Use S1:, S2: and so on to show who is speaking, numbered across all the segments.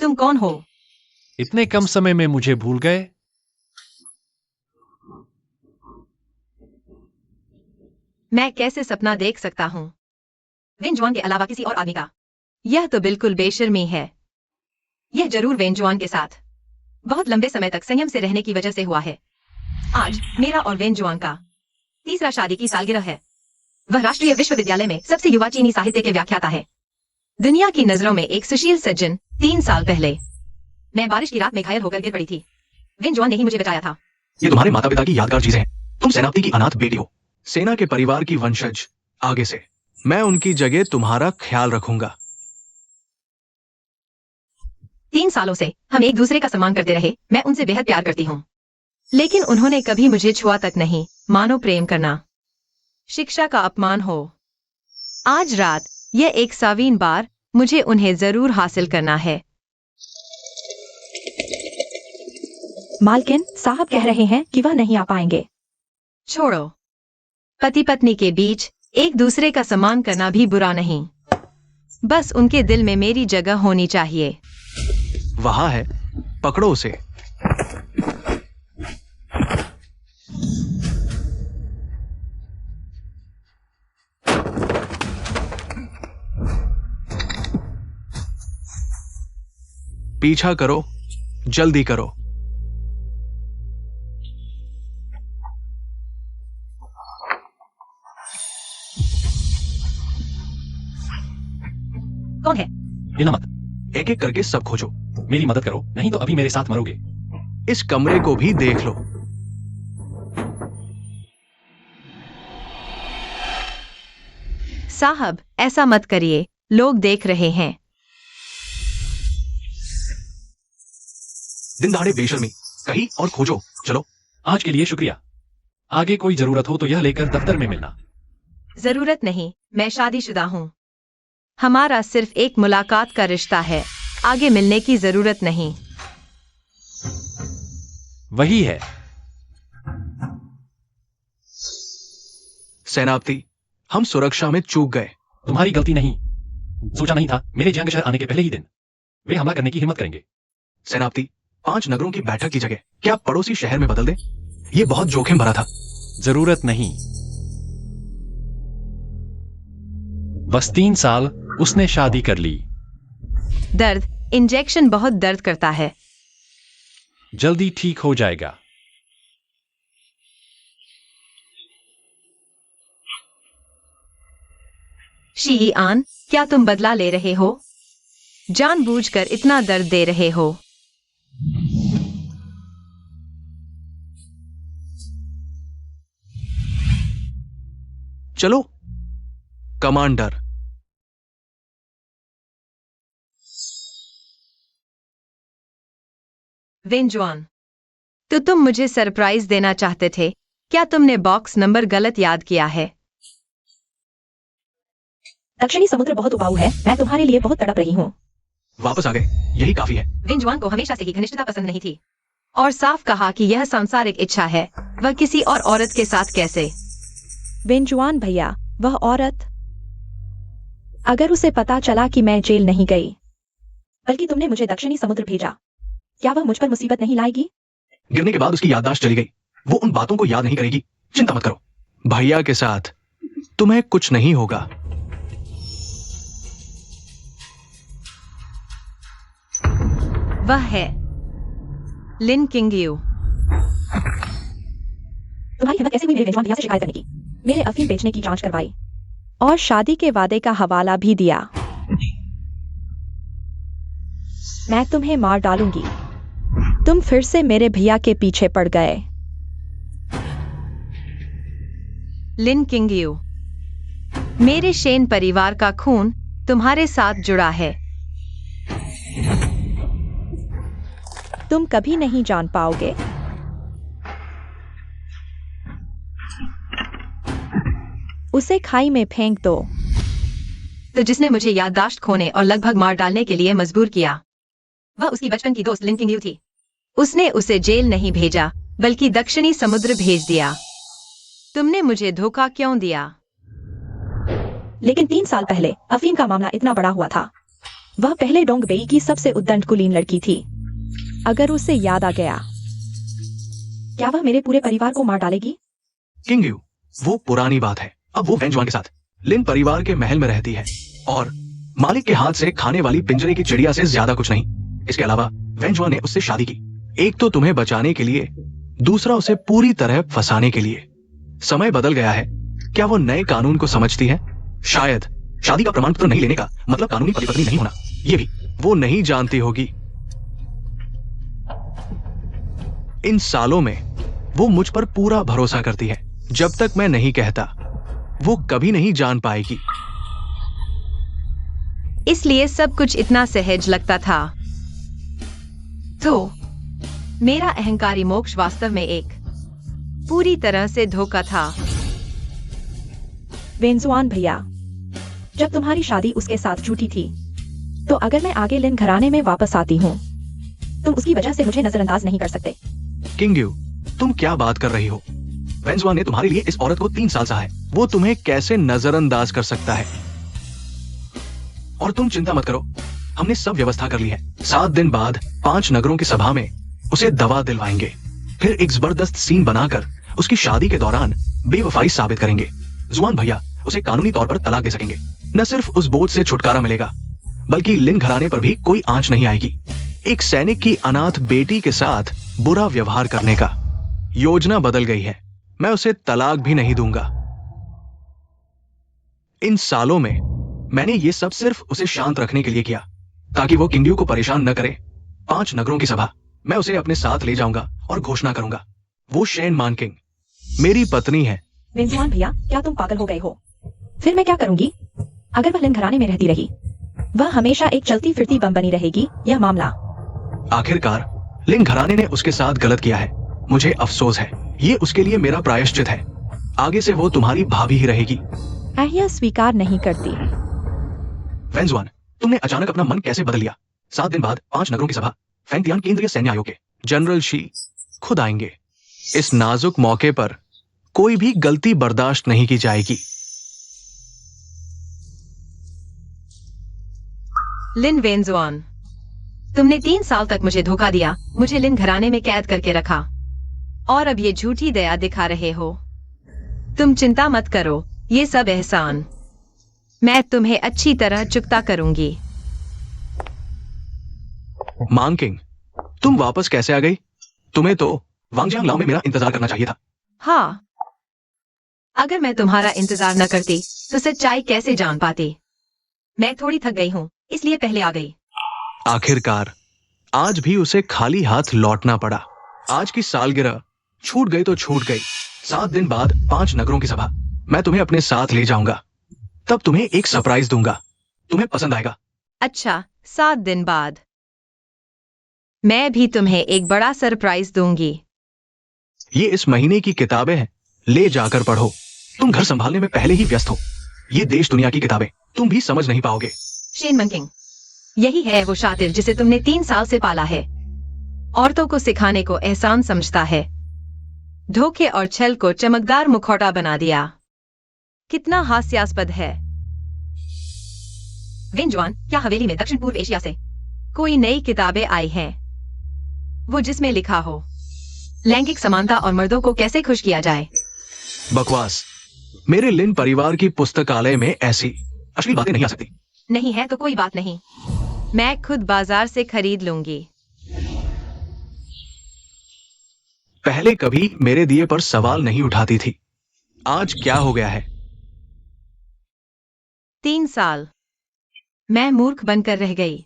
S1: तुम कौन हो?
S2: इतने कम समय में मुझे भूल गए?
S1: मैं कैसे सपना देख सकता हूँ वेन जुआन के अलावा किसी और आदमी का? यह तो बिल्कुल बेशर्मी है। यह जरूर वेन जुआन के साथ बहुत लंबे समय तक संयम से रहने की वजह से हुआ है। आज मेरा और वेन जुआन का तीसरा शादी की सालगिरह है। वह राष्ट्रीय विश्वविद्यालय में सबसे युवा चीनी साहित्य के व्याख्याता है। दुनिया की नजरों में एक सुशील सज्जन। 3 साल पहले मैं बारिश की रात में घायल होकर गिर पड़ी थी। वेन जुआन ने ही मुझे बचाया था।
S3: ये तुम्हारे माता पिता की यादगार चीजें हैं। तुम सेनापति की अनाथ बेटी हो, सेना के परिवार की वंशज। आगे से मैं उनकी जगह तुम्हारा ख्याल रखूंगा।
S1: 3 सालों से हम एक दूसरे का सम्मान करते रहे। मैं उनसे बेहद प्यार करती हूँ, लेकिन उन्होंने कभी मुझे छुआ तक नहीं। मानो प्रेम करना शिक्षा का अपमान हो। आज रात यह 100वीं बार मुझे उन्हें जरूर हासिल करना है।
S4: मालकिन साहब कह रहे हैं कि वह नहीं आ पाएंगे।
S1: छोड़ो, पति पत्नी के बीच एक दूसरे का सम्मान करना भी बुरा नहीं। बस उनके दिल में मेरी जगह होनी चाहिए।
S3: वहां है, पकड़ो उसे। पीछा करो, जल्दी करो।
S1: कौन है?
S2: हिलना मत।
S3: एक एक करके सब खोजो।
S2: मेरी मदद करो, नहीं तो अभी मेरे साथ मरोगे।
S3: इस कमरे को भी देख लो।
S1: साहब, ऐसा मत करिए, लोग देख रहे हैं।
S3: दिन दहाड़े बेशर्मी, कहीं और खोजो। चलो।
S2: आज के लिए शुक्रिया। आगे कोई जरूरत हो तो यह लेकर दफ्तर में मिलना।
S1: जरूरत नहीं, मैं शादीशुदा हूँ। हमारा सिर्फ एक मुलाकात का रिश्ता है, आगे मिलने की जरूरत नहीं।
S2: वही है।
S3: सेनापति, हम सुरक्षा में चूक गए।
S2: तुम्हारी गलती नहीं। सोचा नहीं था मेरे जंग शहर आने के पहले ही दिन वे हमला करने की हिम्मत करेंगे।
S3: सेनापति, 5 नगरों की बैठक की जगह क्या पड़ोसी शहर में बदल दें? यह बहुत जोखिम भरा था।
S2: जरूरत नहीं। बस 3 साल उसने शादी कर ली।
S1: दर्द, इंजेक्शन बहुत दर्द करता है।
S2: जल्दी ठीक हो जाएगा।
S1: शीआन, क्या तुम बदला ले रहे हो? जानबूझकर इतना दर्द दे रहे हो?
S3: चलो कमांडर।
S1: वेन जुआन, तो तुम मुझे सरप्राइज देना चाहते थे। क्या तुमने बॉक्स नंबर गलत याद किया है?
S4: दक्षिणी समुद्र बहुत उबाऊ है, मैं तुम्हारे लिए बहुत तड़प रही हूँ।
S3: वापस आ गए, यही काफी है।
S1: वेन जुआन को हमेशा से ही घनिष्ठता पसंद नहीं थी और साफ कहा कि यह सांसारिक इच्छा है। वह किसी और औरत के साथ कैसे?
S4: वेन जुआन भैया, वह औरत, अगर उसे पता चला कि मैं जेल नहीं गई बल्कि तुमने मुझे दक्षिणी समुद्र भेजा, क्या वह मुझ पर मुसीबत नहीं लाएगी?
S3: गिरने के बाद उसकी याददाश्त चली गई। वो उन बातों को याद नहीं करेगी। चिंता मत करो। भैया के साथ तुम्हें कुछ नहीं होगा।
S1: वह है लिन किंगयू।
S4: तुम्हारी हिम्मत कैसे हुई मेरे वेन जुआन भैया से शिकायत करने की? मेरे अफीम बेचने की जांच करवाई और शादी के वादे का हवाला भी दिया। मैं तुम्हें मार डालूंगी। तुम फिर से मेरे भैया के पीछे पड़ गए।
S1: लिन किंगयू, मेरे शेन परिवार का खून तुम्हारे साथ जुड़ा है।
S4: तुम कभी नहीं जान पाओगे। उसे खाई में फेंक दो।
S1: तो जिसने मुझे याददाश्त खोने और लगभग मार डालने के लिए मजबूर किया, वह उसकी बचपन की दोस्त लिन किंगयू थी। उसने उसे जेल नहीं भेजा बल्कि दक्षिणी समुद्र भेज दिया। तुमने मुझे धोखा क्यों दिया?
S4: लेकिन 3 साल पहले अफीम का मामला इतना बड़ा हुआ था। वह पहले डोंगबेई की सबसे उद्दंड कुलीन लड़की थी। अगर उसे याद आ गया, क्या वह मेरे पूरे परिवार को मार डालेगी?
S3: किंग यू, वो पुरानी बात है। अब वो वेंजुआन के साथ लिन परिवार के महल में रहती है और मालिक के हाथ से खाने वाली पिंजरे की चिड़िया से ज्यादा कुछ नहीं। इसके अलावा वेंजुआन ने उससे शादी की, एक तो तुम्हें बचाने के लिए, दूसरा उसे पूरी तरह फंसाने के लिए। समय बदल गया है। क्या वो नए कानून को समझती है? शायद शादी का प्रमाण पत्र नहीं लेने का मतलब कानूनी पति पत्नी नहीं होना, ये भी वो नहीं जानती होगी। इन सालों में वो मुझ पर पूरा भरोसा करती है। जब तक मैं नहीं कहता, वो कभी नहीं जान पाएगी।
S1: इसलिए सब कुछ इतना सहज लगता था। तो मेरा अहंकारी मोक्ष वास्तव में एक पूरी तरह से धोखा था।
S4: वेंजुआन भैया, जब तुम्हारी शादी उसके साथ झूठी थी, तो अगर मैं आगे लिन घराने में वापस आती हूँ, तुम उसकी वजह से मुझे नजरअंदाज नहीं कर सकते।
S3: किंग यू, तुम क्या बात कर रही हो? वेंजुआन ने तुम्हारे लिए इस औरत को 3 साल सहा है। वो तुम्हें कैसे नजरअंदाज कर सकता है? और तुम चिंता मत करो, हमने सब व्यवस्था कर ली है। 7 दिन बाद 5 नगरों की सभा में उसे दवा दिलवाएंगे, फिर एक जबरदस्त सीन बनाकर उसकी शादी के दौरान बेवफाई साबित करेंगे। जुआन भैया उसे कानूनी तौर पर तलाक दे सकेंगे। न सिर्फ उस बोझ से छुटकारा मिलेगा, बल्कि लिन घराने पर भी कोई आंच नहीं आएगी। एक सैनिक की अनाथ बेटी के साथ बुरा व्यवहार करने का योजना बदल गई है। मैं उसे तलाक भी नहीं दूंगा। इन सालों में मैंने ये सब सिर्फ उसे शांत रखने के लिए किया, ताकि वो किंग यू को परेशान न करे। 5 नगरों की सभा, मैं उसे अपने साथ ले जाऊंगा और घोषणा करूंगा, वो शेन मानकिंग मेरी पत्नी है।
S4: वेंजुआन भैया, क्या तुम पागल हो गए हो? फिर मैं क्या करूंगी अगर वह लिन घराने में रहती रही? वह हमेशा एक चलती फिरती बम बनी रहेगी। यह मामला
S3: आखिरकार लिन घराने ने उसके साथ गलत किया है। मुझे अफसोस है। ये उसके लिए मेरा प्रायश्चित है। आगे से वो तुम्हारी भाभी ही रहेगी।
S4: यह स्वीकार नहीं करती।
S3: वेंजुआन, तुमने अचानक अपना मन कैसे बदल लिया? 7 दिन बाद 5 नगरों की सभा, फैंगतियान केंद्रीय सैन्य आयोग के जनरल शी खुद आएंगे। इस नाजुक मौके पर कोई भी गलती बर्दाश्त नहीं की जाएगी।
S1: लिन वेंजुआन, तुमने 3 साल तक मुझे धोखा दिया, मुझे लिन घराने में कैद करके रखा, और अब ये झूठी दया दिखा रहे हो। तुम चिंता मत करो, ये सब एहसान मैं तुम्हें अच्छी तरह चुकता करूंगी।
S3: मांगकिंग, तुम वापस कैसे आ गई? तुम्हें तो वांगजांग लाओ में मेरा इंतजार करना चाहिए था।
S1: हाँ, अगर मैं तुम्हारा इंतजार न करती तो सच्चाई कैसे जान पाती? मैं थोड़ी थक गई हूँ, इसलिए पहले आ गई।
S3: आखिरकार आज भी उसे खाली हाथ लौटना पड़ा। आज की सालगिरह छूट गई तो छूट गई। 7 दिन बाद 5 नगरों की सभा, मैं तुम्हें अपने साथ ले जाऊंगा। तब तुम्हें एक सरप्राइज दूंगा, तुम्हें पसंद आएगा।
S1: अच्छा, 7 दिन बाद मैं भी तुम्हें एक बड़ा सरप्राइज दूंगी।
S3: ये इस महीने की किताबें हैं, ले जाकर पढ़ो। तुम घर संभालने में पहले ही व्यस्त हो। ये देश दुनिया की किताबें तुम भी समझ नहीं पाओगे।
S1: शेन मनकिंग, यही है वो शातिर जिसे तुमने 3 साल से पाला है। औरतों को सिखाने को एहसान समझता है, धोखे और छल को चमकदार मुखौटा बना दिया। कितना हास्यास्पद है। वेंजुआन, क्या हवेली में दक्षिण पूर्व एशिया से कोई नई किताबें आई हैं? वो जिसमें लिखा हो लैंगिक समानता और मर्दों को कैसे खुश किया जाए।
S3: बकवास। मेरे लिन परिवार की पुस्तकालय में ऐसी अश्लील बातें नहीं आ सकती।
S1: नहीं है तो कोई बात नहीं, मैं खुद बाजार से खरीद लूंगी।
S3: पहले कभी मेरे दिए पर सवाल नहीं उठाती थी, आज क्या हो गया है?
S1: 3 साल मैं मूर्ख बनकर रह गई।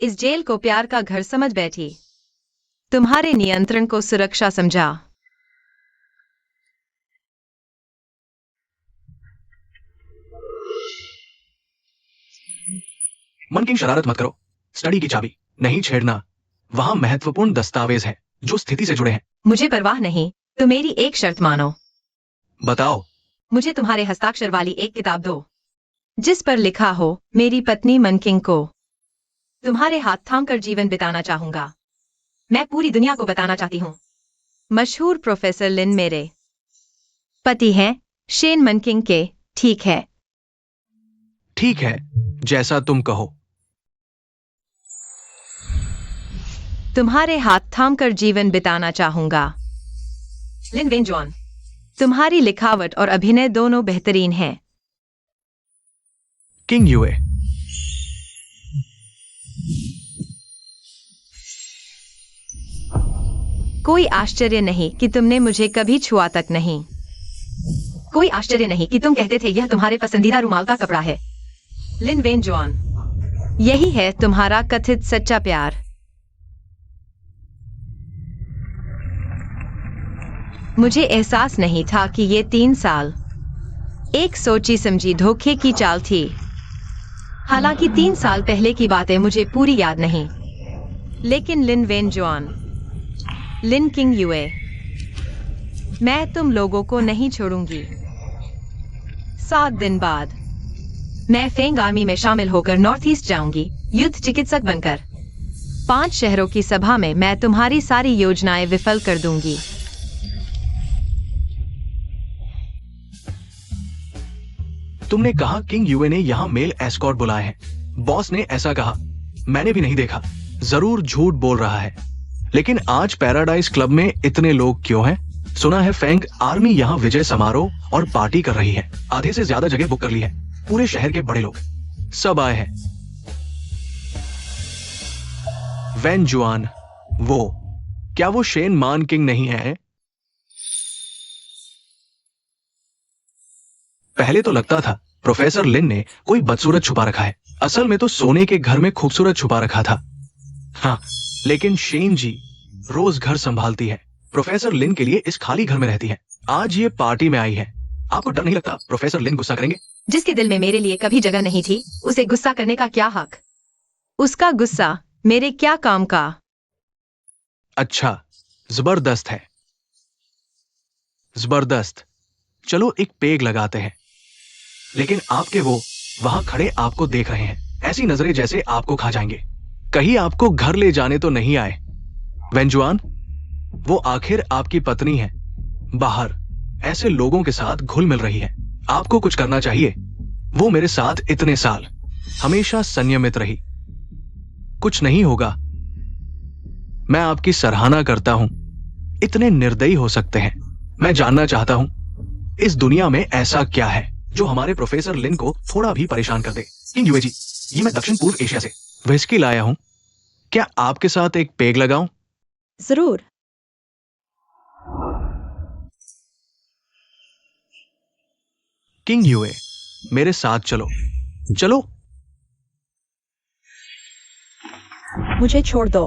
S1: इस जेल को प्यार का घर समझ बैठी, तुम्हारे नियंत्रण को सुरक्षा समझा।
S3: मन की शरारत मत करो। स्टडी की चाबी नहीं छेड़ना। वहां महत्वपूर्ण दस्तावेज है जो स्थिति से जुड़े हैं।
S1: मुझे परवाह नहीं, तो मेरी एक शर्त मानो।
S3: बताओ।
S1: मुझे तुम्हारे हस्ताक्षर वाली एक किताब दो, जिस पर लिखा हो मेरी पत्नी मनकिंग को तुम्हारे हाथ थामकर जीवन बिताना चाहूंगा। मैं पूरी दुनिया को बताना चाहती हूँ, मशहूर प्रोफेसर लिन मेरे पति हैं, शेन मनकिंग के। ठीक है?
S3: ठीक है, जैसा तुम कहो।
S1: तुम्हारे हाथ थामकर जीवन बिताना चाहूंगा। लिन वेनजुआन, तुम्हारी लिखावट और अभिनय दोनों बेहतरीन हैं।
S3: किंग यूए,
S1: कोई आश्चर्य नहीं कि तुमने मुझे कभी छुआ तक नहीं। कोई आश्चर्य नहीं कि तुम कहते थे यह तुम्हारे पसंदीदा रुमाल का कपड़ा है। लिन वेनजुआन, यही है तुम्हारा कथित सच्चा प्यार। मुझे एहसास नहीं था कि ये 3 साल एक सोची समझी धोखे की चाल थी। हालांकि 3 साल पहले की बातें मुझे पूरी याद नहीं, लेकिन लिन वेनजुआन, लिन किंग यूए, मैं तुम लोगों को नहीं छोड़ूंगी। 7 दिन बाद मैं फेंग आर्मी में शामिल होकर नॉर्थ ईस्ट जाऊंगी, युद्ध चिकित्सक बनकर। 5 शहरों की सभा में मैं तुम्हारी सारी योजनाएं विफल कर दूंगी।
S3: तुमने कहा किंग यूए ने यहाँ मेल एस्कॉर्ट बुलाए हैं। बॉस ने ऐसा कहा, मैंने भी नहीं देखा। जरूर झूठ बोल रहा है। लेकिन आज पैराडाइज क्लब में इतने लोग क्यों हैं? सुना है फेंग आर्मी यहाँ विजय समारोह और पार्टी कर रही है। आधे से ज्यादा जगह बुक कर ली है। पूरे शहर के बड़े लोग सब आए हैं। वेनजुआन, क्या वो शेन मान किंग नहीं है? पहले तो लगता था प्रोफेसर लिन ने कोई बदसूरत छुपा रखा है। असल में तो सोने के घर में खूबसूरत छुपा रखा था। हाँ, लेकिन शेन जी रोज घर संभालती है। प्रोफेसर लिन के लिए इस खाली घर में रहती है। आज ये पार्टी में आई है। आपको डर नहीं लगता प्रोफेसर लिन गुस्सा करेंगे?
S1: जिसके दिल में मेरे लिए कभी जगह नहीं थी, उसे गुस्सा करने का क्या हक? उसका गुस्सा मेरे क्या काम का?
S3: अच्छा, जबरदस्त है, जबरदस्त। चलो एक पेग लगाते हैं। लेकिन आपके वो वहां खड़े आपको देख रहे हैं, ऐसी नजरें जैसे आपको खा जाएंगे। कहीं आपको घर ले जाने तो नहीं आए? वेनजुआन, वो आखिर आपकी पत्नी है, बाहर ऐसे लोगों के साथ घुल मिल रही है। आपको कुछ करना चाहिए। वो मेरे साथ इतने साल हमेशा संयमित रही। कुछ नहीं होगा। मैं आपकी सराहना करता हूं। इतने निर्दयी हो सकते हैं। मैं जानना चाहता हूं इस दुनिया में ऐसा क्या है जो हमारे प्रोफेसर लिन को थोड़ा भी परेशान कर दे। किंग यूए जी, ये मैं दक्षिण पूर्व एशिया से व्हिस्की लाया हूं। क्या आपके साथ एक पेग लगाऊं?
S4: जरूर।
S3: किंग यूए, मेरे साथ चलो। चलो।
S4: मुझे छोड़ दो।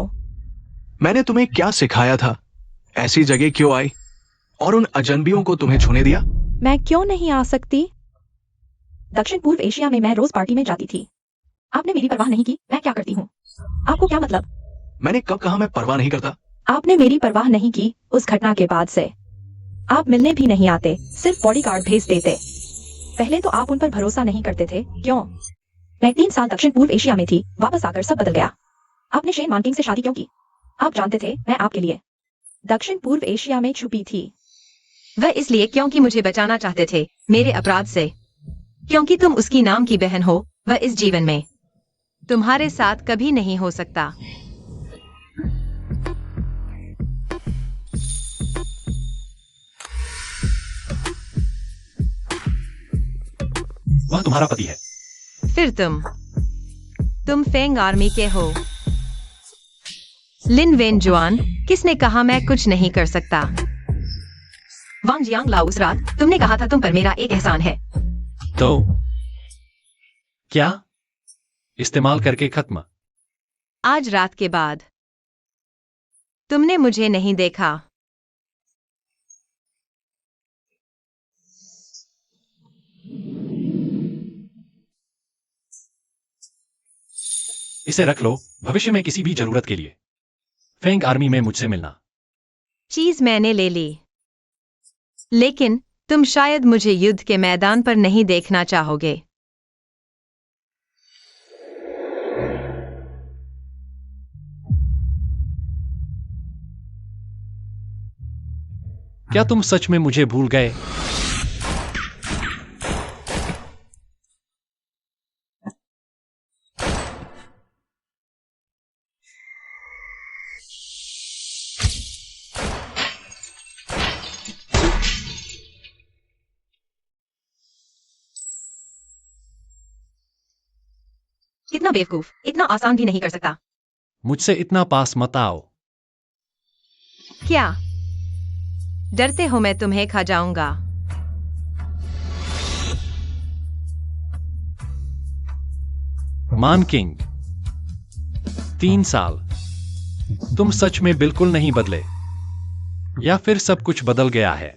S3: मैंने तुम्हें क्या सिखाया था? ऐसी जगह क्यों आई और उन अजनबियों को तुम्हें छूने दिया?
S4: मैं क्यों नहीं आ सकती? दक्षिण पूर्व एशिया में मैं रोज पार्टी में जाती थी। आपने मेरी परवाह नहीं की। मैं क्या करती हूँ? आपको क्या मतलब?
S3: मैंने कब कहा मैं परवाह नहीं करता?
S4: आपने मेरी परवाह नहीं की उस घटना के बाद से। आप मिलने भी नहीं आते, सिर्फ बॉडीगार्ड भेज देते। पहले तो आप उन पर भरोसा नहीं करते थे। क्यों? मैं 3 साल दक्षिण पूर्व एशिया में थी। वापस आकर सब बदल गया। आपने शेन मानकिंग से शादी क्यों की? आप जानते थे मैं आपके लिए दक्षिण पूर्व एशिया में छुपी थी।
S1: वह इसलिए क्योंकि मुझे बचाना चाहते थे मेरे अपराध से। क्योंकि तुम उसकी नाम की बहन हो। वह इस जीवन में तुम्हारे साथ कभी नहीं हो सकता।
S2: वह तुम्हारा पति है।
S1: फिर तुम फेंग आर्मी के हो। लिन वेनजुआन, किसने कहा मैं कुछ नहीं कर सकता? वांग जियांग लाओ, उस रात तुमने कहा था तुम पर मेरा एक एहसान है।
S2: तो क्या? इस्तेमाल करके खत्म।
S1: आज रात के बाद तुमने मुझे नहीं देखा।
S2: इसे रख लो भविष्य में किसी भी जरूरत के लिए। फेंग आर्मी में मुझसे मिलना।
S1: चीज मैंने ले ली, लेकिन तुम शायद मुझे युद्ध के मैदान पर नहीं देखना चाहोगे।
S2: क्या तुम सच में मुझे भूल गए?
S1: कितना बेवकूफ, इतना आसान भी नहीं कर सकता।
S2: मुझसे इतना पास मत आओ।
S1: क्या डरते हो मैं तुम्हें खा जाऊंगा?
S2: मान किंग, 3 साल। तुम सच में बिल्कुल नहीं बदले, या फिर सब कुछ बदल गया है?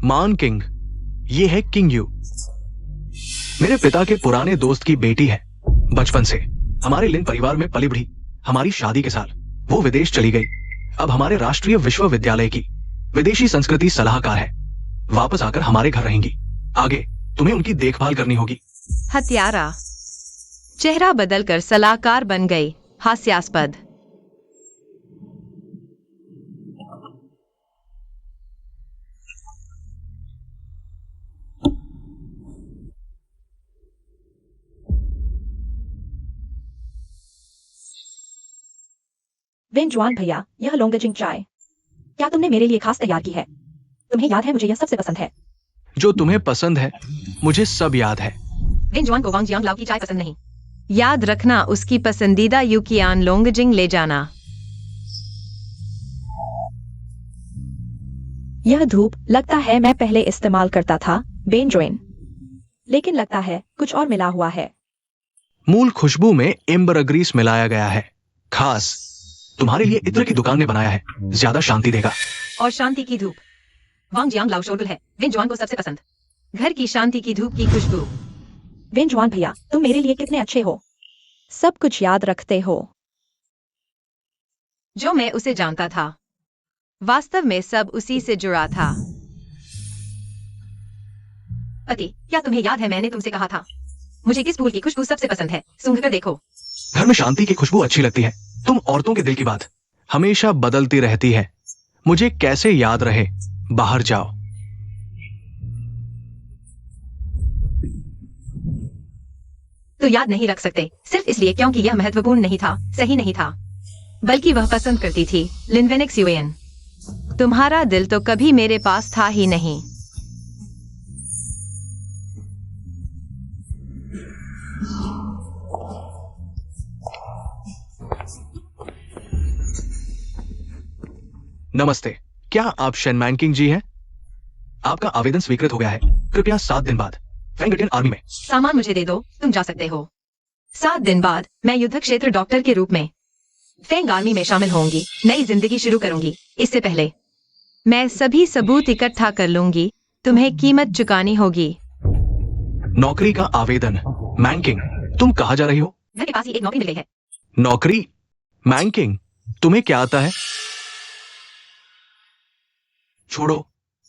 S3: मान किंग, ये है किंग यू। मेरे पिता के पुराने दोस्त की बेटी है। बचपन से हमारे लिन परिवार में पली बढ़ी। हमारी शादी के साल वो विदेश चली गई। अब हमारे राष्ट्रीय विश्वविद्यालय की विदेशी संस्कृति सलाहकार है। वापस आकर हमारे घर रहेंगी। आगे तुम्हें उनकी देखभाल करनी होगी।
S1: हत्यारा। चेहरा बदलकर सलाहकार बन गई। हास्यास्पद।
S4: वेंजुआन भैया, यह लोंगजिंग चाय क्या तुमने मेरे लिए खास तैयार की है? तुम्हें याद है मुझे यह सबसे पसंद है।
S3: जो तुम्हें पसंद है मुझे सब याद है।
S1: विंजुआन को वांग जियांग लाओ की चाय पसंद नहीं। याद रखना, उसकी पसंदीदा यूकियान लोंगजिंग ले जाना।
S4: यह धूप लगता है मैं पहले इस्तेमाल करता था बेंजोइन, लेकिन लगता है कुछ और मिला हुआ है।
S3: मूल खुशबू में एम्बरग्रीस मिलाया गया है। खास तुम्हारे लिए इत्र की दुकान ने बनाया है। ज्यादा शांति देगा।
S1: और शांति की धूप। वांग जियांग लाओ शोरगुल है विंजुआन को सबसे पसंद। घर की शांति की धूप की खुशबू।
S4: वेंजुआन भैया, तुम मेरे लिए कितने अच्छे हो। सब कुछ याद रखते हो।
S1: जो मैं उसे जानता था, वास्तव में सब उसी से जुड़ा था। पति, क्या तुम्हें याद है मैंने तुमसे कहा था मुझे किस फूल की खुशबू सबसे पसंद है? सूंघ कर देखो।
S3: घर में शांति की खुशबू अच्छी लगती है। तुम औरतों के दिल की बात हमेशा बदलती रहती है। मुझे कैसे याद रहे? बाहर जाओ।
S1: तो याद नहीं रख सकते सिर्फ इसलिए क्योंकि यह महत्वपूर्ण नहीं था, सही नहीं था, बल्कि वह पसंद करती थी लिनवेनेक्स यूएन। तुम्हारा दिल तो कभी मेरे पास था ही नहीं।
S3: नमस्ते, क्या आप शेनमैन किंग जी हैं? आपका आवेदन स्वीकृत हो गया है। कृपया 7 दिन बाद फेंगटियन आर्मी में।
S1: सामान मुझे दे दो, तुम जा सकते हो। 7 दिन बाद मैं युद्ध क्षेत्र डॉक्टर के रूप में फेंग आर्मी में शामिल होंगी, नई जिंदगी शुरू करूंगी। इससे पहले मैं सभी सबूत इकट्ठा कर लूंगी। तुम्हें कीमत चुकानी होगी।
S3: नौकरी का आवेदन। मैन किंग, तुम कहाँ जा रही हो?
S1: घर के पास ही एक नौकरी मिल गई है।
S3: नौकरी? मैन किंग, तुम्हें क्या आता है? छोड़ो,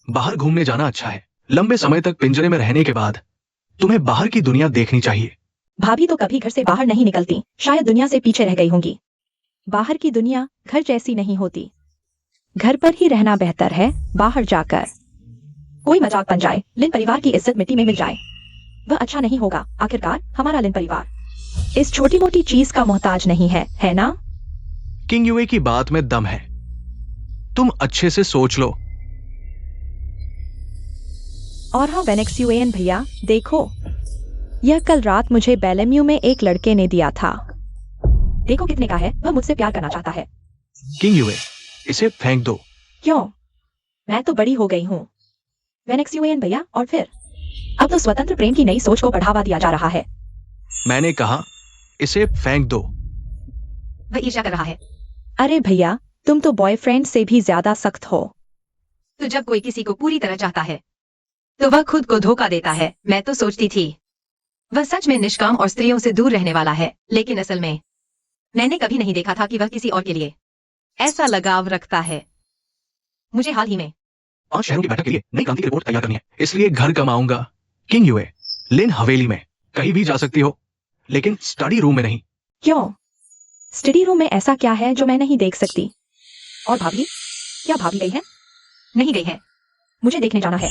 S3: बाहर घूमने जाना अच्छा है। लंबे समय तक पिंजरे में रहने के बाद तुम्हें बाहर की दुनिया देखनी चाहिए।
S4: भाभी तो कभी घर से बाहर नहीं निकलती, शायद दुनिया से पीछे रह गई होंगी। बाहर की दुनिया घर जैसी नहीं होती। घर पर ही रहना बेहतर है, बाहर जाकर। कोई मजाक बन जाए, लिन परिवार की इज्जत मिट्टी में मिल जाए, वह अच्छा नहीं होगा। आखिरकार हमारा लिन परिवार इस छोटी मोटी चीज का मोहताज नहीं है, है ना?
S3: किंग यूए की बात में दम है। तुम अच्छे से सोच लो।
S4: और हाँ वेनेक्स यूएन भैया, देखो, यह कल रात मुझे बेलेम्यू में एक लड़के ने दिया था। देखो कितने का है, वह मुझसे प्यार करना चाहता है।
S3: किंग यूए, इसे फेंक दो।
S4: क्यों? मैं तो बड़ी हो गई हूँ वेनेक्स यूएन भैया। और फिर अब तो स्वतंत्र प्रेम की नई सोच को बढ़ावा दिया जा रहा है।
S3: मैंने कहा इसे फेंक दो।
S1: वह ईर्ष्या कर रहा है।
S4: अरे भैया, तुम तो बॉयफ्रेंड से भी ज्यादा सख्त हो।
S1: तो जब कोई किसी को पूरी तरह चाहता है तो वह खुद को धोखा देता है। मैं तो सोचती थी वह सच में निष्काम और स्त्रियों से दूर रहने वाला है, लेकिन असल में मैंने कभी नहीं देखा था कि वह किसी और के लिए ऐसा लगाव रखता है। मुझे हाल ही में
S3: 5 शहरों की बैठक के लिए नई क्रांति की रिपोर्ट तैयार करनी है, इसलिए घर कमाऊंगा। किंग यूए, लिन हवेली में कहीं भी जा सकती हो, लेकिन स्टडी रूम में नहीं।
S4: क्यों? स्टडी रूम में ऐसा क्या है जो मैं नहीं देख सकती? और भाभी, क्या भाभी गई है?
S1: नहीं गई है।
S4: मुझे देखने जाना है।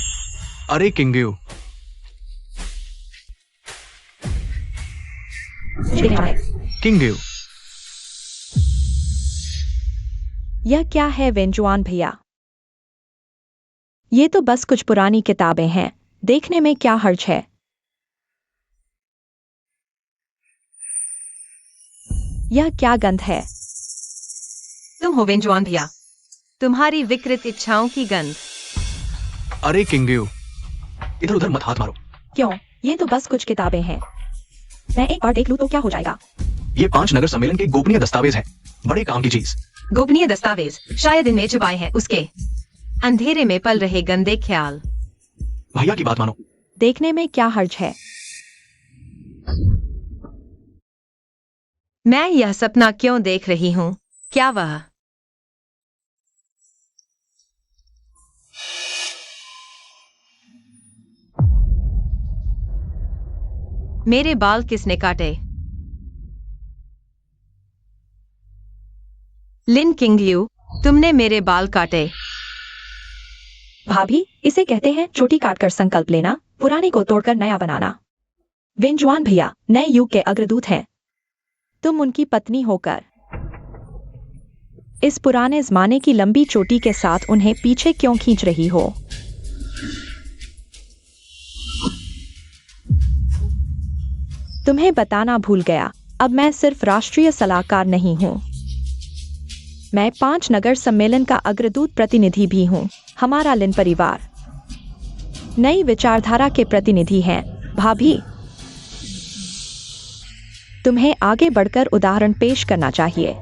S3: अरे किंग यू,
S4: मुझे देखने जाना है।
S3: किंग यू,
S4: यह क्या है वेंजुआन भैया? ये तो बस कुछ पुरानी किताबें हैं, देखने में क्या हर्ज है। यह क्या गंध है?
S1: तुम हो वेंजुआन भैया, तुम्हारी विकृत इच्छाओं की गंध।
S3: अरे किंगयू, इधर उधर मत हाथ मारो।
S4: क्यों? ये तो बस कुछ किताबें हैं। मैं एक बार देख लूं तो क्या हो जाएगा?
S3: ये 5 नगर सम्मेलन के गोपनीय दस्तावेज है, बड़े काम की चीज।
S1: गोपनीय दस्तावेज शायद इनमें छुपाए हैं उसके अंधेरे में पल रहे गंदे ख्याल।
S3: भैया की बात मानो।
S4: देखने में क्या हर्ज है?
S1: मैं यह सपना क्यों देख रही हूँ? क्या वह मेरे बाल किसने काटे? लिन किंगयू, तुमने मेरे बाल काटे।
S4: भाभी, इसे कहते हैं चोटी काटकर संकल्प लेना, पुराने को तोड़कर नया बनाना। वेंजुआन भैया नए युग के अग्रदूत हैं। तुम उनकी पत्नी होकर इस पुराने जमाने की लंबी चोटी के साथ उन्हें पीछे क्यों खींच रही हो? तुम्हें बताना भूल गया, अब मैं सिर्फ राष्ट्रीय सलाहकार नहीं हूं, मैं 5 नगर सम्मेलन का अग्रदूत प्रतिनिधि भी हूं। हमारा लिन परिवार नई विचारधारा के प्रतिनिधि हैं। भाभी, तुम्हें आगे बढ़कर उदाहरण पेश करना चाहिए।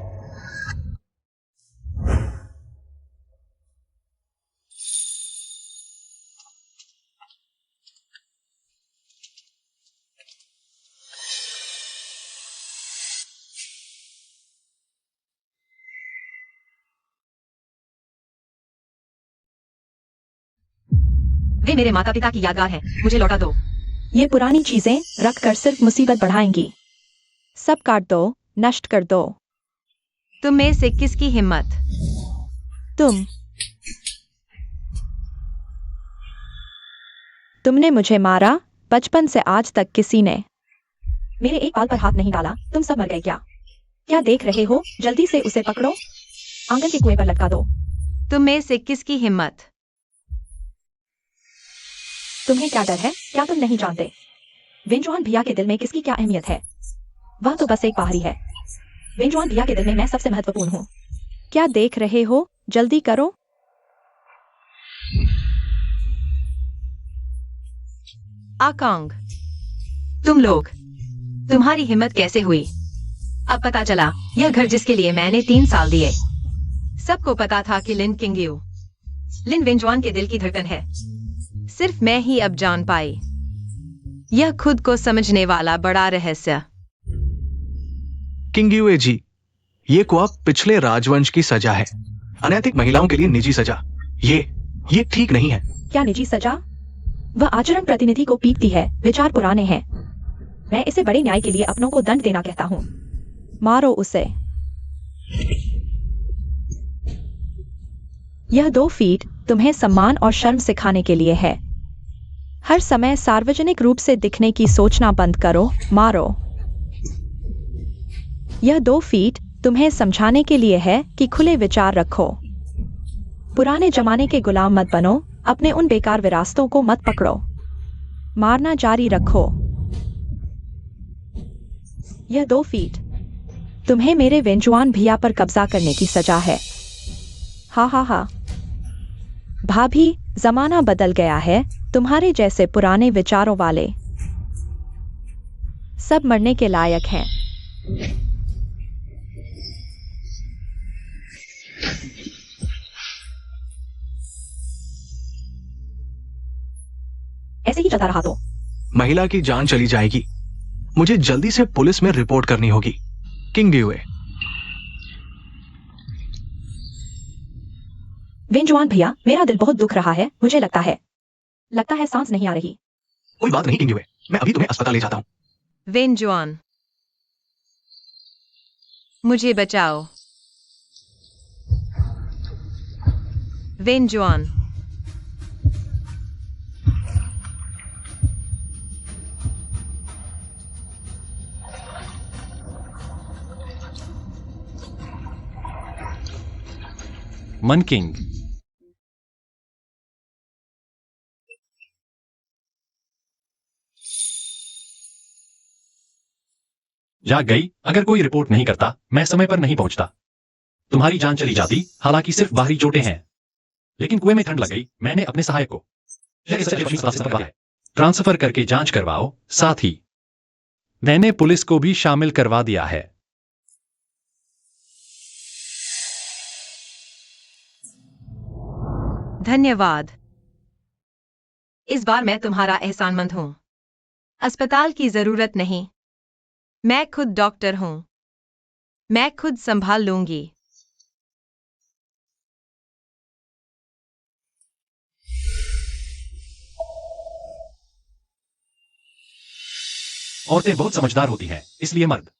S1: वे मेरे माता पिता की यादगार हैं, मुझे लौटा दो।
S4: ये पुरानी चीजें रखकर सिर्फ मुसीबत बढ़ाएंगी। सब काट दो, नष्ट कर दो।
S1: तुम में से किसकी हिम्मत?
S4: तुमने मुझे मारा, बचपन से आज तक किसी ने मेरे एक बाल पर हाथ नहीं डाला। तुम सब मर गए क्या? क्या देख रहे हो? जल्दी से उसे पकड़ो, आंगन के कुएं पर लटका दो।
S1: तुम में से किसकी हिम्मत?
S4: तुम्हें क्या डर है? क्या तुम नहीं जानते वेंजुआन भैया के दिल में किसकी क्या अहमियत है? वह तो बस एक बाहरी है। वेंजुआन भैया के दिल में मैं सबसे महत्वपूर्ण हूँ। क्या देख रहे हो? जल्दी करो।
S1: आकांग, तुम लोग, तुम्हारी हिम्मत कैसे हुई? अब पता चला, यह घर जिसके लिए मैंने 3 साल दिए। सबको पता था कि लिन किंगयू, लिन वेंजुआन के दिल की धड़कन है। सिर्फ मैं ही अब जान पाई। यह खुद को समझने वाला बड़ा रहस्य।
S3: किंगयू जी, ये कुआं पिछले राजवंश की सजा है, अनैतिक महिलाओं के लिए निजी सजा। ये ठीक नहीं है।
S4: क्या निजी सजा? वह आचरण प्रतिनिधि को पीटती है, विचार पुराने हैं। मैं इसे बड़े न्याय के लिए अपनों को दंड देना कहता हूँ। मारो उसे। यह 2 फीट तुम्हें सम्मान और शर्म सिखाने के लिए है। हर समय सार्वजनिक रूप से दिखने की सोचना बंद करो। मारो। यह 2 फीट तुम्हें समझाने के लिए है कि खुले विचार रखो। पुराने जमाने के गुलाम मत बनो, अपने उन बेकार विरासतों को मत पकड़ो। मारना जारी रखो। यह 2 फीट तुम्हें मेरे वेंजुआन भैया पर कब्जा करने की सजा है। हा। भाभी, जमाना बदल गया है। तुम्हारे जैसे पुराने विचारों वाले सब मरने के लायक हैं। ऐसे ही चलता रहा तो
S3: महिला की जान चली जाएगी। मुझे जल्दी से पुलिस में रिपोर्ट करनी होगी। किंगयू,
S4: वेंजुआन भैया, मेरा दिल बहुत दुख रहा है। मुझे लगता है सांस नहीं आ रही।
S3: कोई बात नहीं किंगयू, मैं अभी तुम्हें अस्पताल ले जाता हूँ।
S1: वेंजुआन, मुझे बचाओ। वेंजुआन,
S2: मन किंग। जाग गई। अगर कोई रिपोर्ट नहीं करता, मैं समय पर नहीं पहुंचता, तुम्हारी जान चली जाती। हालांकि सिर्फ बाहरी चोटें हैं, लेकिन कुएं में ठंड लग गई। मैंने अपने सहायक को ट्रांसफर करके जांच करवाओ। साथ ही मैंने पुलिस को भी शामिल करवा दिया है।
S1: धन्यवाद। इस बार मैं तुम्हारा एहसानमंद हूं। अस्पताल की जरूरत नहीं, मैं खुद डॉक्टर हूं। मैं खुद संभाल लूंगी।
S2: औरतें बहुत समझदार होती हैं, इसलिए मर्द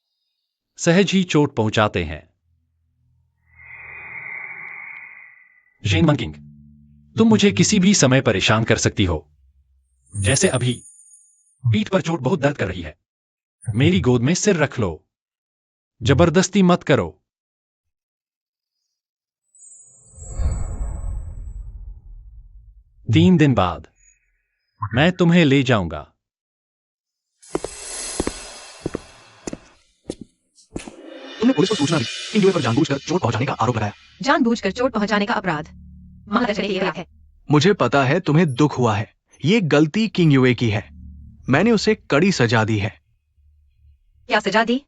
S2: सहज ही चोट पहुंचाते हैं। शेन मंकिंग, तुम मुझे किसी भी समय परेशान कर सकती हो, जैसे अभी। पीठ पर चोट बहुत दर्द कर रही है। मेरी गोद में सिर रख लो। जबरदस्ती मत करो। तीन दिन बाद मैं तुम्हें ले जाऊंगा।
S3: तुमने पुलिस को सूचना दी। किंग यूए पर जानबूझकर चोट पहुंचाने का आरोप लगाया।
S1: जानबूझकर चोट पहुंचाने का अपराध महादर्शन के खिलाफ है।
S3: मुझे पता है तुम्हें दुख हुआ है। ये गलती किंग यूए की है। मैंने उसे कड़ी सजा दी है।
S1: क्या सजा दी?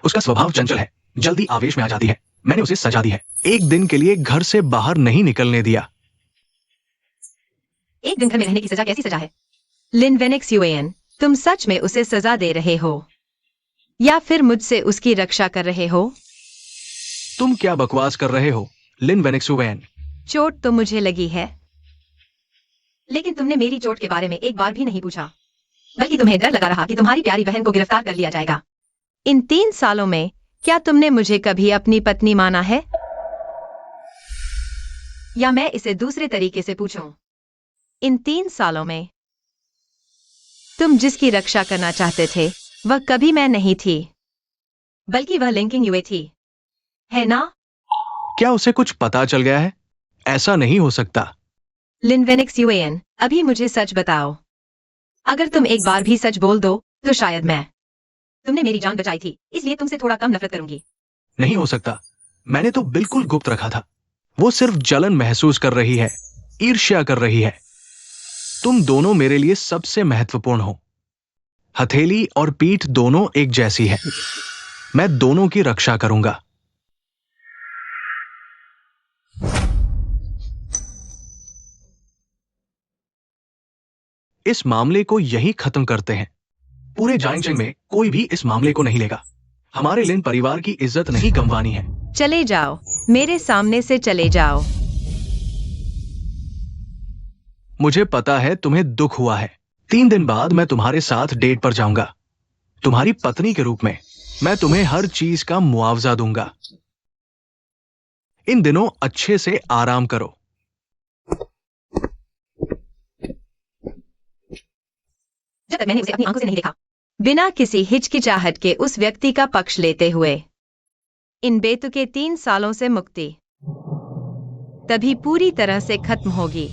S3: उसका स्वभाव चंचल है, जल्दी आवेश में आ जाती है। मैंने उसे सजा दी है। एक दिन के लिए घर से बाहर नहीं निकलने दिया।
S1: एक दिन घर में रहने की सजा कैसी सजा है? लिन वेनेक्स यूएन, तुम सच में उसे सजा दे रहे हो या फिर मुझसे उसकी रक्षा कर रहे हो?
S3: तुम क्या बकवास कर रहे हो, लिन वेनेक्स यूएन?
S1: चोट तो मुझे लगी है, लेकिन तुमने मेरी चोट के बारे में एक बार भी नहीं पूछा, बल्कि तुम्हें डर लगा रहा कि तुम्हारी प्यारी बहन को गिरफ्तार कर लिया जाएगा। इन 3 सालों में क्या तुमने मुझे कभी अपनी पत्नी माना है? या मैं इसे दूसरे तरीके से पूछूं, इन 3 सालों में तुम जिसकी रक्षा करना चाहते थे वह कभी मैं नहीं थी, बल्कि वह लिंकिंग यूए थी, है ना?
S3: क्या उसे कुछ पता चल गया है? ऐसा नहीं हो सकता।
S1: लिन वेनेक्स यूएन, अभी मुझे सच बताओ। अगर तुम एक बार भी सच बोल दो तो शायद मैं तुमने मेरी जान बचाई थी, इसलिए तुमसे थोड़ा कम नफरत करूंगी।
S3: नहीं हो सकता। मैंने तो बिल्कुल गुप्त रखा था। वो सिर्फ जलन महसूस कर रही है, ईर्ष्या कर रही है। तुम दोनों मेरे लिए सबसे महत्वपूर्ण हो। हथेली और पीठ दोनों एक जैसी है। मैं दोनों की रक्षा करूंगा। इस मामले को यही खत्म करते हैं। पूरे जाइंगचेंग में कोई भी इस मामले को नहीं लेगा। हमारे लिन परिवार की इज्जत नहीं गंवानी है।
S1: चले जाओ, मेरे सामने से चले जाओ।
S3: मुझे पता है तुम्हें दुख हुआ है। 3 दिन बाद मैं तुम्हारे साथ डेट पर जाऊंगा। तुम्हारी पत्नी के रूप में मैं तुम्हें हर चीज का मुआवजा दूंगा। इन दिनों अच्छे से आराम करो।
S1: जब तक मैंने उसे अपनी आंखों से नहीं देखा, बिना किसी हिचकिचाहट के उस व्यक्ति का पक्ष लेते हुए, इन बेतुके 3 सालों से मुक्ति तभी पूरी तरह से खत्म होगी।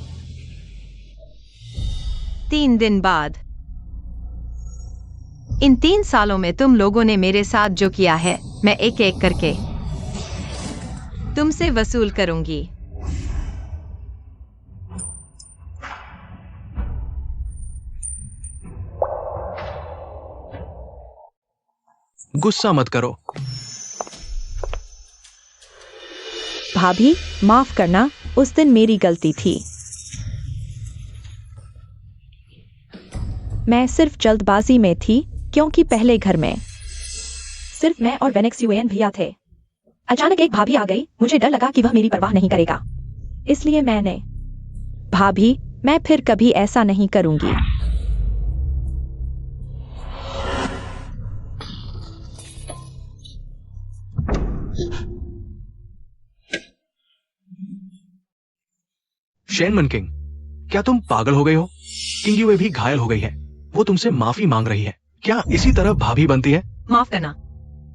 S1: 3 दिन बाद। इन 3 सालों में तुम लोगों ने मेरे साथ जो किया है, मैं एक एक करके तुमसे वसूल करूंगी।
S3: गुस्सा मत करो।
S4: भाभी, माफ करना, उस दिन मेरी गलती थी। मैं सिर्फ जल्दबाजी में थी, क्योंकि पहले घर में सिर्फ मैं और वेनेक्स यूएन भैया थे। अचानक एक भाभी आ गई। मुझे डर लगा कि वह मेरी परवाह नहीं करेगा, इसलिए मैंने। भाभी, मैं फिर कभी ऐसा नहीं करूंगी।
S3: शेन मनकिंग, क्या तुम पागल हो गए हो? किंग यूए भी घायल हो गई है। वो तुमसे माफी मांग रही है। क्या इसी तरह भाभी बनती है?
S1: माफ करना,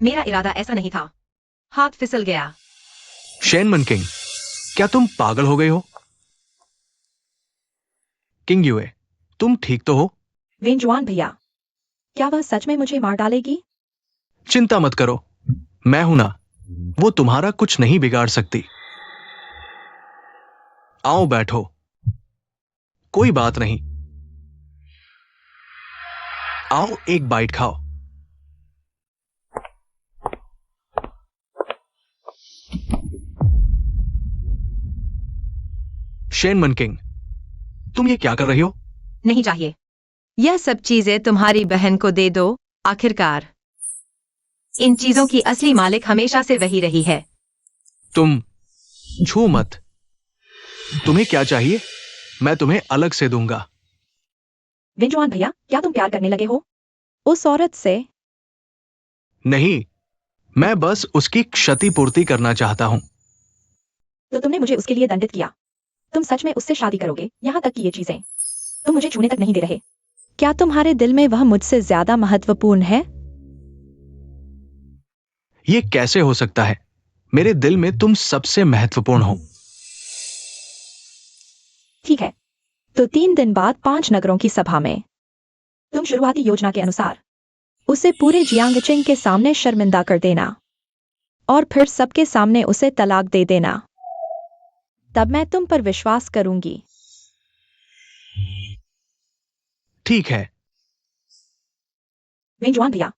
S1: मेरा इरादा ऐसा नहीं था। हाथ फिसल गया।
S3: शेन मनकिंग, क्या तुम पागल हो गए हो? किंग यूए, तुम ठीक तो हो?
S4: वेंजुआन भैया, क्या वह सच में मुझे मार डालेगी?
S3: चिंता मत करो, मैं हूं ना, वो तुम्हारा कुछ नहीं बिगाड़ सकती। आओ बैठो, कोई बात नहीं। आओ एक बाइट खाओ। शेन मनकिंग, तुम ये क्या कर रही हो?
S1: नहीं चाहिए। यह सब चीजें तुम्हारी बहन को दे दो। आखिरकार इन चीजों की असली मालिक हमेशा से वही रही है।
S3: तुम छू मत। तुम्हें क्या चाहिए, मैं तुम्हें अलग से दूंगा।
S4: विंजुआन भैया, क्या तुम प्यार करने लगे हो उस औरत से?
S3: नहीं, मैं बस उसकी क्षतिपूर्ति करना चाहता हूं।
S4: तो तुमने मुझे उसके लिए दंडित किया। तुम सच में उससे शादी करोगे? यहाँ तक कि ये चीजें तुम मुझे छूने तक नहीं दे रहे। क्या तुम्हारे दिल में वह मुझसे ज्यादा महत्वपूर्ण है?
S3: ये कैसे हो सकता है? मेरे दिल में तुम सबसे महत्वपूर्ण हो।
S4: ठीक है, तो 3 दिन बाद 5 नगरों की सभा में तुम शुरुआती योजना के अनुसार उसे पूरे जियांगचिंग के सामने शर्मिंदा कर देना और फिर सबके सामने उसे तलाक दे देना। तब मैं तुम पर विश्वास करूंगी।
S3: ठीक है।
S4: विंजुआन भैया,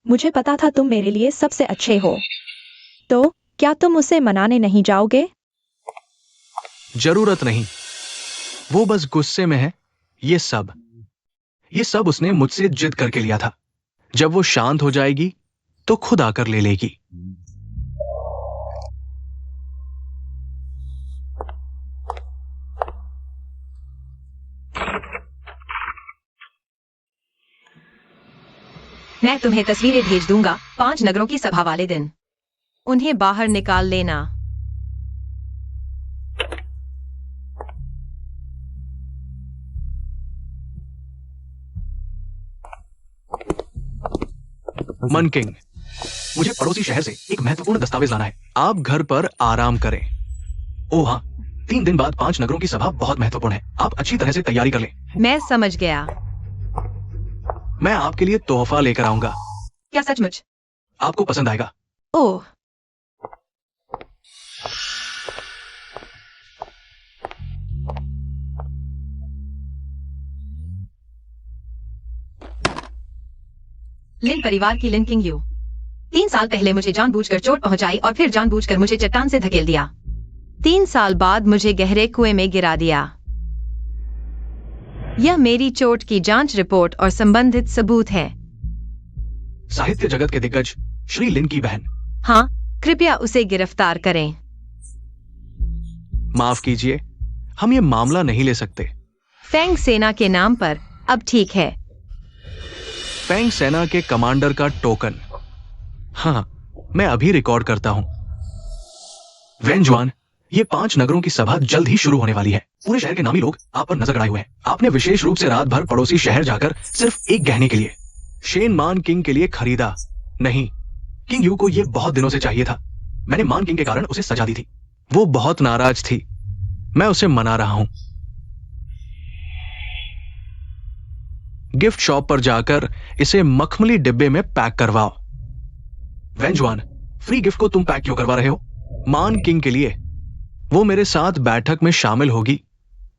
S4: मुझे पता था तुम मेरे लिए सबसे अच्छे हो, तो क्या तुम उसे मनाने नहीं जाओगे?
S3: जरूरत नहीं, वो बस गुस्से में है। ये सब उसने मुझसे जिद करके लिया था। जब वो शांत हो जाएगी तो खुद आकर ले लेगी।
S1: मैं तुम्हें तस्वीरें भेज दूंगा 5 नगरों की सभा वाले दिन। उन्हें बाहर निकाल लेना।
S3: मनकिंग, मुझे पड़ोसी शहर से एक महत्वपूर्ण दस्तावेज लाना है। आप घर पर आराम करें। ओह हाँ, 3 दिन बाद 5 नगरों की सभा बहुत महत्वपूर्ण है। आप अच्छी तरह से तैयारी कर लें।
S1: मैं समझ गया।
S3: मैं आपके लिए तोहफा लेकर आऊंगा।
S1: क्या सचमुच?
S3: आपको पसंद आएगा।
S1: ओह, लिन परिवार की लिन किंग यू 3 साल पहले मुझे जानबूझकर चोट पहुंचाई और फिर जानबूझकर मुझे चट्टान से धकेल दिया। 3 साल बाद मुझे गहरे कुएं में गिरा दिया। यह मेरी चोट की जांच रिपोर्ट और संबंधित सबूत है।
S3: साहित्य जगत के दिग्गज श्री लिन की बहन।
S1: हाँ, कृपया उसे गिरफ्तार करें।
S3: माफ कीजिए, हम ये मामला नहीं ले सकते।
S1: फेंग सेना के नाम पर अब ठीक है।
S3: फेंग सेना के कमांडर का टोकन। हाँ, मैं अभी रिकॉर्ड करता हूं। वेंजुआन, ये 5 नगरों की सभा जल्द ही शुरू होने वाली है। पूरे शहर के नामी लोग आप पर नजर गड़ाए हुए हैं। आपने विशेष रूप से रात भर पड़ोसी शहर जाकर सिर्फ एक गहने के लिए, शेन मान किंग के लिए खरीदा। नहीं, किंग यू को ये बहुत दिनों से चाहिए था। मैंने मान किंग के कारण उसे सजा दी थी। वो बहुत नाराज थी। मैं उसे मना रहा हूं। गिफ्ट शॉप पर जाकर इसे मखमली डिब्बे में पैक करवाओ। वेंजुआन, फ्री गिफ्ट को तुम पैक क्यों करवा रहे हो? मान किंग के लिए। वो मेरे साथ बैठक में शामिल होगी।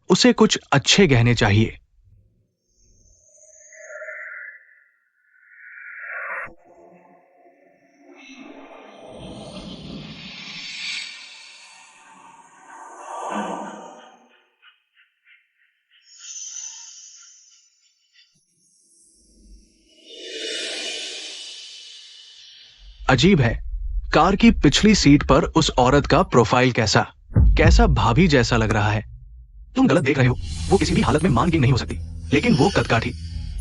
S3: उसे कुछ अच्छे गहने चाहिए। अजीब है, कार की पिछली सीट पर उस औरत का प्रोफाइल कैसा भाभी जैसा लग रहा है। तुम गलत देख रहे हो। वो किसी भी हालत में मान किंग नहीं हो सकती, लेकिन वो कदकाठी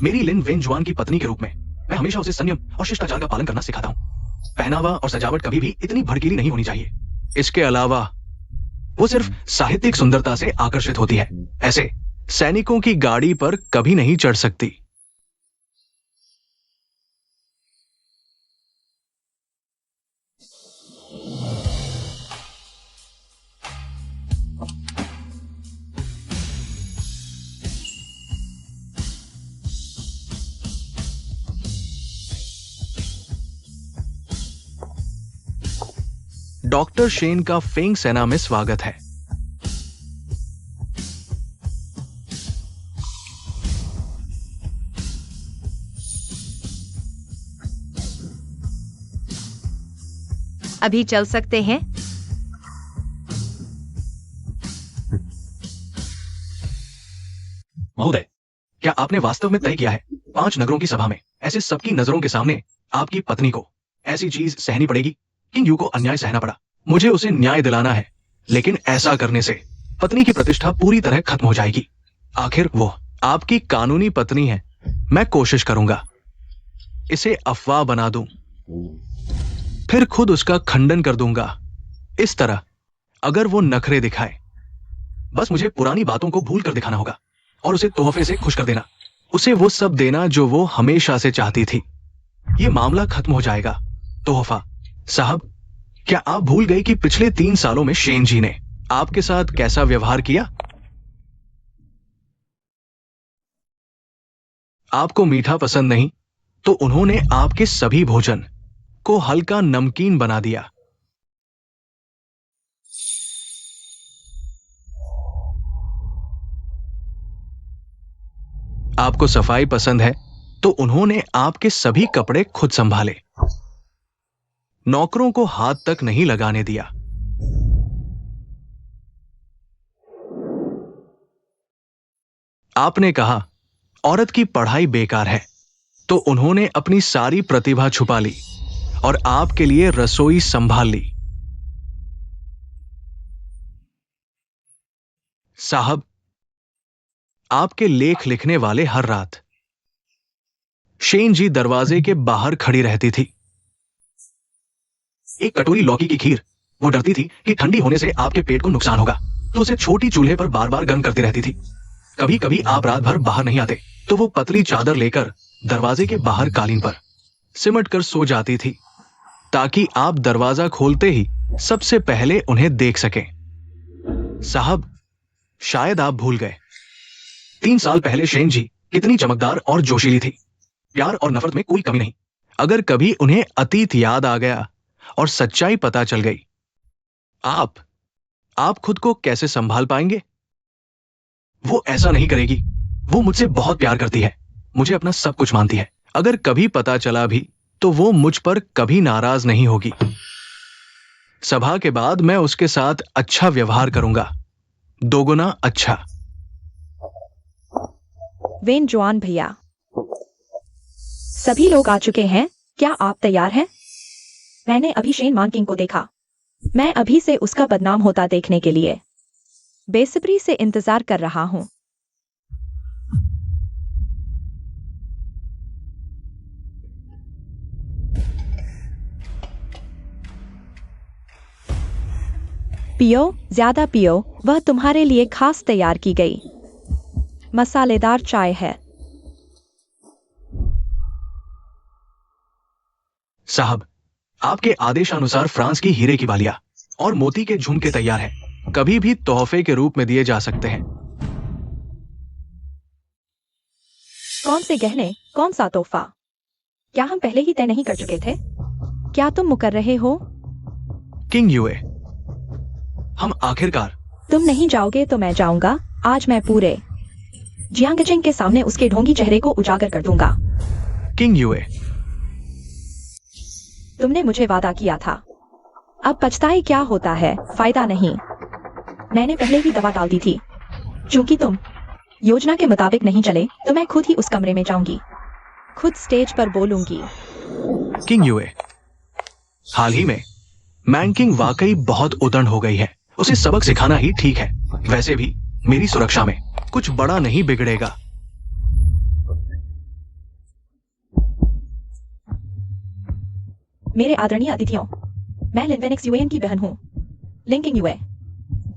S3: मेरी लिन वेंजुआन की पत्नी के रूप में मैं हमेशा उसे संयम और शिष्टाचार का पालन करना सिखाता हूं। पहनावा और सजावट कभी भी इतनी भड़कीली नहीं होनी चाहिए। इसके अलावा वो सिर्फ साहित्यिक सुंदरता से आकर्षित होती है। ऐसे सैनिकों की गाड़ी पर कभी नहीं चढ़ सकती। डॉक्टर शेन का फेंग सेना में स्वागत है।
S1: अभी चल सकते हैं?
S2: महोदय,
S3: क्या आपने वास्तव में तय किया है 5 नगरों की सभा में ऐसे सबकी नजरों के सामने आपकी पत्नी को ऐसी चीज सहनी पड़ेगी? किंग यू को अन्याय सहना पड़ा, मुझे उसे न्याय दिलाना है, लेकिन ऐसा करने से पत्नी की प्रतिष्ठा पूरी तरह खत्म हो जाएगी। आखिर वो आपकी कानूनी पत्नी है। मैं कोशिश करूंगा इसे अफवाह बना दूं, फिर खुद उसका खंडन कर दूंगा। इस तरह अगर वो नखरे दिखाए, बस मुझे पुरानी बातों को भूल कर दिखाना होगा और उसे तोहफे से खुश कर देना, उसे वो सब देना जो वो हमेशा से चाहती थी। ये मामला खत्म हो जाएगा। तोहफा। साहब, क्या आप भूल गए कि पिछले 3 सालों में शेन जी ने आपके साथ कैसा व्यवहार किया? आपको मीठा पसंद नहीं तो उन्होंने आपके सभी भोजन को हल्का नमकीन बना दिया। आपको सफाई पसंद है तो उन्होंने आपके सभी कपड़े खुद संभाले, नौकरों को हाथ तक नहीं लगाने दिया। आपने कहा औरत की पढ़ाई बेकार है तो उन्होंने अपनी सारी प्रतिभा छुपा ली और आपके लिए रसोई संभाल ली। साहब, आपके लेख लिखने वाले हर रात शेन जी दरवाजे के बाहर खड़ी रहती थी। एक कटोरी लौकी की खीर, वो डरती थी कि ठंडी होने से आपके पेट को नुकसान होगा, तो उसे छोटी चूल्हे पर बार बार गर्म करती रहती थी। कभी कभी आप रात भर बाहर नहीं आते तो वो पतली चादर लेकर दरवाजे के बाहर कालीन पर सिमट कर सो जाती थी, ताकि आप दरवाजा खोलते ही सबसे पहले उन्हें देख सकें। साहब, शायद आप भूल गए 3 साल पहले शेन जी कितनी चमकदार और जोशीली थी। प्यार और नफरत में कोई कमी नहीं। अगर कभी उन्हें अतीत याद आ गया और सच्चाई पता चल गई, आप खुद को कैसे संभाल पाएंगे? वो ऐसा नहीं करेगी। वो मुझसे बहुत प्यार करती है, मुझे अपना सब कुछ मानती है। अगर कभी पता चला भी तो वो मुझ पर कभी नाराज नहीं होगी। सभा के बाद मैं उसके साथ अच्छा व्यवहार करूंगा, दोगुना अच्छा।
S4: वेन जुआन भैया, सभी लोग आ चुके हैं, क्या आप तैयार हैं? मैंने अभी शेन मानकिंग को देखा। मैं अभी से उसका बदनाम होता देखने के लिए बेसब्री से इंतजार कर रहा हूं। पियो, ज्यादा पियो, वह तुम्हारे लिए खास तैयार की गई मसालेदार चाय है।
S3: साहब, आपके आदेशानुसार फ्रांस की हीरे की बालियां और मोती के झुमके तैयार हैं। कभी भी तोहफे के रूप में दिए जा सकते हैं।
S4: कौन से गहने, कौन सा तोहफा? क्या हम पहले ही तय नहीं कर चुके थे? क्या तुम मुकर रहे हो?
S3: किंग यूए, हम आखिरकार।
S4: तुम नहीं जाओगे तो मैं जाऊंगा। आज मैं पूरे जियांगचेंग के सामने उसके ढोंगी चेहरे को उजागर कर दूंगा।
S3: किंग यूए,
S4: तुमने मुझे वादा किया था, अब पछताए क्या होता है, फायदा नहीं। मैंने पहले ही दवा डाल दी थी। चूंकि तुम योजना के मुताबिक नहीं चले तो मैं खुद ही उस कमरे में जाऊंगी, खुद स्टेज पर बोलूंगी।
S3: किंग यूए, हाल ही में मैंकिंग वाकई बहुत उदंड हो गई है। उसे सबक सिखाना ही ठीक है। वैसे भी मेरी सुरक्षा में कुछ बड़ा नहीं बिगड़ेगा।
S4: मेरे आदरणीय अतिथियों, मैं लिनवेनिक्स यूएन की बहन हूँ, लिंकिंग यूए,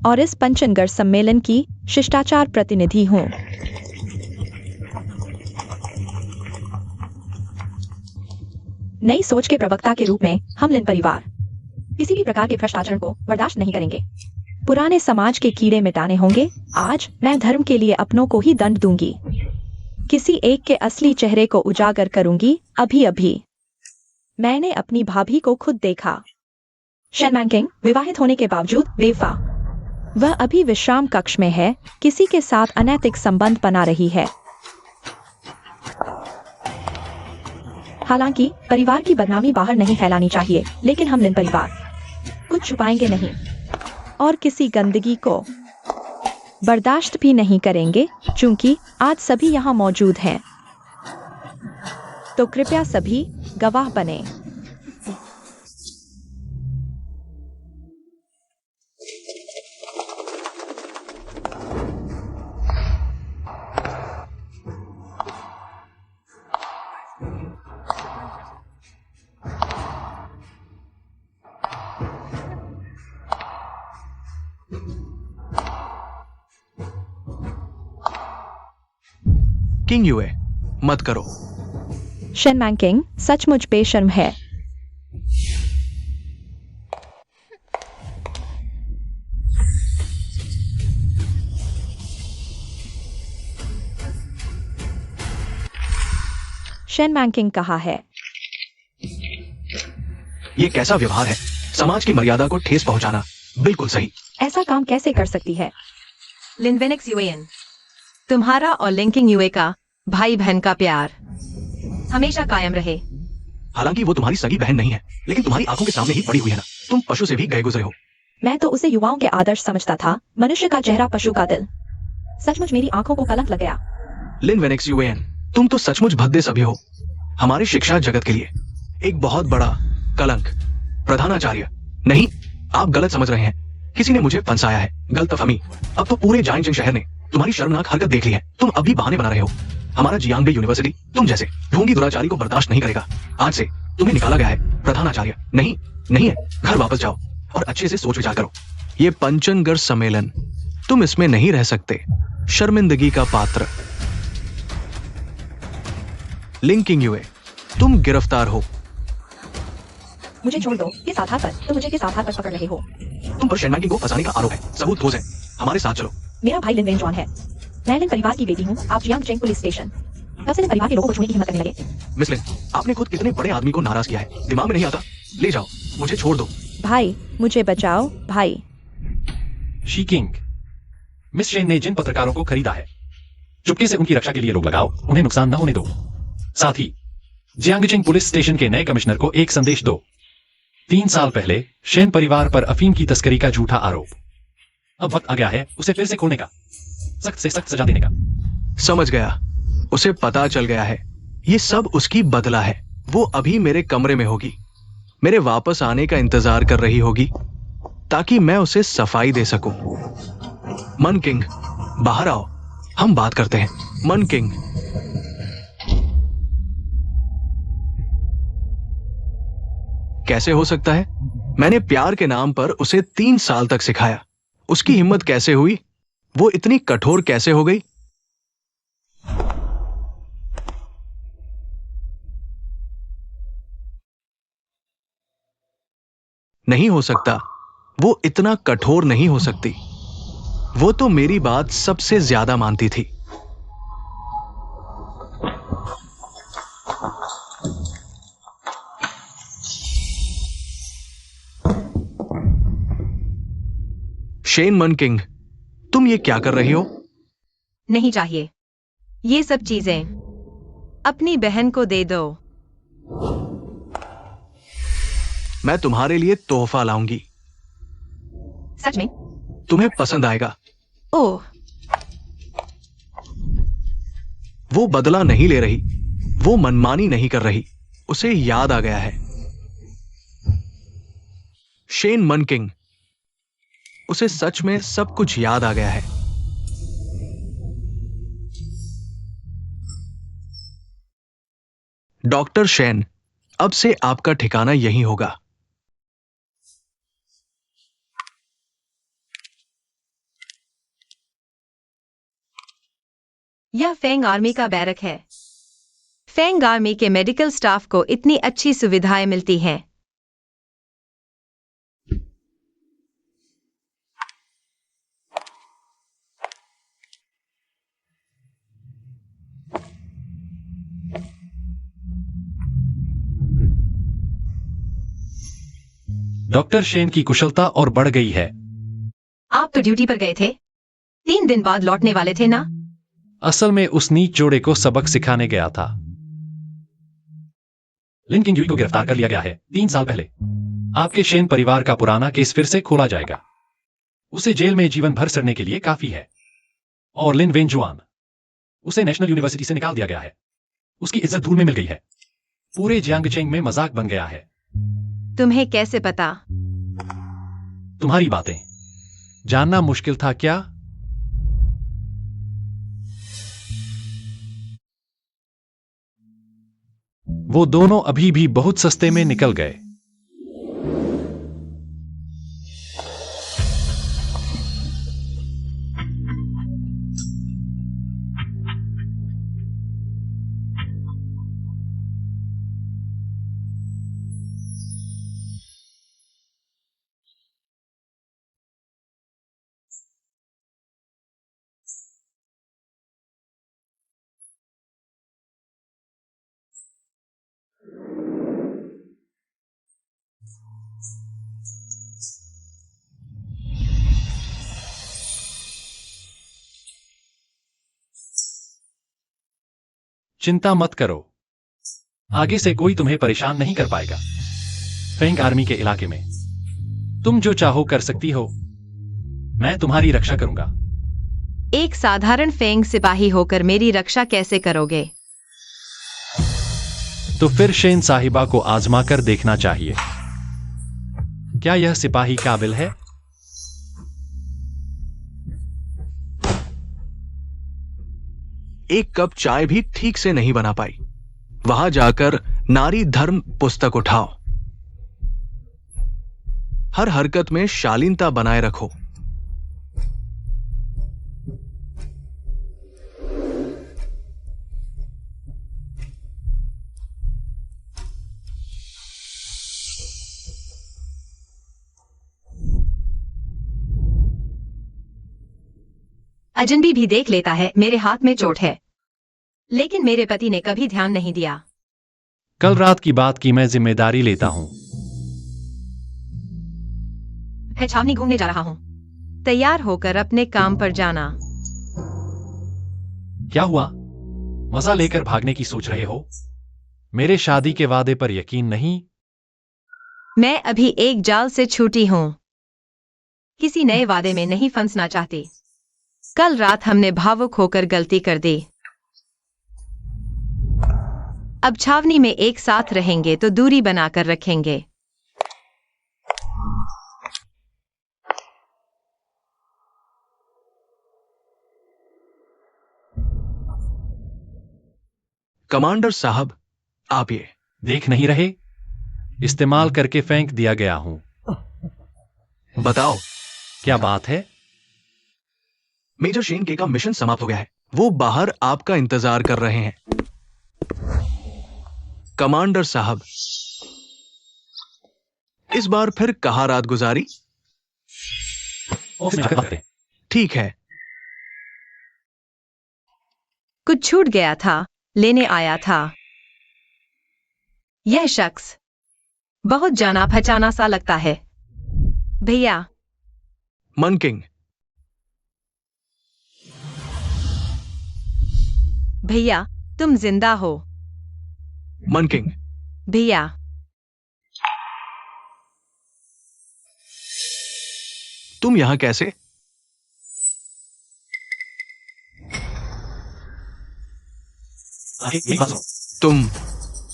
S4: और इस पंचनगर सम्मेलन की शिष्टाचार प्रतिनिधि हूँ। नई सोच के प्रवक्ता के रूप में हम लिन परिवार किसी भी प्रकार के भ्रष्टाचार को बर्दाश्त नहीं करेंगे। पुराने समाज के कीड़े मिटाने होंगे। आज मैं धर्म के लिए अपनों को ही दंड दूंगी। किसी एक के असली चेहरे को उजागर करूंगी। अभी अभी मैंने अपनी भाभी को खुद देखा। शेन मैंकिंग विवाहित होने के बावजूद बेवफा। वह अभी विश्राम कक्ष में है, किसी के साथ अनैतिक संबंध बना रही है। हालांकि परिवार की बदनामी बाहर नहीं फैलानी चाहिए, लेकिन हम लिन परिवार कुछ छुपाएंगे नहीं और किसी गंदगी को बर्दाश्त भी नहीं करेंगे, चूंकि आज सभी यहाँ मौजूद हैं। तो कृपया सभी गवाह बने।
S3: किंग यूए, मत करो।
S4: शेन मैंकिंग सचमुच बेशर्म है। शेन मैंकिंग कहा है।
S3: ये कैसा व्यवहार है? समाज की मर्यादा को ठेस पहुंचाना। बिल्कुल सही।
S4: ऐसा काम कैसे कर सकती है?
S1: लिनवेनिक्स यूएन, तुम्हारा और लिंकिंग यूए का भाई बहन का प्यार हमेशा कायम रहे।
S3: हालांकि वो तुम्हारी सगी बहन नहीं है, लेकिन तुम्हारी आंखों के सामने ही पड़ी हुई है ना। तुम पशु से भी गए गुजरे हो।
S4: मैं तो उसे युवाओं के आदर्श समझता था, मनुष्य का चेहरा पशु का दिल। सचमुच मेरी आंखों को कलंक लग गया।
S3: लिनवेनिक्स यूएन, तुम तो सचमुच भद्दे सभी हो। हमारी शिक्षा जगत के लिए एक बहुत बड़ा कलंक। प्रधानाचार्य, नहीं, आप गलत समझ रहे हैं। किसी ने मुझे फंसाया है। गलतफहमी। अब तो पूरे जाइंग शहर ने तुम्हारी शर्मनाक हरकत देख ली है। तुम अब भी बहाने बना रहे हो। हमारा जियांगबे यूनिवर्सिटी तुम जैसे ढोंगी दुराचारी को बर्दाश्त नहीं करेगा। आज से तुम्हें निकाला गया है। प्रधानाचार्य नहीं, नहीं है। घर वापस जाओ और अच्छे से सोच विचार करो। ये पंचनगर सम्मेलन, तुम इसमें नहीं रह सकते। शर्मिंदगी का पात्र। लिंकिंग यूए, तुम गिरफ्तार हो।
S4: मुझे छोड़ दो। किस आधार पर तुम मुझे किस आधार पर पकड़ रहे हो?
S3: तुम पर शेन मैंकिंग को फंसाने का आरोप है। सबूत ठोस है। हमारे साथ चलो।
S4: मेरा भाई लिन वेनजॉन है। मैं लिन परिवार की बेटी हूँ। आप जियांग चेंग पुलिस स्टेशन। कब से लिन परिवार के लोगों को छूने की हिम्मत करने लगे?
S3: मिस लिन, आपने खुद कितने बड़े आदमी को नाराज किया है, दिमाग में नहीं आता। ले जाओ, मुझे छोड़ दो।
S4: भाई, मुझे बचाओ भाई।
S2: शी किंग, मिस शेन ने जिन पत्रकारों को खरीदा है, चुपके से उनकी रक्षा के लिए रोक लगाओ। उन्हें नुकसान न होने दो। साथ ही जियांगचिंग पुलिस स्टेशन के नए कमिश्नर को एक संदेश दो। 3 साल पहले शेन परिवार पर अफीम की तस्करी का झूठा आरोप। अब वक्त आ गया है उसे फिर से खोलने का, सख्त से सख्त सजा देने का।
S3: समझ गया। उसे पता चल गया है। ये सब उसकी बदला है। वो अभी मेरे कमरे में होगी। मेरे वापस आने का इंतजार कर रही होगी ताकि मैं उसे सफाई दे सकूं। मन किंग, बाहर आओ, हम बात करते हैं। मन किंग। कैसे हो सकता है? मैंने प्यार के नाम पर उसे 3 साल तक सिखाया। उसकी हिम्मत कैसे हुई? वो इतनी कठोर कैसे हो गई? नहीं हो सकता। वो इतना कठोर नहीं हो सकती। वो तो मेरी बात सबसे ज्यादा मानती थी। शेन मन किंग, तुम ये क्या कर रही हो?
S1: नहीं चाहिए। ये सब चीजें अपनी बहन को दे दो।
S3: मैं तुम्हारे लिए तोहफा लाऊंगी।
S1: सच में?
S3: तुम्हें पसंद आएगा।
S1: ओह,
S3: वो बदला नहीं ले रही। वो मनमानी नहीं कर रही। उसे याद आ गया है। शेन मन किंग, उसे सच में सब कुछ याद आ गया है। डॉक्टर शेन, अब से आपका ठिकाना यहीं होगा।
S1: यह फेंग आर्मी का बैरक है। फेंग आर्मी के मेडिकल स्टाफ को इतनी अच्छी सुविधाएं मिलती हैं।
S2: डॉक्टर शेन की कुशलता और बढ़ गई है।
S1: आप तो ड्यूटी पर गए थे, 3 दिन बाद लौटने वाले थे ना?
S2: असल में उस नीच जोड़े को सबक सिखाने गया था। लिन किंग यूई को गिरफ्तार कर लिया गया है 3 साल पहले। आपके शेन परिवार का पुराना केस फिर से खोला जाएगा। उसे जेल में जीवन भर सड़ने के लिए काफी है। और लिन वेंजुआन, उसे नेशनल यूनिवर्सिटी से निकाल दिया गया है। उसकी इज्जत धूल में मिल गई है। पूरे जियांगचेंग में मजाक बन गया है।
S1: तुम्हें कैसे पता?
S2: तुम्हारी बातें जानना मुश्किल था क्या? वो दोनों अभी भी बहुत सस्ते में निकल गए। चिंता मत करो, आगे से कोई तुम्हें परेशान नहीं कर पाएगा। फेंग आर्मी के इलाके में तुम जो चाहो कर सकती हो। मैं तुम्हारी रक्षा करूंगा।
S1: एक साधारण फेंग सिपाही होकर मेरी रक्षा कैसे करोगे?
S2: तो फिर शेन साहिबा को आजमा कर देखना चाहिए। क्या यह सिपाही काबिल है?
S3: एक कप चाय भी ठीक से नहीं बना पाई। वहां जाकर नारी धर्म पुस्तक उठाओ। हर हरकत में शालीनता बनाए रखो।
S1: अजनबी भी देख लेता है मेरे हाथ में चोट है, लेकिन मेरे पति ने कभी ध्यान नहीं दिया।
S2: कल रात की बात की मैं जिम्मेदारी लेता हूं।
S1: मैं छावनी घूमने जा रहा हूं। तैयार होकर अपने काम पर जाना।
S2: क्या हुआ? मजा लेकर भागने की सोच रहे हो? मेरे शादी के वादे पर यकीन नहीं?
S1: मैं अभी एक जाल से छूटी हूं। किसी नए वादे में नहीं फंसना चाहती। कल रात हमने भावुक होकर गलती कर दी। अब छावनी में एक साथ रहेंगे तो दूरी बनाकर रखेंगे।
S3: कमांडर साहब, आप ये
S2: देख नहीं रहे? इस्तेमाल करके फेंक दिया गया हूं।
S3: बताओ।
S2: क्या बात है?
S3: मेजर शेन के का मिशन समाप्त हो गया है। वो बाहर आपका इंतजार कर रहे हैं। कमांडर साहब, इस बार फिर कहाँ रात गुजारी? ठीक है।
S1: कुछ छूट गया था, लेने आया था। यह शख्स बहुत जाना पहचाना सा लगता है। भैया।
S3: मनकिंग।
S1: भैया, तुम जिंदा हो?
S3: मनकिंग।
S1: भैया।
S3: तुम यहां कैसे?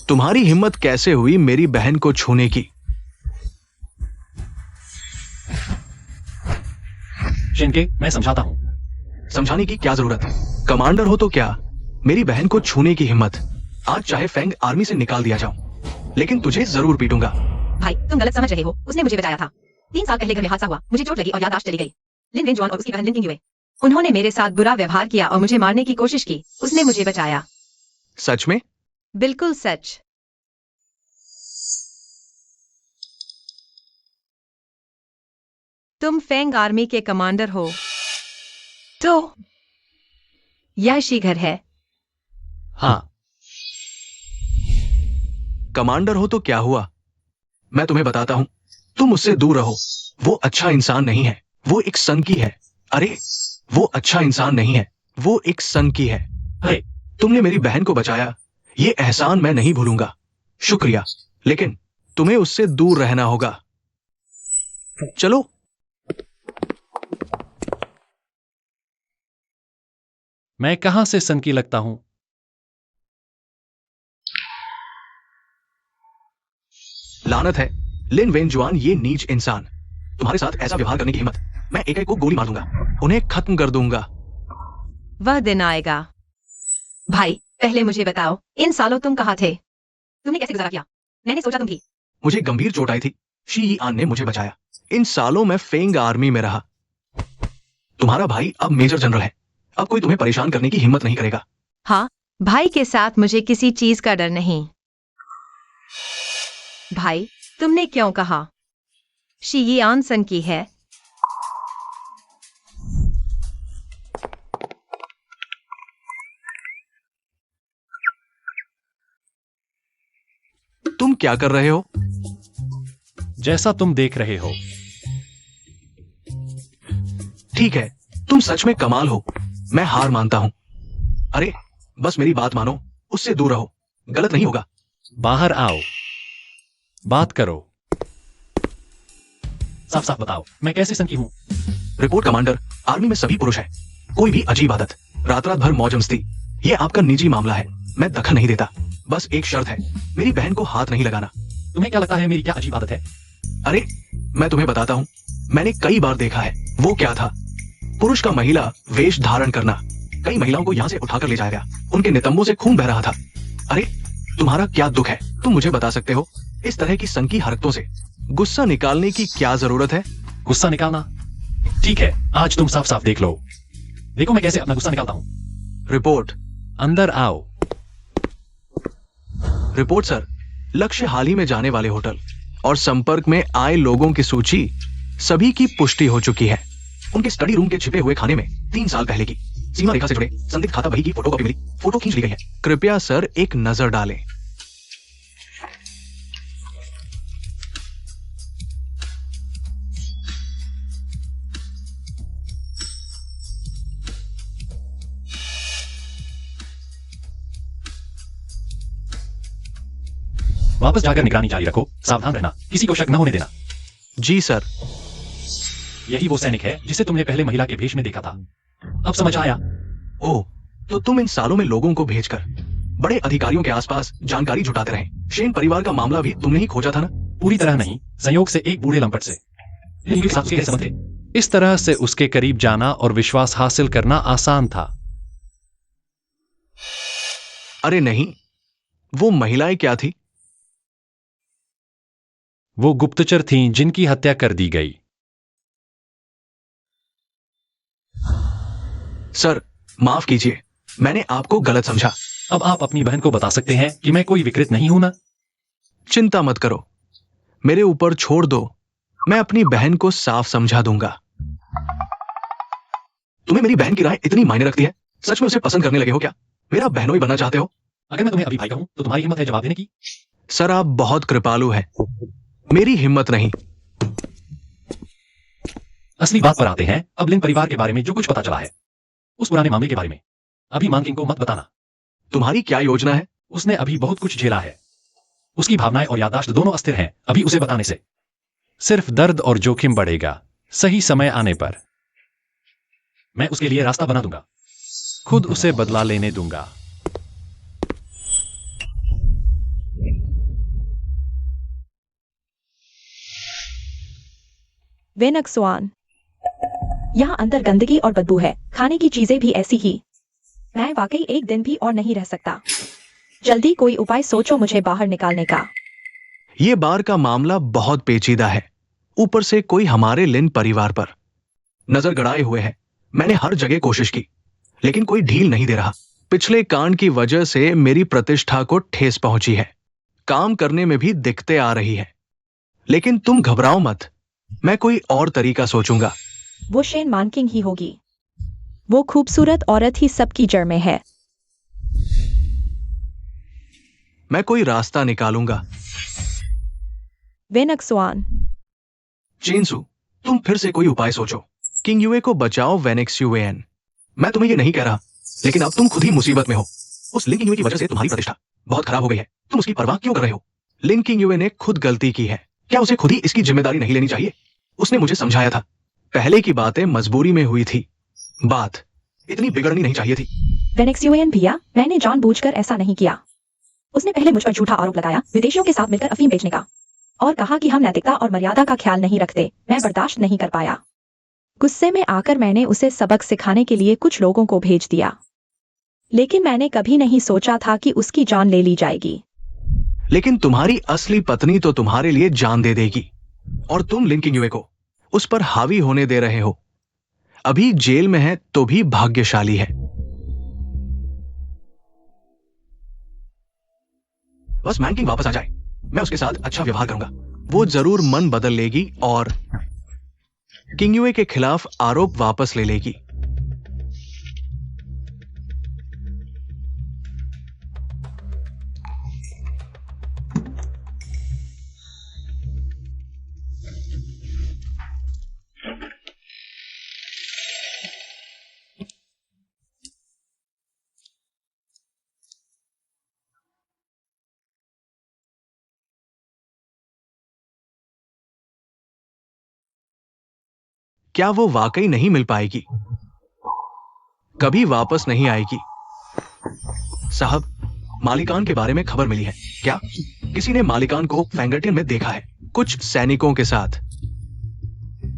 S3: तुम्हारी हिम्मत कैसे हुई मेरी बहन को छूने की?
S2: शिनके, मैं समझाता हूं।
S3: समझाने की क्या जरूरत है? कमांडर हो तो क्या, मेरी बहन को छूने की हिम्मत? आज चाहे फेंग आर्मी से निकाल दिया जाऊं, लेकिन तुझे जरूर पीटूंगा।
S1: भाई, तुम गलत समझ रहे हो। उसने मुझे बचाया था। 3 साल पहले घर में हादसा हुआ, मुझे चोट लगी और याददाश्त चली गई। लिन वेंजुआन और उसकी बहन लिन किंगवे, उन्होंने मेरे साथ बुरा व्यवहार किया और मुझे मारने की कोशिश की। उसने मुझे बचाया।
S3: सच में?
S1: बिल्कुल सच। तुम फेंग आर्मी के कमांडर हो तो यह शीघ्र है।
S2: हाँ।
S3: कमांडर हो तो क्या हुआ? मैं तुम्हें बताता हूं। तुम उससे दूर रहो। वो अच्छा इंसान नहीं है, वो एक सनकी है। अरे, वो अच्छा इंसान नहीं है, वो एक सनकी है।
S2: हे,
S3: तुमने मेरी बहन को बचाया, ये एहसान मैं नहीं भूलूंगा। शुक्रिया, लेकिन तुम्हें उससे दूर रहना होगा। चलो।
S2: मैं कहां से सनकी लगता हूं?
S3: लानत है, लिन वेनजुआन, ये नीच इंसान। तुम्हारे साथ ऐसा व्यवहार करने की हिम्मत, मैं एक एक को गोली मार दूंगा, उन्हें खत्म कर दूंगा।
S1: वह दिन आएगा। भाई, पहले मुझे बताओ, इन सालों तुम कहाँ थे? तुमने कैसे गुजारा किया? मैंने सोचा तुम भी।
S3: मुझे गंभीर चोट आई थी, शी यी आन ने मुझे बचाया। इन सालों में फेंग आर्मी में रहा। तुम्हारा भाई अब मेजर जनरल है, अब कोई तुम्हें परेशान करने की हिम्मत नहीं करेगा।
S1: हाँ, भाई के साथ मुझे किसी चीज का डर नहीं। भाई, तुमने क्यों कहा शी सन की है?
S3: तुम क्या कर रहे हो?
S2: जैसा तुम देख रहे हो।
S3: ठीक है, तुम सच में कमाल हो, मैं हार मानता हूं। अरे, बस मेरी बात मानो, उससे दूर रहो, गलत नहीं होगा।
S2: बाहर आओ, बात करो, साफ साफ बताओ, मैं कैसे सनकी हूं?
S3: रिपोर्ट कमांडर, आर्मी में सभी पुरुष हैं, कोई भी अजीब आदत, रात रात भर मौज मस्ती, ये आपका निजी मामला है, मैं दखल नहीं देता। बस एक शर्त है, मेरी बहन को हाथ नहीं लगाना।
S2: तुम्हें क्या लगता है मेरी क्या अजीब आदत है?
S3: अरे, मैं तुम्हें बताता हूं, मैंने कई बार देखा है। वो क्या था, पुरुष का महिला वेश धारण करना। कई महिलाओं को यहां से उठाकर ले जाया गया, उनके नितंबों से खून बह रहा था। अरे, तुम्हारा क्या दुख है, तुम मुझे बता सकते हो? इस तरह की सनकी हरकतों से गुस्सा निकालने की क्या जरूरत है?
S2: गुस्सा निकालना? ठीक है, आज तुम साफ साफ देख लो। देखो मैं कैसे अपना गुस्सा निकालता हूं।
S3: रिपोर्ट।
S2: अंदर आओ।
S3: रिपोर्ट सर, लक्ष्य हाल ही में जाने वाले होटल और संपर्क में आए लोगों की सूची सभी की पुष्टि हो चुकी है। उनके स्टडी रूम के छिपे हुए खाने में 3 साल पहले की सीमा रेखा से जुड़े संदिग्ध खाता बही की फोटोकॉपी मिली, फोटो खींच ली गई है। कृपया सर एक नजर डालें।
S2: वापस जाकर निगरानी जारी रखो, सावधान रहना, किसी को शक न होने देना।
S3: जी सर।
S2: यही वो सैनिक है जिसे तुमने पहले महिला के भेष में देखा था। अब समझ आया।
S3: ओह, तो तुम इन सालों में लोगों को भेजकर बड़े अधिकारियों के आसपास जानकारी जुटाते रहे। शेन परिवार का मामला भी तुमने ही खोजा था ना?
S2: पूरी तरह नहीं, संयोग से एक बूढ़े लंपट से। इनके साथ उसके संबंध थे। इस तरह से उसके करीब जाना और विश्वास हासिल करना आसान था।
S3: अरे नहीं, वो महिलाएं क्या थी?
S2: वो गुप्तचर थीं जिनकी हत्या कर दी गई।
S3: सर, माफ कीजिए, मैंने आपको गलत समझा।
S2: अब आप अपनी बहन को बता सकते हैं कि मैं कोई विकृत नहीं हूं ना?
S3: चिंता मत करो, मेरे ऊपर छोड़ दो, मैं अपनी बहन को साफ समझा दूंगा। तुम्हें मेरी बहन की राय इतनी मायने रखती है? सच में उसे पसंद करने लगे हो क्या? मेरा बहनोई बनना चाहते हो?
S2: अगर मैं तुम्हें अभी भाई कहूं तो तुम्हारी हिम्मत है जवाब देने की?
S3: सर, आप बहुत कृपालु हैं, मेरी हिम्मत नहीं।
S2: असली बात पर आते हैं। अब लिन परिवार के बारे में जो कुछ पता चला है, उस पुराने मामले के बारे में अभी मानकिंग को मत बताना।
S3: तुम्हारी क्या योजना है?
S2: उसने अभी बहुत कुछ झेला है। उसकी भावनाएं और याददाश्त दोनों अस्थिर हैं। अभी उसे बताने से सिर्फ दर्द और जोखिम बढ़ेगा। सही समय आने पर मैं उसके लिए रास्ता बना दूंगा, खुद उसे बदला लेने दूंगा।
S4: वेनक्सवान, यहाँ अंदर गंदगी और बदबू है, खाने की चीजें भी ऐसी ही। मैं वाकई एक दिन भी और नहीं रह सकता। जल्दी कोई उपाय सोचो मुझे बाहर निकालने का।
S3: ये बार का मामला बहुत पेचीदा है, ऊपर से कोई हमारे लिन परिवार पर नजर गड़ाए हुए है। मैंने हर जगह कोशिश की, लेकिन कोई ढील नहीं दे रहा। पिछले कांड की वजह से मेरी प्रतिष्ठा को ठेस पहुंची है, काम करने में भी दिक्कतें आ रही है। लेकिन तुम घबराओ मत, मैं कोई और तरीका सोचूंगा।
S4: वो शेन मानकिंग ही होगी। वो खूबसूरत औरत ही सबकी जड़ में है।
S3: मैं कोई रास्ता निकालूंगा।
S4: वेनक्सवान,
S3: चेनसू, तुम फिर से कोई उपाय सोचो। किंग यूए को बचाओ वेनेक्स यूएन। मैं तुम्हें ये नहीं कह रहा, लेकिन अब तुम खुद ही मुसीबत में हो। उस लिन किंग यूए की वजह से तुम्हारी प्रतिष्ठा बहुत खराब हो गई है। तुम उसकी परवाह क्यों कर रहे हो? लिन किंग यूए ने खुद गलती की है। क्या उसे खुद ही इसकी जिम्मेदारी नहीं लेनी चाहिए? उसने मुझे समझाया था। पहले की बातें मजबूरी में हुई थी। बात इतनी बिगड़नी नहीं चाहिए थी।
S4: वेनेक्स यूएन भैया, मैंने जानबूझकर ऐसा नहीं किया। उसने पहले मुझ पर झूठा आरोप लगाया, विदेशियों के साथ मिलकर अफीम बेचने का, और कहा कि हम नैतिकता और मर्यादा का ख्याल नहीं रखते। मैं बर्दाश्त नहीं कर पाया। गुस्से में आकर मैंने उसे सबक सिखाने के लिए कुछ लोगों को भेज दिया, लेकिन मैंने कभी नहीं सोचा था कि उसकी जान ले ली जाएगी।
S3: लेकिन तुम्हारी असली पत्नी तो तुम्हारे लिए जान दे देगी, और तुम लिन किंग यूए को उस पर हावी होने दे रहे हो। अभी जेल में है तो भी भाग्यशाली है। बस मैंकिंग वापस आ जाए, मैं उसके साथ अच्छा व्यवहार करूंगा। वो जरूर मन बदल लेगी और किंग यूए के खिलाफ आरोप वापस ले लेगी। क्या वो वाकई नहीं मिल पाएगी? कभी वापस नहीं आएगी। साहब, मालिकान के बारे में खबर मिली है। क्या किसी ने मालिकान को फैंगर्टियन में देखा है? कुछ सैनिकों के साथ।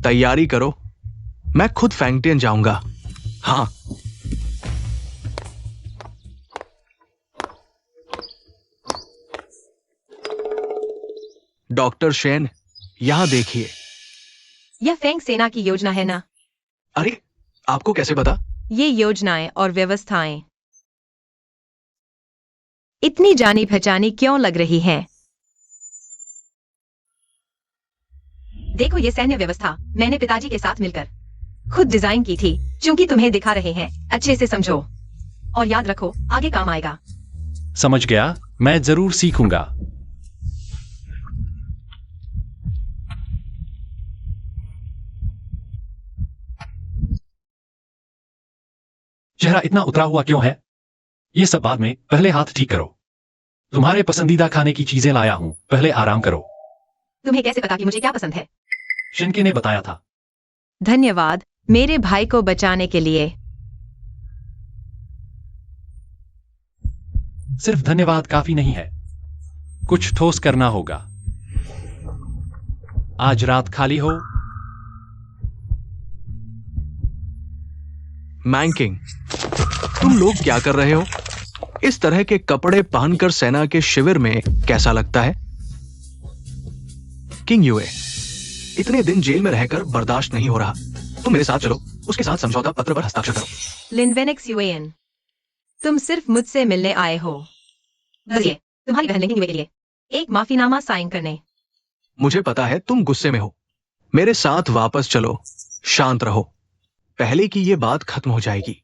S3: तैयारी करो, मैं खुद फैंगटियन जाऊंगा। हाँ, डॉक्टर शेन, यहां देखिए।
S1: यह फेंग सेना की योजना है ना?
S3: अरे, आपको कैसे पता?
S1: ये योजनाएं और व्यवस्थाएं इतनी जानी पहचानी क्यों लग रही हैं? देखो, ये सैन्य व्यवस्था मैंने पिताजी के साथ मिलकर खुद डिजाइन की थी। चूंकि तुम्हें दिखा रहे हैं, अच्छे से समझो और याद रखो, आगे काम आएगा।
S2: समझ गया, मैं जरूर सीखूंगा। चेहरा इतना उतरा हुआ क्यों है? ये सब बाद में, पहले हाथ ठीक करो। तुम्हारे पसंदीदा खाने की चीजें लाया हूं, पहले आराम करो।
S1: तुम्हें कैसे पता कि मुझे क्या पसंद है?
S2: शिनके ने बताया था।
S1: धन्यवाद मेरे भाई को बचाने के लिए।
S2: सिर्फ धन्यवाद काफी नहीं है, कुछ ठोस करना होगा। आज रात खाली हो?
S3: मैंकिंग, तुम लोग क्या कर रहे हो? इस तरह के कपड़े पहनकर सेना के शिविर में कैसा लगता है? किंग यूए, इतने दिन जेल में रहकर बर्दाश्त नहीं हो रहा। तुम मेरे साथ चलो, उसके साथ समझौता पत्र पर हस्ताक्षर करो।
S1: लिन वेनेक्स यूएन, तुम सिर्फ मुझसे मिलने आए हो। बस ये तुम्हारी बहन लिन किंग यूए के लिए एक माफीनामा साइन करने।
S3: मुझे पता है तुम गुस्से में हो। मेरे साथ वापस चलो, शांत रहो। पहले की ये बात खत्म हो जाएगी।